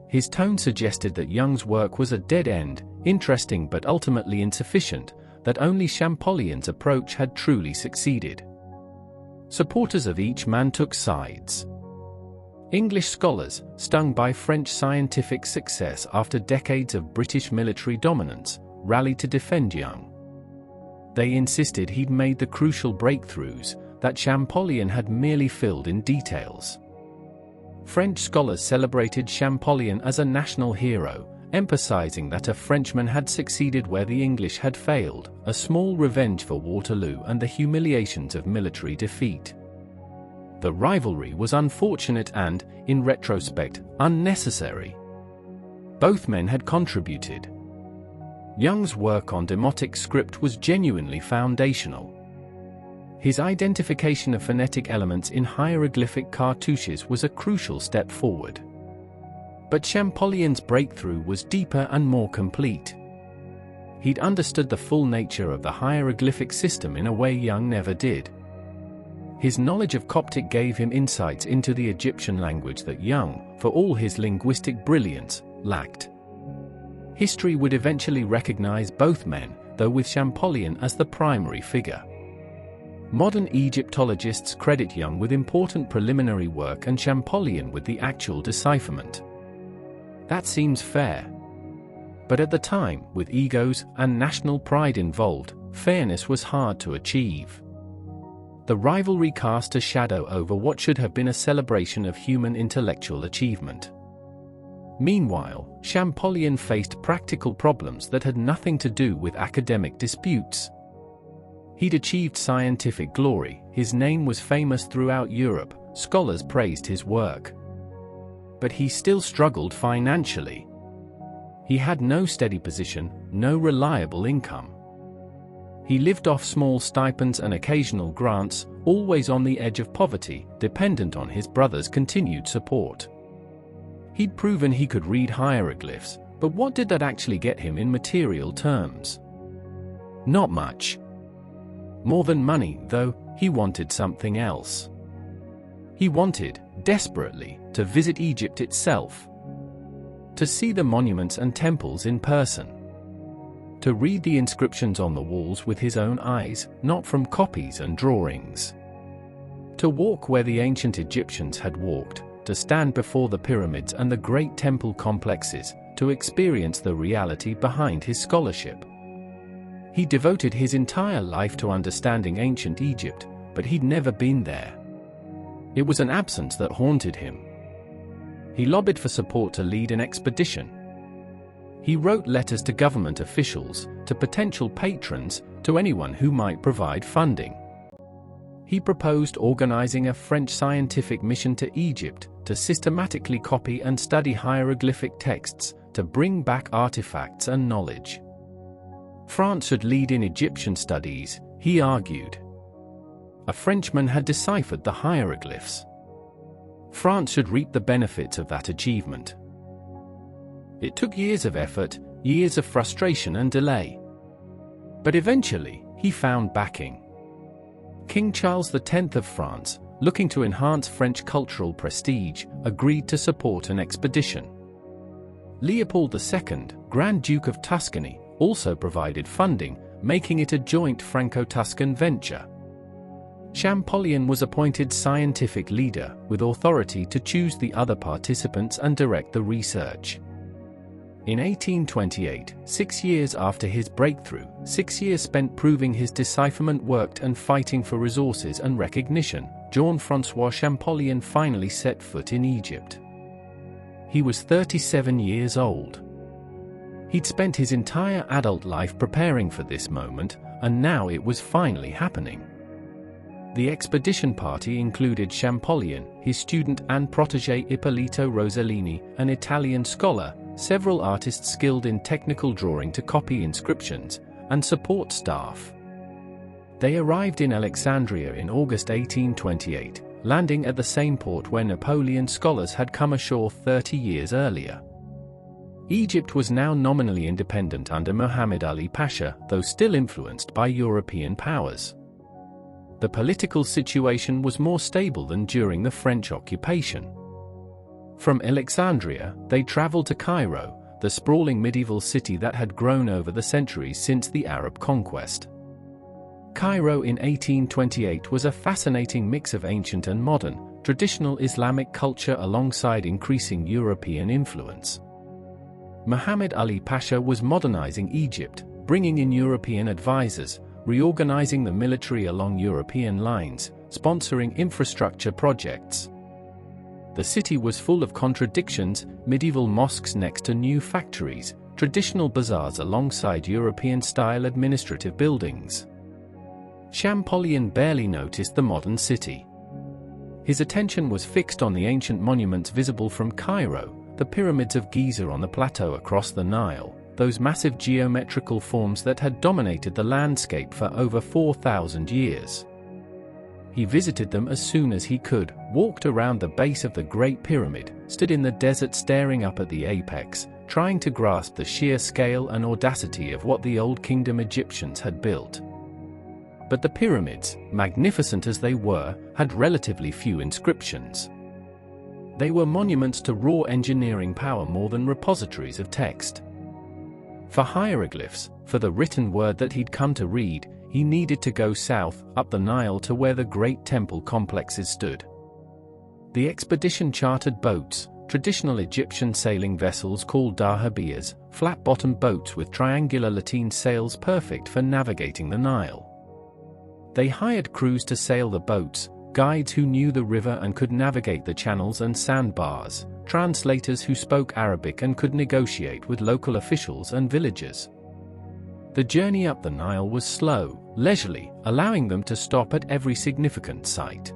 A: His tone suggested that Young's work was a dead end, interesting but ultimately insufficient, that only Champollion's approach had truly succeeded. Supporters of each man took sides. English scholars, stung by French scientific success after decades of British military dominance, rallied to defend Young. They insisted he'd made the crucial breakthroughs, that Champollion had merely filled in details. French scholars celebrated Champollion as a national hero, emphasizing that a Frenchman had succeeded where the English had failed, a small revenge for Waterloo and the humiliations of military defeat. The rivalry was unfortunate and, in retrospect, unnecessary. Both men had contributed. Young's work on Demotic script was genuinely foundational. His identification of phonetic elements in hieroglyphic cartouches was a crucial step forward. But Champollion's breakthrough was deeper and more complete. He'd understood the full nature of the hieroglyphic system in a way Young never did. His knowledge of Coptic gave him insights into the Egyptian language that Young, for all his linguistic brilliance, lacked. History would eventually recognize both men, though with Champollion as the primary figure. Modern Egyptologists credit Young with important preliminary work and Champollion with the actual decipherment. That seems fair. But at the time, with egos and national pride involved, fairness was hard to achieve. The rivalry cast a shadow over what should have been a celebration of human intellectual achievement. Meanwhile, Champollion faced practical problems that had nothing to do with academic disputes. He'd achieved scientific glory, his name was famous throughout Europe, scholars praised his work. But he still struggled financially. He had no steady position, no reliable income. He lived off small stipends and occasional grants, always on the edge of poverty, dependent on his brother's continued support. He'd proven he could read hieroglyphs, but what did that actually get him in material terms? Not much. More than money, though, he wanted something else. He wanted, desperately, to visit Egypt itself. To see the monuments and temples in person. To read the inscriptions on the walls with his own eyes, not from copies and drawings. To walk where the ancient Egyptians had walked, to stand before the pyramids and the great temple complexes, to experience the reality behind his scholarship. He devoted his entire life to understanding ancient Egypt, but he'd never been there. It was an absence that haunted him. He lobbied for support to lead an expedition. He wrote letters to government officials, to potential patrons, to anyone who might provide funding. He proposed organizing a French scientific mission to Egypt, to systematically copy and study hieroglyphic texts, to bring back artifacts and knowledge. France should lead in Egyptian studies, he argued. A Frenchman had deciphered the hieroglyphs. France should reap the benefits of that achievement. It took years of effort, years of frustration and delay. But eventually, he found backing. King Charles X of France, looking to enhance French cultural prestige, agreed to support an expedition. Leopold II, Grand Duke of Tuscany, also provided funding, making it a joint Franco-Tuscan venture. Champollion was appointed scientific leader, with authority to choose the other participants and direct the research. In 1828, 6 years after his breakthrough, 6 years spent proving his decipherment worked and fighting for resources and recognition, Jean-François Champollion finally set foot in Egypt. He was 37 years old. He'd spent his entire adult life preparing for this moment, and now it was finally happening. The expedition party included Champollion, his student and protégé Ippolito Rosellini, an Italian scholar, several artists skilled in technical drawing to copy inscriptions, and support staff. They arrived in Alexandria in August 1828, landing at the same port where Napoleon's scholars had come ashore 30 years earlier. Egypt was now nominally independent under Muhammad Ali Pasha, though still influenced by European powers. The political situation was more stable than during the French occupation. From Alexandria, they traveled to Cairo, the sprawling medieval city that had grown over the centuries since the Arab conquest. Cairo in 1828 was a fascinating mix of ancient and modern, traditional Islamic culture alongside increasing European influence. Muhammad Ali Pasha was modernizing Egypt, bringing in European advisors, reorganizing the military along European lines, sponsoring infrastructure projects. The city was full of contradictions: medieval mosques next to new factories, traditional bazaars alongside European-style administrative buildings. Champollion barely noticed the modern city. His attention was fixed on the ancient monuments visible from Cairo, the pyramids of Giza on the plateau across the Nile, those massive geometrical forms that had dominated the landscape for over 4,000 years. He visited them as soon as he could, walked around the base of the Great Pyramid, stood in the desert staring up at the apex, trying to grasp the sheer scale and audacity of what the Old Kingdom Egyptians had built. But the pyramids, magnificent as they were, had relatively few inscriptions. They were monuments to raw engineering power more than repositories of text. For hieroglyphs, for the written word that he'd come to read, he needed to go south, up the Nile to where the great temple complexes stood. The expedition chartered boats, traditional Egyptian sailing vessels called dahabiyas, flat-bottomed boats with triangular lateen sails perfect for navigating the Nile. They hired crews to sail the boats, guides who knew the river and could navigate the channels and sandbars, translators who spoke Arabic and could negotiate with local officials and villagers. The journey up the Nile was slow, leisurely, allowing them to stop at every significant site.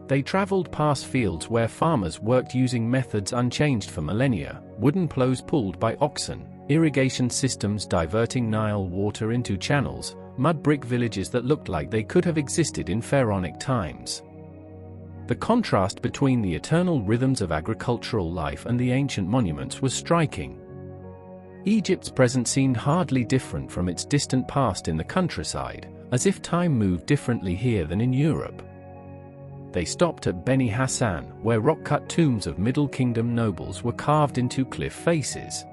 A: They traveled past fields where farmers worked using methods unchanged for millennia: wooden plows pulled by oxen, irrigation systems diverting Nile water into channels, mud brick villages that looked like they could have existed in pharaonic times. The contrast between the eternal rhythms of agricultural life and the ancient monuments was striking. Egypt's present seemed hardly different from its distant past in the countryside, as if time moved differently here than in Europe. They stopped at Beni Hassan, where rock-cut tombs of Middle Kingdom nobles were carved into cliff faces.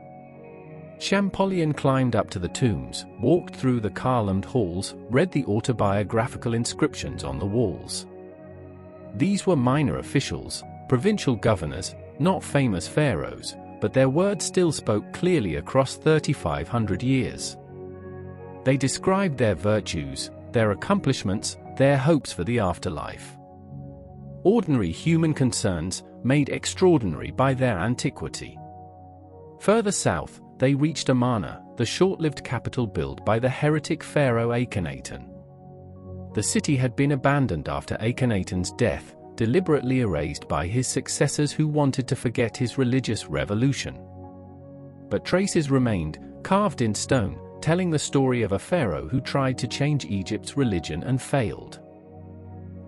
A: Champollion climbed up to the tombs, walked through the columned halls, read the autobiographical inscriptions on the walls. These were minor officials, provincial governors, not famous pharaohs, but their words still spoke clearly across 3,500 years. They described their virtues, their accomplishments, their hopes for the afterlife. Ordinary human concerns, made extraordinary by their antiquity. Further south, they reached Amarna, the short-lived capital built by the heretic pharaoh Akhenaten. The city had been abandoned after Akhenaten's death, deliberately erased by his successors who wanted to forget his religious revolution. But traces remained, carved in stone, telling the story of a pharaoh who tried to change Egypt's religion and failed.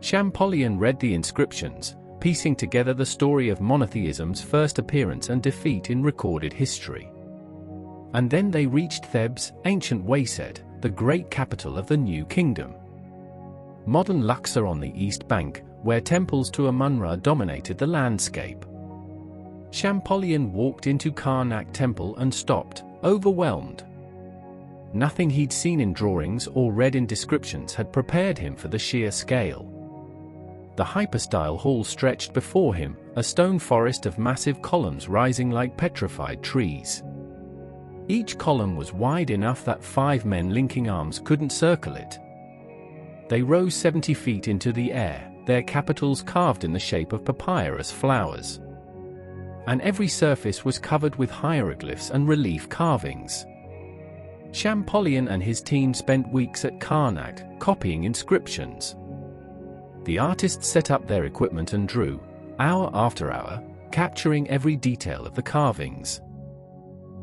A: Champollion read the inscriptions, piecing together the story of monotheism's first appearance and defeat in recorded history. And then they reached Thebes, ancient Waset, the great capital of the New Kingdom. Modern Luxor on the east bank, where temples to Amun-Ra dominated the landscape. Champollion walked into Karnak Temple and stopped, overwhelmed. Nothing he'd seen in drawings or read in descriptions had prepared him for the sheer scale. The hypostyle hall stretched before him, a stone forest of massive columns rising like petrified trees. Each column was wide enough that 5 men linking arms couldn't circle it. They rose 70 feet into the air, their capitals carved in the shape of papyrus flowers. And every surface was covered with hieroglyphs and relief carvings. Champollion and his team spent weeks at Karnak, copying inscriptions. The artists set up their equipment and drew, hour after hour, capturing every detail of the carvings.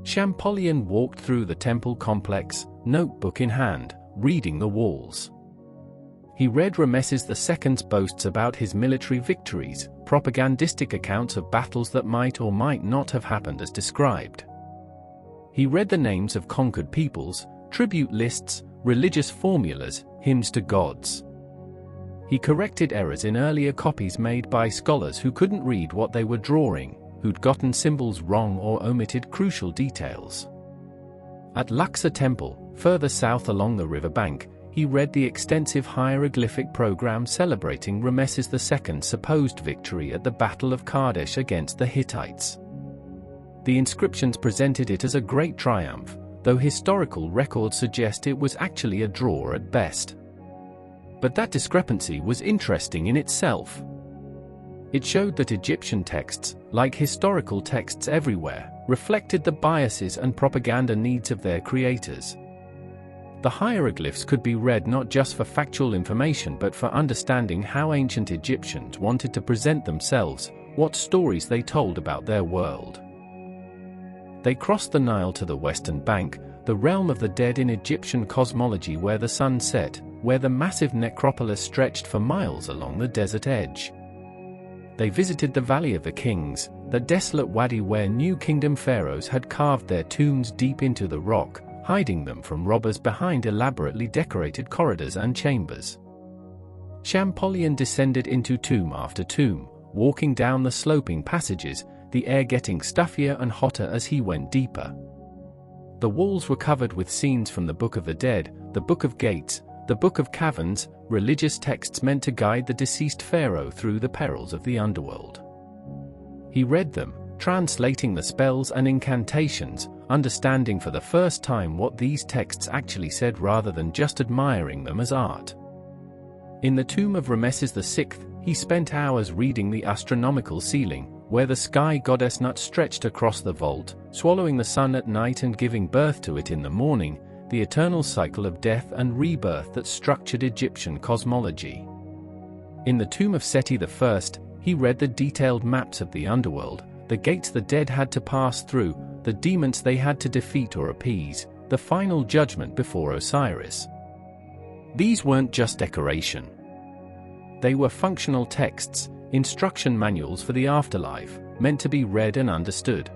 A: Champollion walked through the temple complex, notebook in hand, reading the walls. He read Ramesses II's boasts about his military victories, propagandistic accounts of battles that might or might not have happened as described. He read the names of conquered peoples, tribute lists, religious formulas, hymns to gods. He corrected errors in earlier copies made by scholars who couldn't read what they were drawing, who'd gotten symbols wrong or omitted crucial details. At Luxor Temple, further south along the river bank, he read the extensive hieroglyphic program celebrating Ramesses II's supposed victory at the Battle of Kadesh against the Hittites. The inscriptions presented it as a great triumph, though historical records suggest it was actually a draw at best. But that discrepancy was interesting in itself. It showed that Egyptian texts, like historical texts everywhere, reflected the biases and propaganda needs of their creators. The hieroglyphs could be read not just for factual information but for understanding how ancient Egyptians wanted to present themselves, what stories they told about their world. They crossed the Nile to the western bank, the realm of the dead in Egyptian cosmology, where the sun set, where the massive necropolis stretched for miles along the desert edge. They visited the Valley of the Kings, the desolate wadi where New Kingdom pharaohs had carved their tombs deep into the rock, hiding them from robbers behind elaborately decorated corridors and chambers. Champollion descended into tomb after tomb, walking down the sloping passages, the air getting stuffier and hotter as he went deeper. The walls were covered with scenes from the Book of the Dead, the Book of Gates, the Book of Caverns, religious texts meant to guide the deceased pharaoh through the perils of the underworld. He read them, translating the spells and incantations, understanding for the first time what these texts actually said rather than just admiring them as art. In the tomb of Ramesses VI, he spent hours reading the astronomical ceiling, where the sky goddess Nut stretched across the vault, swallowing the sun at night and giving birth to it in the morning, the eternal cycle of death and rebirth that structured Egyptian cosmology. In the tomb of Seti I, he read the detailed maps of the underworld, the gates the dead had to pass through, the demons they had to defeat or appease, the final judgment before Osiris. These weren't just decoration. They were functional texts, instruction manuals for the afterlife, meant to be read and understood.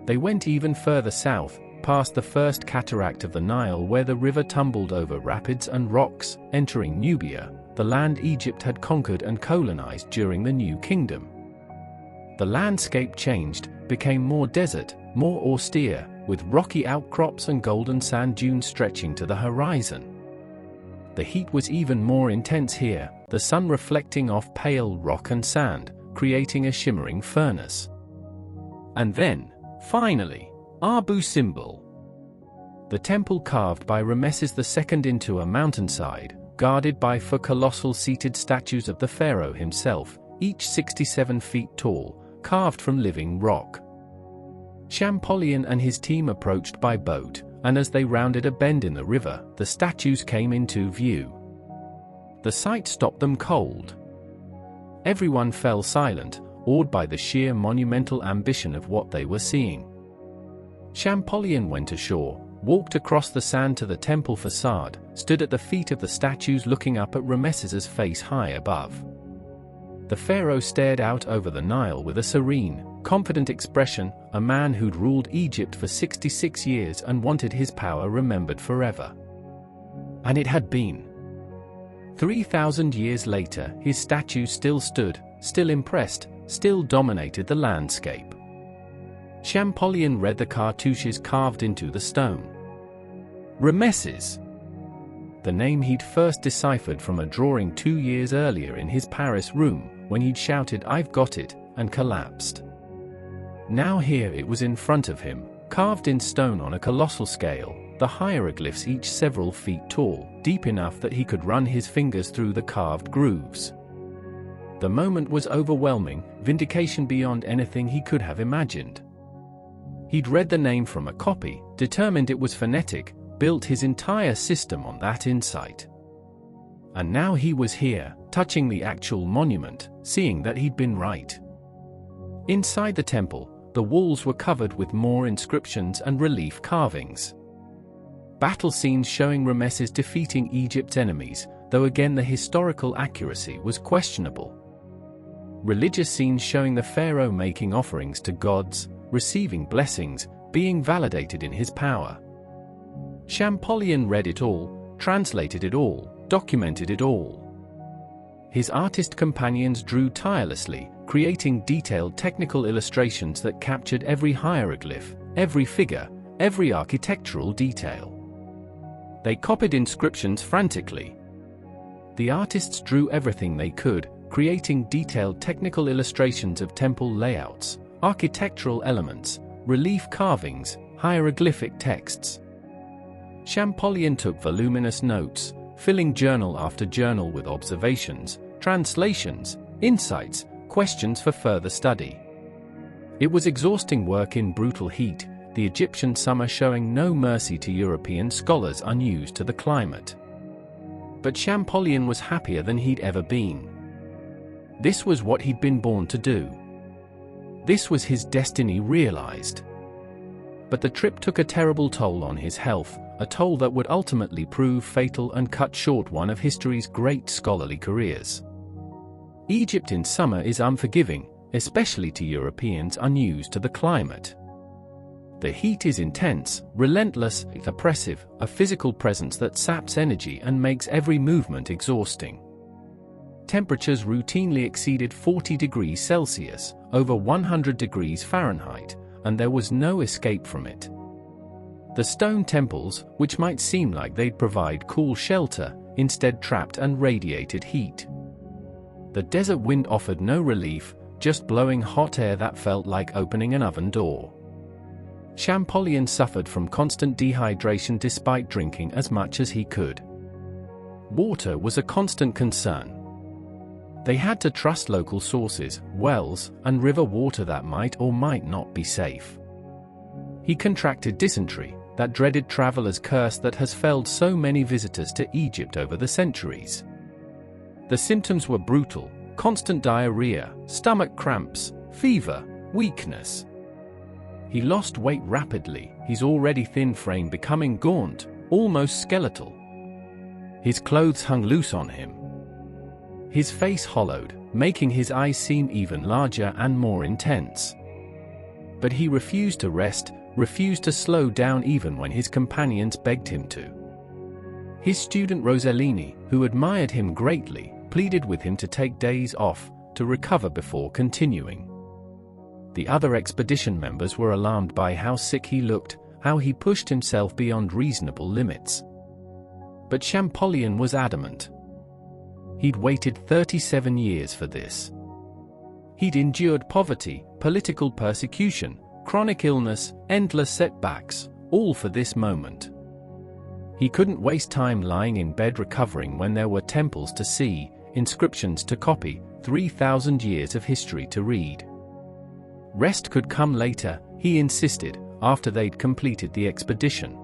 A: They went even further south, past the first cataract of the Nile, where the river tumbled over rapids and rocks, entering Nubia, the land Egypt had conquered and colonized during the New Kingdom. The landscape changed, became more desert, more austere, with rocky outcrops and golden sand dunes stretching to the horizon. The heat was even more intense here, the sun reflecting off pale rock and sand, creating a shimmering furnace. And then, finally, Abu Simbel. The temple carved by Ramesses II into a mountainside, guarded by four colossal seated statues of the pharaoh himself, each 67 feet tall, carved from living rock. Champollion and his team approached by boat, and as they rounded a bend in the river, the statues came into view. The sight stopped them cold. Everyone fell silent, awed by the sheer monumental ambition of what they were seeing. Champollion went ashore, walked across the sand to the temple facade, stood at the feet of the statues looking up at Ramesses's face high above. The pharaoh stared out over the Nile with a serene, confident expression, a man who'd ruled Egypt for 66 years and wanted his power remembered forever. And it had been. 3,000 years later, his statue still stood, still impressed, still dominated the landscape. Champollion read the cartouches carved into the stone. Ramesses. The name he'd first deciphered from a drawing 2 years earlier in his Paris room, when he'd shouted "I've got it," and collapsed. Now here it was in front of him, carved in stone on a colossal scale, the hieroglyphs each several feet tall, deep enough that he could run his fingers through the carved grooves. The moment was overwhelming, vindication beyond anything he could have imagined. He'd read the name from a copy, determined it was phonetic, built his entire system on that insight. And now he was here, touching the actual monument, seeing that he'd been right. Inside the temple, the walls were covered with more inscriptions and relief carvings. Battle scenes showing Ramesses defeating Egypt's enemies, though again the historical accuracy was questionable. Religious scenes showing the pharaoh making offerings to gods, receiving blessings, being validated in his power. Champollion read it all, translated it all, documented it all. His artist companions drew tirelessly, creating detailed technical illustrations that captured every hieroglyph, every figure, every architectural detail. They copied inscriptions frantically. The artists drew everything they could, creating detailed technical illustrations of temple layouts, architectural elements, relief carvings, hieroglyphic texts. Champollion took voluminous notes, filling journal after journal with observations, translations, insights, questions for further study. It was exhausting work in brutal heat, the Egyptian summer showing no mercy to European scholars unused to the climate. But Champollion was happier than he'd ever been. This was what he'd been born to do. This was his destiny realized. But the trip took a terrible toll on his health, a toll that would ultimately prove fatal and cut short one of history's great scholarly careers. Egypt in summer is unforgiving, especially to Europeans unused to the climate. The heat is intense, relentless, oppressive, a physical presence that saps energy and makes every movement exhausting. Temperatures routinely exceeded 40 degrees Celsius, over 100 degrees Fahrenheit, and there was no escape from it. The stone temples, which might seem like they'd provide cool shelter, instead trapped and radiated heat. The desert wind offered no relief, just blowing hot air that felt like opening an oven door. Champollion suffered from constant dehydration despite drinking as much as he could. Water was a constant concern. They had to trust local sources, wells, and river water that might or might not be safe. He contracted dysentery, that dreaded traveler's curse that has felled so many visitors to Egypt over the centuries. The symptoms were brutal: constant diarrhea, stomach cramps, fever, weakness. He lost weight rapidly, his already thin frame becoming gaunt, almost skeletal. His clothes hung loose on him. His face hollowed, making his eyes seem even larger and more intense. But he refused to rest, refused to slow down even when his companions begged him to. His student Rosellini, who admired him greatly, pleaded with him to take days off, to recover before continuing. The other expedition members were alarmed by how sick he looked, how he pushed himself beyond reasonable limits. But Champollion was adamant. He'd waited 37 years for this. He'd endured poverty, political persecution, chronic illness, endless setbacks, all for this moment. He couldn't waste time lying in bed recovering when there were temples to see, inscriptions to copy, 3,000 years of history to read. Rest could come later, he insisted, after they'd completed the expedition.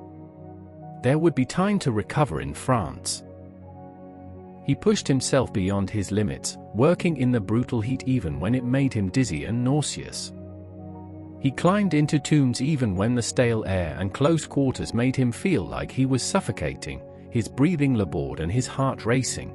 A: There would be time to recover in France. He pushed himself beyond his limits, working in the brutal heat even when it made him dizzy and nauseous. He climbed into tombs even when the stale air and close quarters made him feel like he was suffocating, his breathing labored and his heart racing.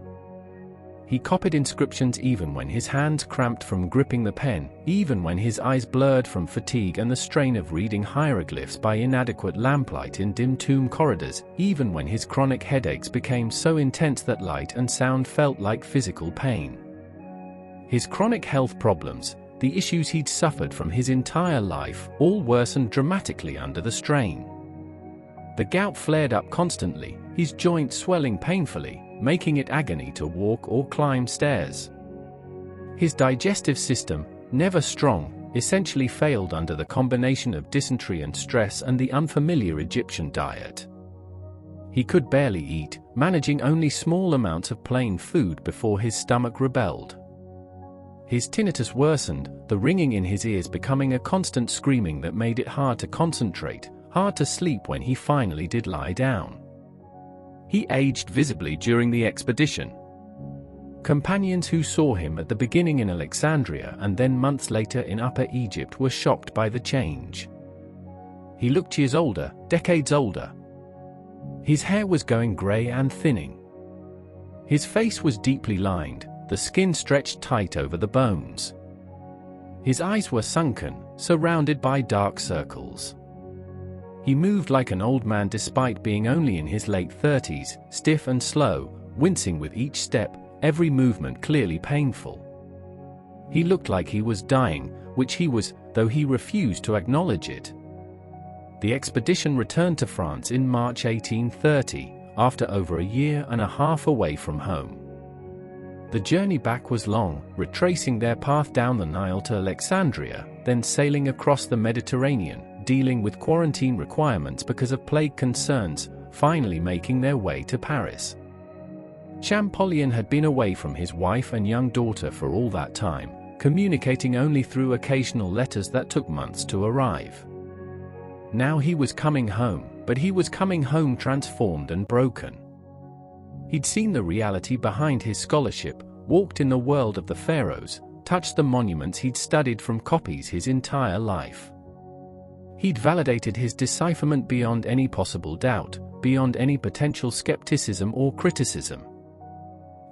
A: He copied inscriptions even when his hands cramped from gripping the pen, even when his eyes blurred from fatigue and the strain of reading hieroglyphs by inadequate lamplight in dim tomb corridors, even when his chronic headaches became so intense that light and sound felt like physical pain. His chronic health problems, the issues he'd suffered from his entire life, all worsened dramatically under the strain. The gout flared up constantly, his joints swelling painfully, making it agony to walk or climb stairs. His digestive system, never strong, essentially failed under the combination of dysentery and stress and the unfamiliar Egyptian diet. He could barely eat, managing only small amounts of plain food before his stomach rebelled. His tinnitus worsened, the ringing in his ears becoming a constant screaming that made it hard to concentrate, hard to sleep when he finally did lie down. He aged visibly during the expedition. Companions who saw him at the beginning in Alexandria and then months later in Upper Egypt were shocked by the change. He looked years older, decades older. His hair was going grey and thinning. His face was deeply lined, the skin stretched tight over the bones. His eyes were sunken, surrounded by dark circles. He moved like an old man despite being only in his late 30s, stiff and slow, wincing with each step, every movement clearly painful. He looked like he was dying, which he was, though he refused to acknowledge it. The expedition returned to France in March 1830, after over a year and a half away from home. The journey back was long, retracing their path down the Nile to Alexandria, then sailing across the Mediterranean, dealing with quarantine requirements because of plague concerns, finally making their way to Paris. Champollion had been away from his wife and young daughter for all that time, communicating only through occasional letters that took months to arrive. Now he was coming home, but he was coming home transformed and broken. He'd seen the reality behind his scholarship, walked in the world of the pharaohs, touched the monuments he'd studied from copies his entire life. He'd validated his decipherment beyond any possible doubt, beyond any potential skepticism or criticism.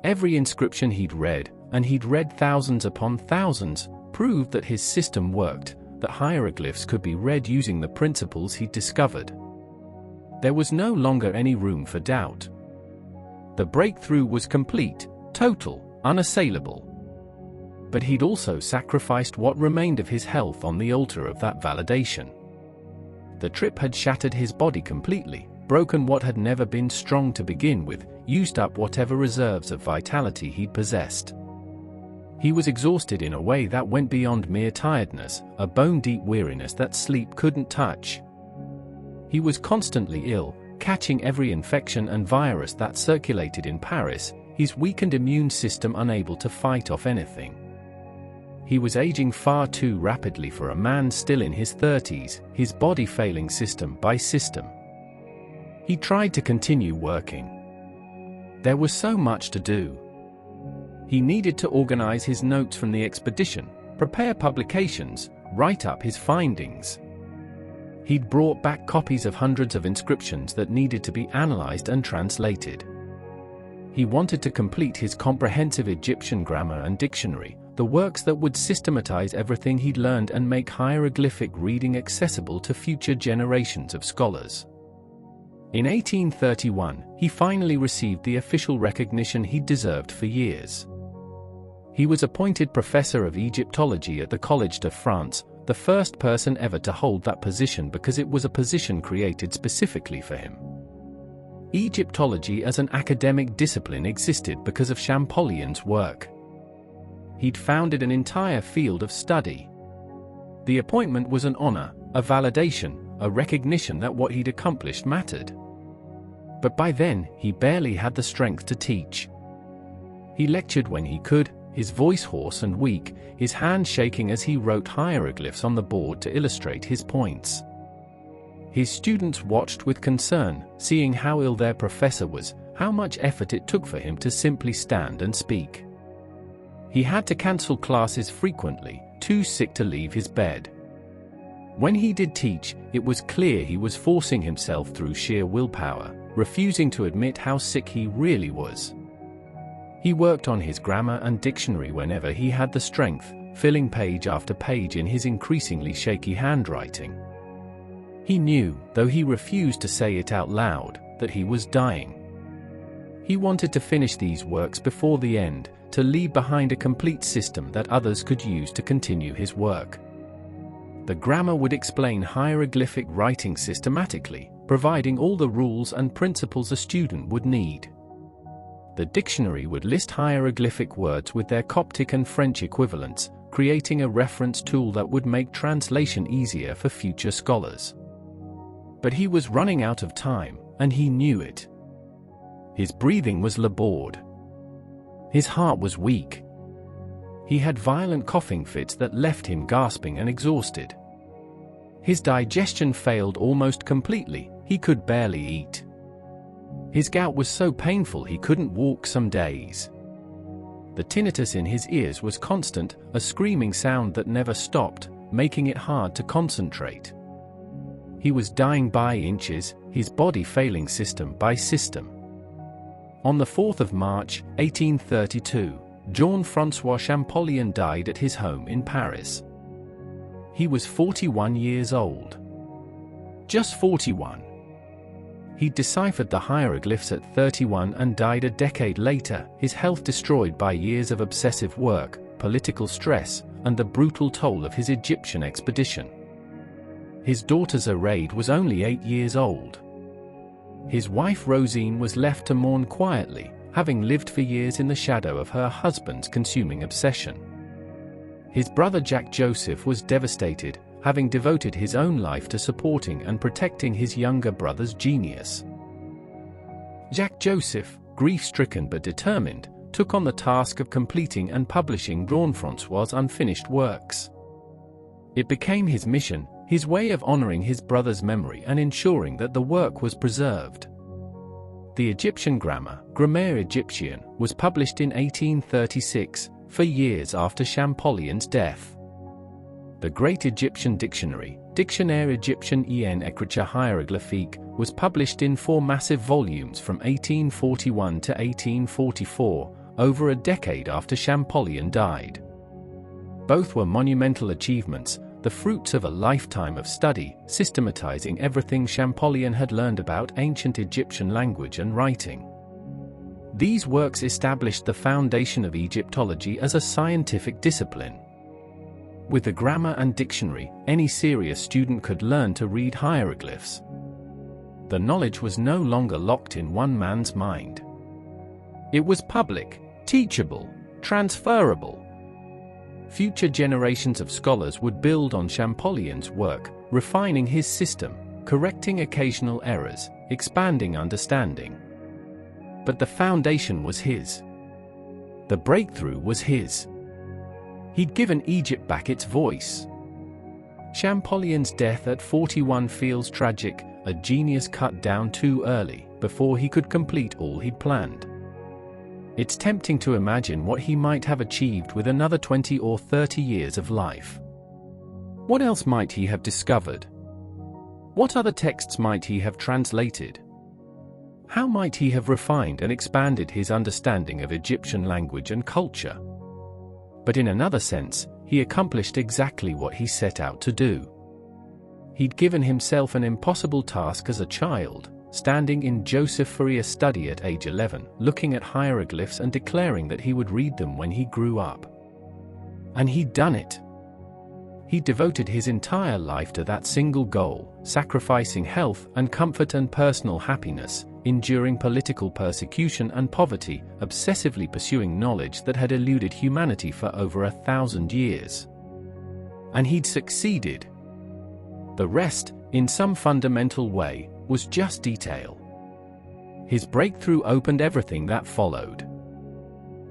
A: Every inscription he'd read, and he'd read thousands upon thousands, proved that his system worked, that hieroglyphs could be read using the principles he'd discovered. There was no longer any room for doubt. The breakthrough was complete, total, unassailable. But he'd also sacrificed what remained of his health on the altar of that validation. The trip had shattered his body completely, broken what had never been strong to begin with, used up whatever reserves of vitality he'd possessed. He was exhausted in a way that went beyond mere tiredness, a bone-deep weariness that sleep couldn't touch. He was constantly ill, catching every infection and virus that circulated in Paris, his weakened immune system unable to fight off anything. He was aging far too rapidly for a man still in his 30s, his body failing system by system. He tried to continue working. There was so much to do. He needed to organize his notes from the expedition, prepare publications, write up his findings. He'd brought back copies of hundreds of inscriptions that needed to be analyzed and translated. He wanted to complete his comprehensive Egyptian grammar and dictionary, the works that would systematize everything he'd learned and make hieroglyphic reading accessible to future generations of scholars. In 1831, he finally received the official recognition he'd deserved for years. He was appointed professor of Egyptology at the Collège de France, the first person ever to hold that position because it was a position created specifically for him. Egyptology as an academic discipline existed because of Champollion's work. He'd founded an entire field of study. The appointment was an honor, a validation, a recognition that what he'd accomplished mattered. But by then, he barely had the strength to teach. He lectured when he could, his voice hoarse and weak, his hand shaking as he wrote hieroglyphs on the board to illustrate his points. His students watched with concern, seeing how ill their professor was, how much effort it took for him to simply stand and speak. He had to cancel classes frequently, too sick to leave his bed. When he did teach, it was clear he was forcing himself through sheer willpower, refusing to admit how sick he really was. He worked on his grammar and dictionary whenever he had the strength, filling page after page in his increasingly shaky handwriting. He knew, though he refused to say it out loud, that he was dying. He wanted to finish these works before the end, to leave behind a complete system that others could use to continue his work. The grammar would explain hieroglyphic writing systematically, providing all the rules and principles a student would need. The dictionary would list hieroglyphic words with their Coptic and French equivalents, creating a reference tool that would make translation easier for future scholars. But he was running out of time, and he knew it. His breathing was labored. His heart was weak. He had violent coughing fits that left him gasping and exhausted. His digestion failed almost completely, he could barely eat. His gout was so painful he couldn't walk some days. The tinnitus in his ears was constant, a screaming sound that never stopped, making it hard to concentrate. He was dying by inches, his body failing system by system. On the 4th of March, 1832, Jean-François Champollion died at his home in Paris. He was 41 years old. Just 41. He deciphered the hieroglyphs at 31 and died a decade later, his health destroyed by years of obsessive work, political stress, and the brutal toll of his Egyptian expedition. His daughter Zoraide was only 8 years old. His wife Rosine was left to mourn quietly, having lived for years in the shadow of her husband's consuming obsession. His brother Jacques Joseph was devastated, having devoted his own life to supporting and protecting his younger brother's genius. Jacques-Joseph, grief-stricken but determined, took on the task of completing and publishing Jean-François' unfinished works. It became his mission, his way of honoring his brother's memory and ensuring that the work was preserved. The Egyptian grammar, Grammaire Égyptienne, was published in 1836, 4 years after Champollion's death. The Great Egyptian Dictionary, Dictionnaire Égyptien en écriture hieroglyphique, was published in 4 massive volumes from 1841 to 1844, over a decade after Champollion died. Both were monumental achievements, the fruits of a lifetime of study, systematizing everything Champollion had learned about ancient Egyptian language and writing. These works established the foundation of Egyptology as a scientific discipline. With the grammar and dictionary, any serious student could learn to read hieroglyphs. The knowledge was no longer locked in one man's mind. It was public, teachable, transferable. Future generations of scholars would build on Champollion's work, refining his system, correcting occasional errors, expanding understanding. But the foundation was his. The breakthrough was his. He'd given Egypt back its voice. Champollion's death at 41 feels tragic, a genius cut down too early, before he could complete all he'd planned. It's tempting to imagine what he might have achieved with another 20 or 30 years of life. What else might he have discovered? What other texts might he have translated? How might he have refined and expanded his understanding of Egyptian language and culture? But in another sense, he accomplished exactly what he set out to do. He'd given himself an impossible task as a child, standing in Joseph Fourier's study at age 11, looking at hieroglyphs and declaring that he would read them when he grew up. And he'd done it. He devoted his entire life to that single goal, sacrificing health and comfort and personal happiness, enduring political persecution and poverty, obsessively pursuing knowledge that had eluded humanity for over 1,000 years. And he'd succeeded. The rest, in some fundamental way, was just detail. His breakthrough opened everything that followed.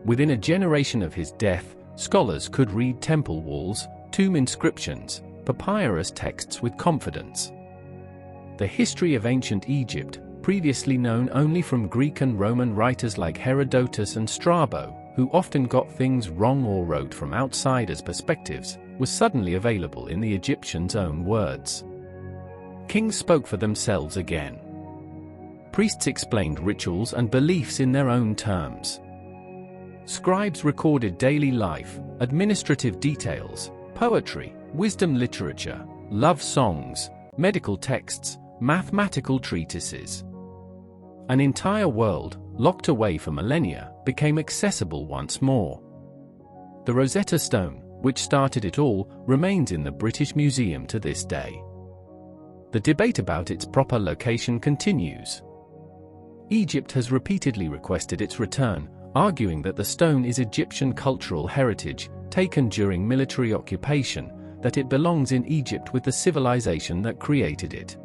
A: Within a generation of his death, scholars could read temple walls, tomb inscriptions, papyrus texts with confidence. The history of ancient Egypt, previously known only from Greek and Roman writers like Herodotus and Strabo, who often got things wrong or wrote from outsiders' perspectives, was suddenly available in the Egyptians' own words. Kings spoke for themselves again. Priests explained rituals and beliefs in their own terms. Scribes recorded daily life, administrative details, poetry, wisdom literature, love songs, medical texts, mathematical treatises. An entire world, locked away for millennia, became accessible once more. The Rosetta Stone, which started it all, remains in the British Museum to this day. The debate about its proper location continues. Egypt has repeatedly requested its return, arguing that the stone is Egyptian cultural heritage, taken during military occupation, that it belongs in Egypt with the civilization that created it.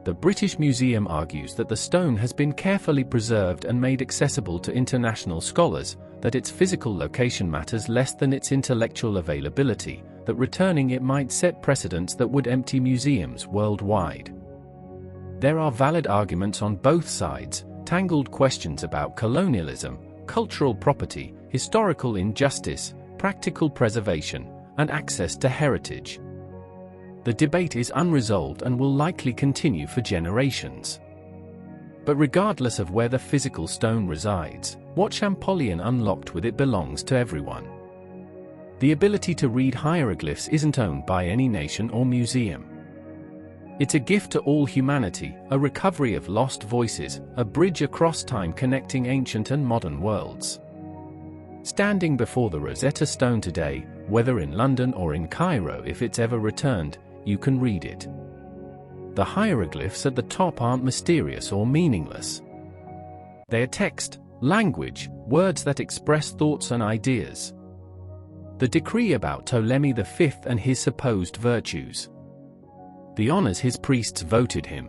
A: The British Museum argues that the stone has been carefully preserved and made accessible to international scholars, that its physical location matters less than its intellectual availability, that returning it might set precedents that would empty museums worldwide. There are valid arguments on both sides, tangled questions about colonialism, cultural property, historical injustice, practical preservation, and access to heritage. The debate is unresolved and will likely continue for generations. But regardless of where the physical stone resides, what Champollion unlocked with it belongs to everyone. The ability to read hieroglyphs isn't owned by any nation or museum. It's a gift to all humanity, a recovery of lost voices, a bridge across time connecting ancient and modern worlds. Standing before the Rosetta Stone today, whether in London or in Cairo if it's ever returned, you can read it. The hieroglyphs at the top aren't mysterious or meaningless. They are text, language, words that express thoughts and ideas. The decree about Ptolemy V and his supposed virtues. The honors his priests voted him.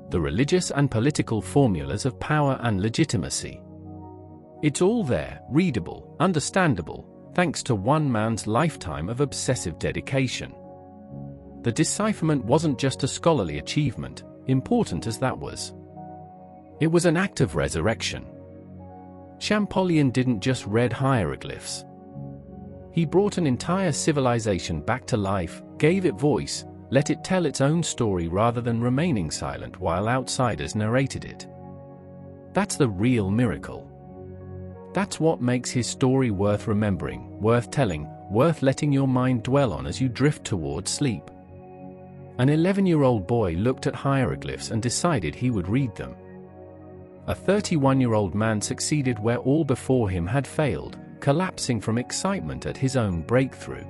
A: The religious and political formulas of power and legitimacy. It's all there, readable, understandable, thanks to one man's lifetime of obsessive dedication. The decipherment wasn't just a scholarly achievement, important as that was. It was an act of resurrection. Champollion didn't just read hieroglyphs. He brought an entire civilization back to life, gave it voice, let it tell its own story rather than remaining silent while outsiders narrated it. That's the real miracle. That's what makes his story worth remembering, worth telling, worth letting your mind dwell on as you drift towards sleep. An 11-year-old boy looked at hieroglyphs and decided he would read them. A 31-year-old man succeeded where all before him had failed, collapsing from excitement at his own breakthrough.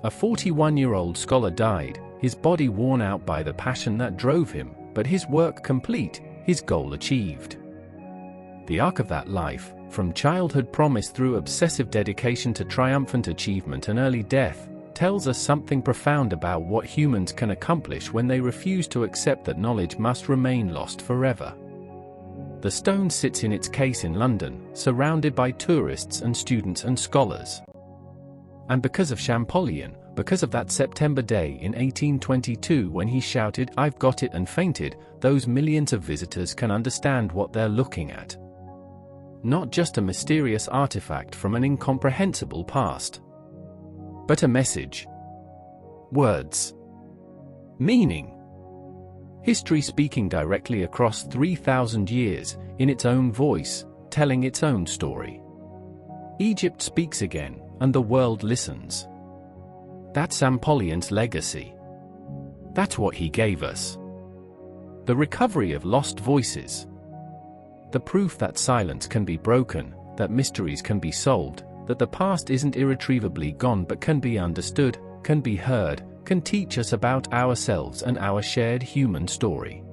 A: A 41-year-old scholar died, his body worn out by the passion that drove him, but his work complete, his goal achieved. The arc of that life, from childhood promise through obsessive dedication to triumphant achievement and early death, tells us something profound about what humans can accomplish when they refuse to accept that knowledge must remain lost forever. The stone sits in its case in London, surrounded by tourists and students and scholars. And because of Champollion, because of that September day in 1822 when he shouted, "I've got it," and fainted, those millions of visitors can understand what they're looking at. Not just a mysterious artifact from an incomprehensible past, but a message. Words. Meaning. History speaking directly across 3,000 years, in its own voice, telling its own story. Egypt speaks again, and the world listens. That's Champollion's legacy. That's what he gave us. The recovery of lost voices. The proof that silence can be broken, that mysteries can be solved, that the past isn't irretrievably gone but can be understood, can be heard, can teach us about ourselves and our shared human story.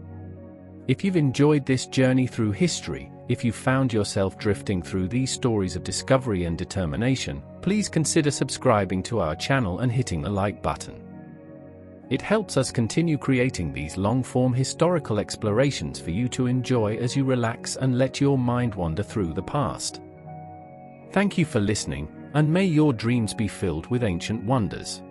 A: If you've enjoyed this journey through history, if you found yourself drifting through these stories of discovery and determination, please consider subscribing to our channel and hitting the like button. It helps us continue creating these long-form historical explorations for you to enjoy as you relax and let your mind wander through the past. Thank you for listening, and may your dreams be filled with ancient wonders.